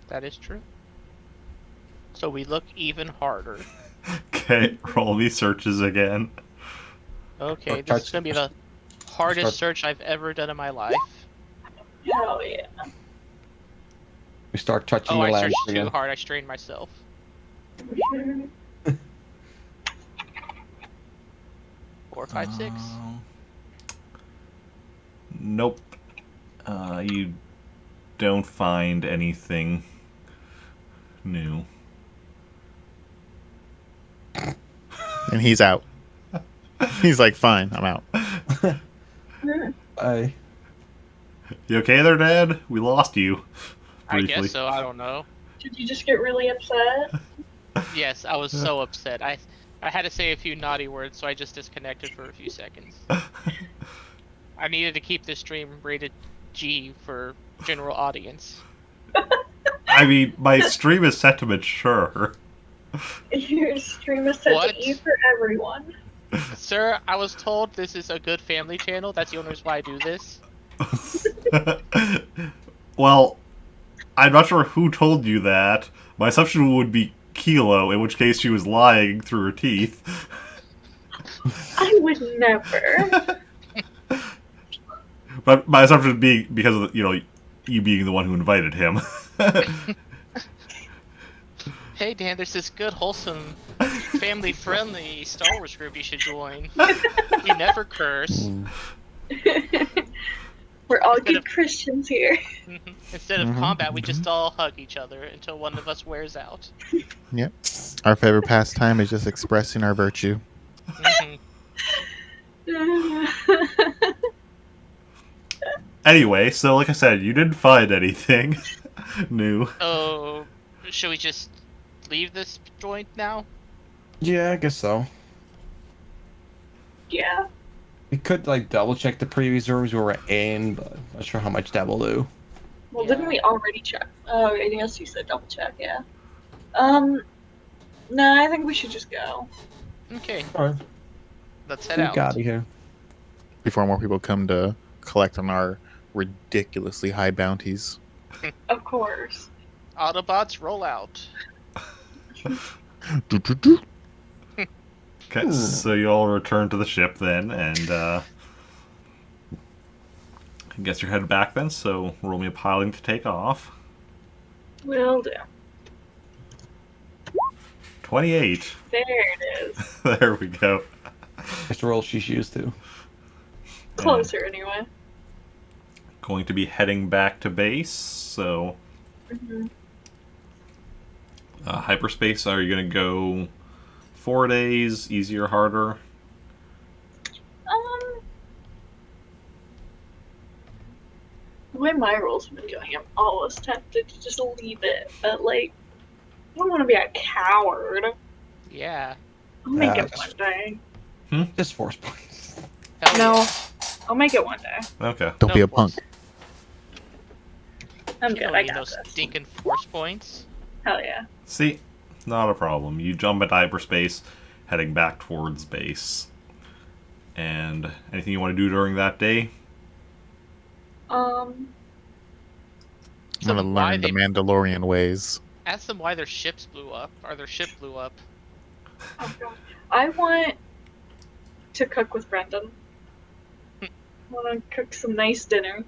that is true. So we look even harder. Okay, roll me searches again. Okay, Or this is gonna be the hardest start- search I've ever done in my life. Hell yeah. We start touching Oh, the I lamp searched too again. hard. I strained myself. Sure. 4, 5, 6. Nope. You don't find anything new. And he's out. He's like, fine, I'm out. I You okay there, Dad? We lost you. I Briefly. guess so. I don't know. Did you just get really upset? Yes, I was so upset. I had to say a few naughty words, so I just disconnected for a few seconds. I needed to keep this stream rated G for general audience. I mean, my stream is set to mature. Your stream is set What? to E for everyone. Sir, I was told this is a good family channel. That's the only reason why I do this. Well, I'm not sure who told you that. My assumption would be Kilo, in which case she was lying through her teeth. I would never. But my assumption would be because of, you being the one who invited him. Hey Dan, there's this good, wholesome, family-friendly Star Wars group you should join. We never curse. We're all Instead good of- Christians here. Instead of combat, we just all hug each other until one of us wears out. Yep. Our favorite pastime is just expressing our virtue. Anyway, so like I said, you didn't find anything new. So, should we just leave this joint now? yeah, I guess so. Yeah. We could like double check the previous rooms we were in, but I'm not sure how much that will do. Well, Yeah. didn't we already check? Oh, I guess you said double check, yeah. No, I think we should just go. Okay, Alright, let's head we out. got here. Before more people come to collect on our ridiculously high bounties. Of course. Autobots, roll out. Do-do-do. Okay, so you all return to the ship then, and I guess you're headed back then, so roll me a piloting to take off. Will do. 28. There it is. There we go. That's the roll she's used to. Closer, anyway. Going to be heading back to base, so Mhm. hyperspace, are you going to go 4 days, easier, harder? The way my rules have been going, I'm always tempted to just leave it, but like, I don't want to be a coward. Yeah. I'll make Yeah, it one day. Just force points. Hell No, yeah. I'll make it one day. Okay. Don't be No a punk. I'm You good. don't I need got those this. stinking force points. Hell yeah. See, not a problem. You jump into hyperspace, heading back towards base. And anything you want to do during that day? I'm So gonna why learn the they- Mandalorian ways. Ask them why their ships blew up, or their ship blew up. Oh god. I want to cook with Brendan. I want to cook some nice dinner.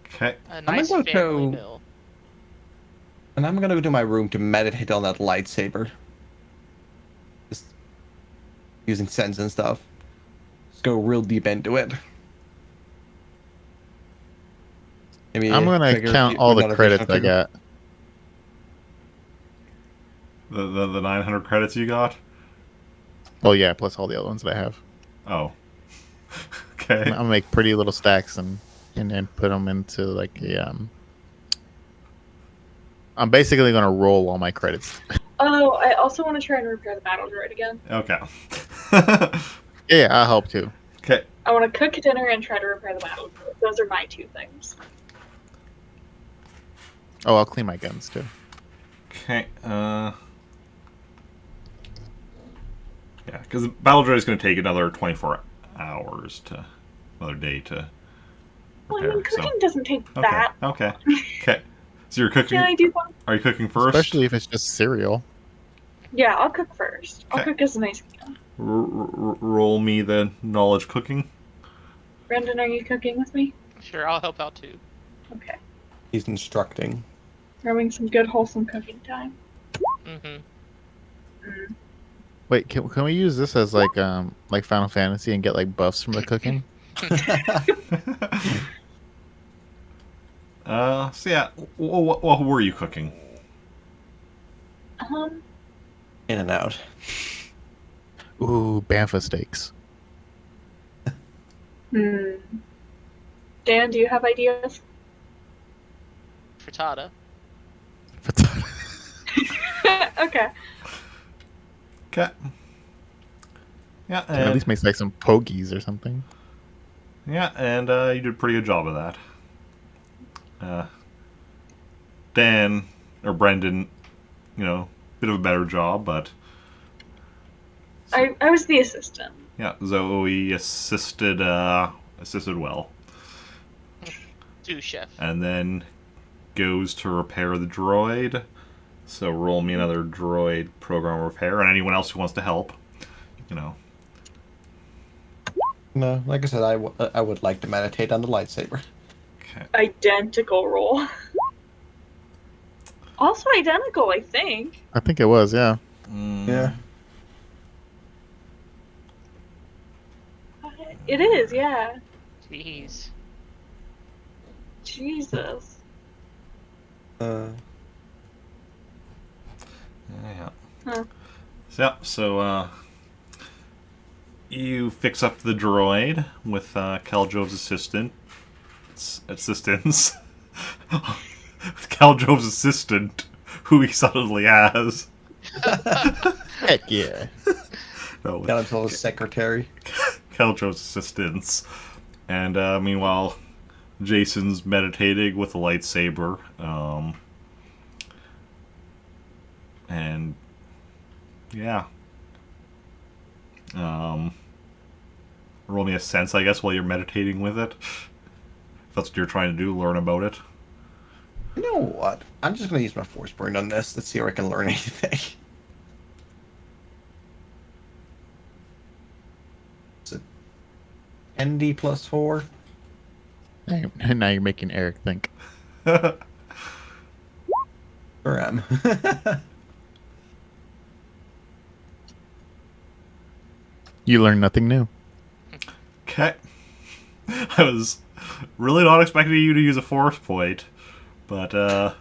Okay. A gonna nice go family to- meal. And I'm gonna go to my room to meditate on that lightsaber. Just using sense and stuff. Just go real deep into it. Maybe I'm gonna trigger count all the another credits vision I or two. got. The 900 credits you got? Oh yeah, plus all the other ones that I have. Oh. I'm Okay. gonna make pretty little stacks and then put them into like a I'm basically gonna roll all my credits. Oh, I also want to try and repair the battle droid again. Okay. Yeah, I'll help too. Okay. I want to cook dinner and try to repair the battle. Those are my 2 things. Oh, I'll clean my guns too. Okay. Yeah, because battle droid is going to take another 24 hours to another day to Well, I repair. mean, cooking So doesn't take okay, that. okay. So you're cooking. Can I do one? Are you cooking first? Especially if it's just cereal. Yeah, I'll cook first. I'll Okay. cook as a nice meal. Roll me the knowledge cooking. Brendan, are you cooking with me? Sure, I'll help out too. Okay. He's instructing. We're having some good, wholesome cooking time. Mm-hmm. Mm. Wait, can we use this as like Final Fantasy and get like buffs from the cooking? So yeah, what were you cooking? In and out. Ooh, Banfa steaks. Dan, do you have ideas? Frittata. Okay. Okay. Yeah, Can at least make like some pogies or something. yeah, and you did a pretty good job of that. Dan or Brendan, bit of a better job, but I was the assistant. yeah, Zoe assisted well, Do chef. and then goes to repair the droid. So roll me another droid program repair, and anyone else who wants to help, No, like I said, I would like to meditate on the lightsaber. Okay. Identical roll. Also identical, I think. I think it was, yeah. Yeah. It is, yeah. Jeez. Jesus. Yeah. Huh. So you fix up the droid with Khaljov's assistance. With Khaljov's assistant, who he suddenly has. Heck yeah. No, Got until his secretary. Khaljov's assistants. And meanwhile, Jacen's meditating with a lightsaber. And yeah. Roll me a sense, I guess, while you're meditating with it. If that's what you're trying to do, learn about it. You know what? I'm just gonna use my force point on this. Let's see if I can learn anything. Is it ND plus 4? Now you're making Eric think. Or M? You learn nothing new. Okay. I was really not expecting you to use a force point. But,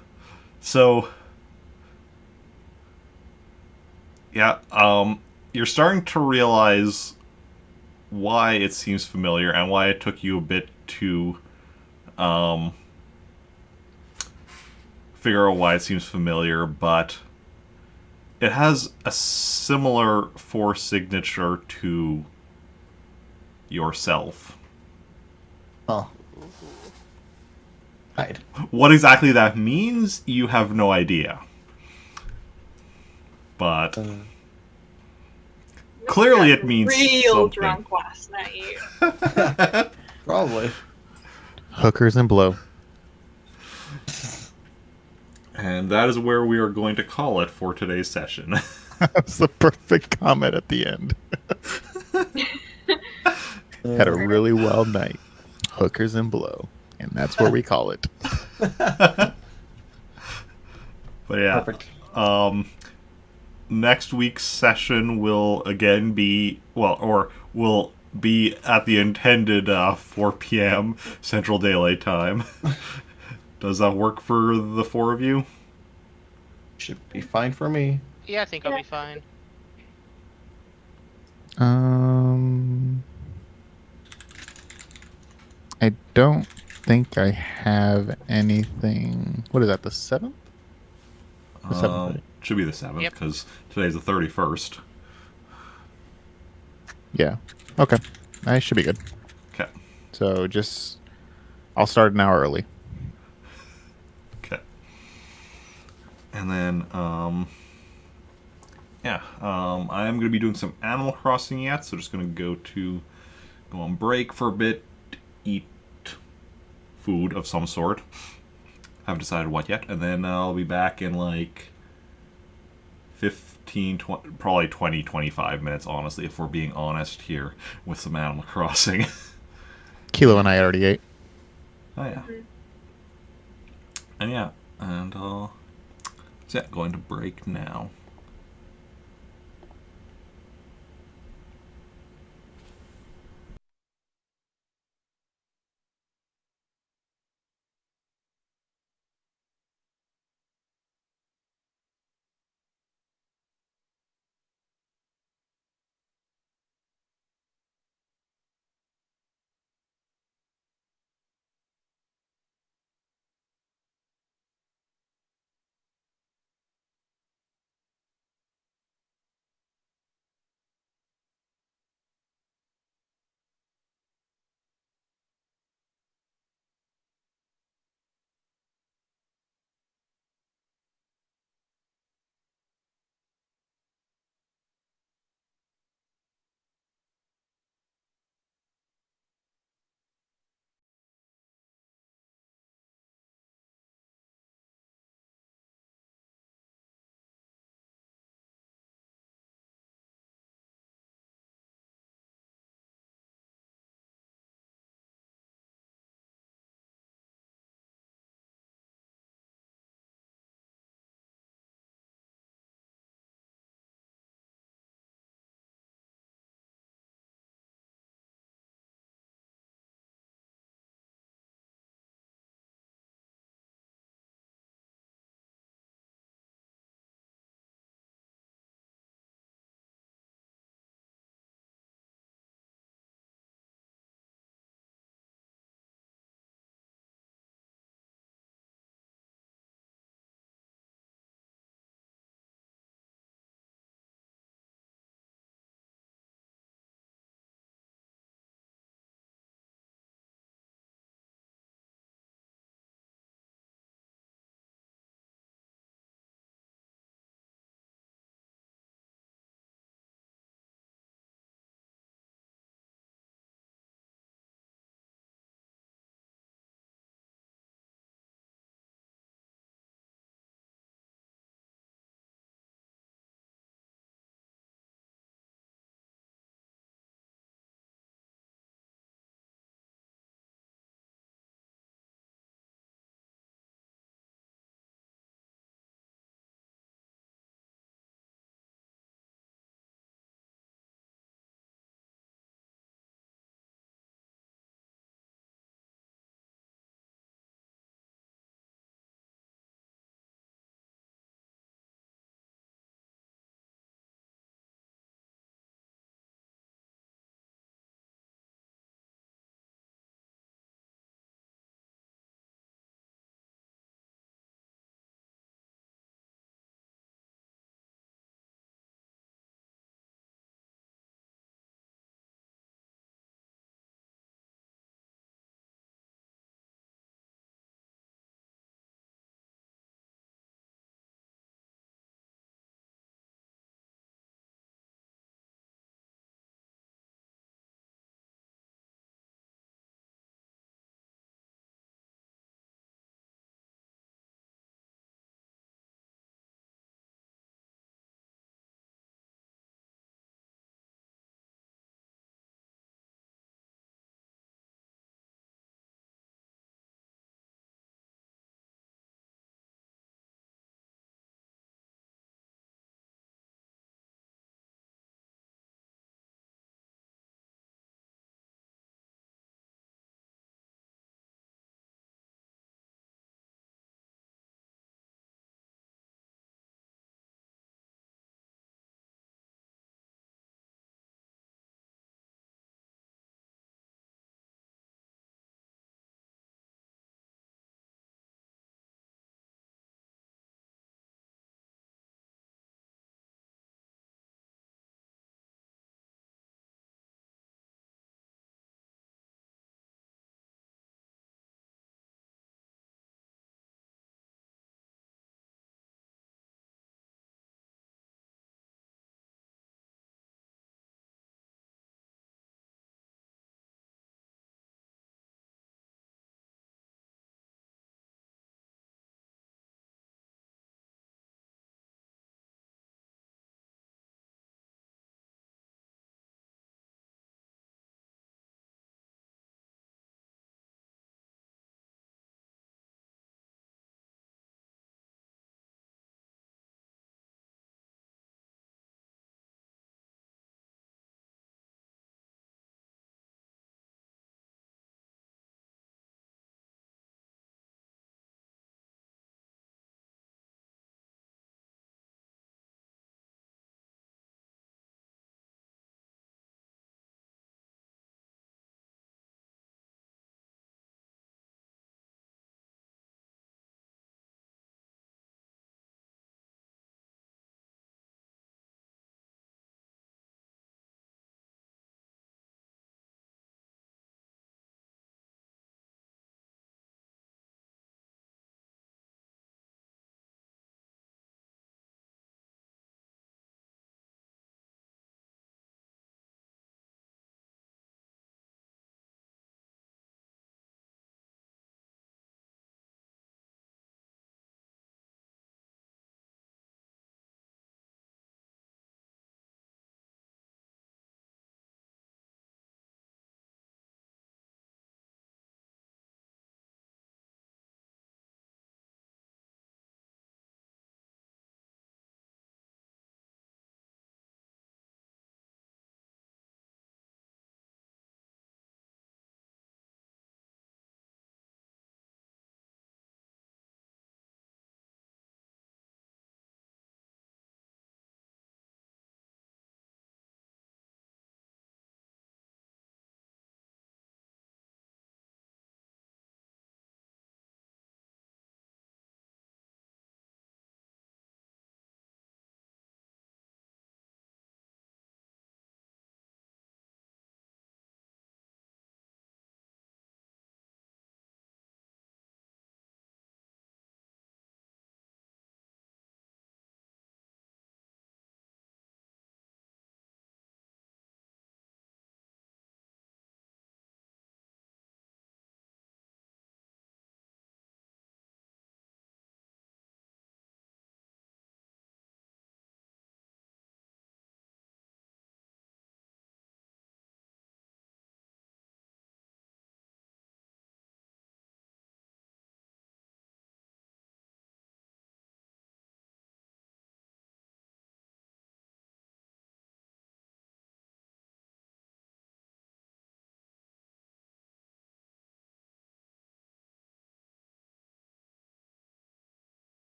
so... Yeah, you're starting to realize why it seems familiar and why it took you a bit to, figure out why it seems familiar, but it has a similar force signature to yourself. Oh. Right. What exactly that means, you have no idea. But clearly it means real something. drunk last night. Probably. Hookers and blow. And that is where we are going to call it for today's session. That's the perfect comment at the end. Had a really wild night. Hookers and blow. And that's where we call it. But yeah. Perfect. Next week's session will again be, will be at the intended 4 p.m. Central Daylight Time. Does that work for the 4 of you? Should be fine for me. Yeah, I think I'll be fine. I don't think I have anything. What is that, the 7th? The 7th, right? Should be the 7th, Yep. because today's the 31st. Yeah. Okay. I should be good. Okay. So I'll start an hour early. Okay. And then, I am going to be doing some Animal Crossing yet, so just going to go on break for a bit, eat food of some sort. Haven't decided what yet, and then I'll be back in like 15, 20, probably 20, 25 minutes, honestly, if we're being honest here, with some Animal Crossing. Kilo and I already ate. Oh, yeah. And so going to break now.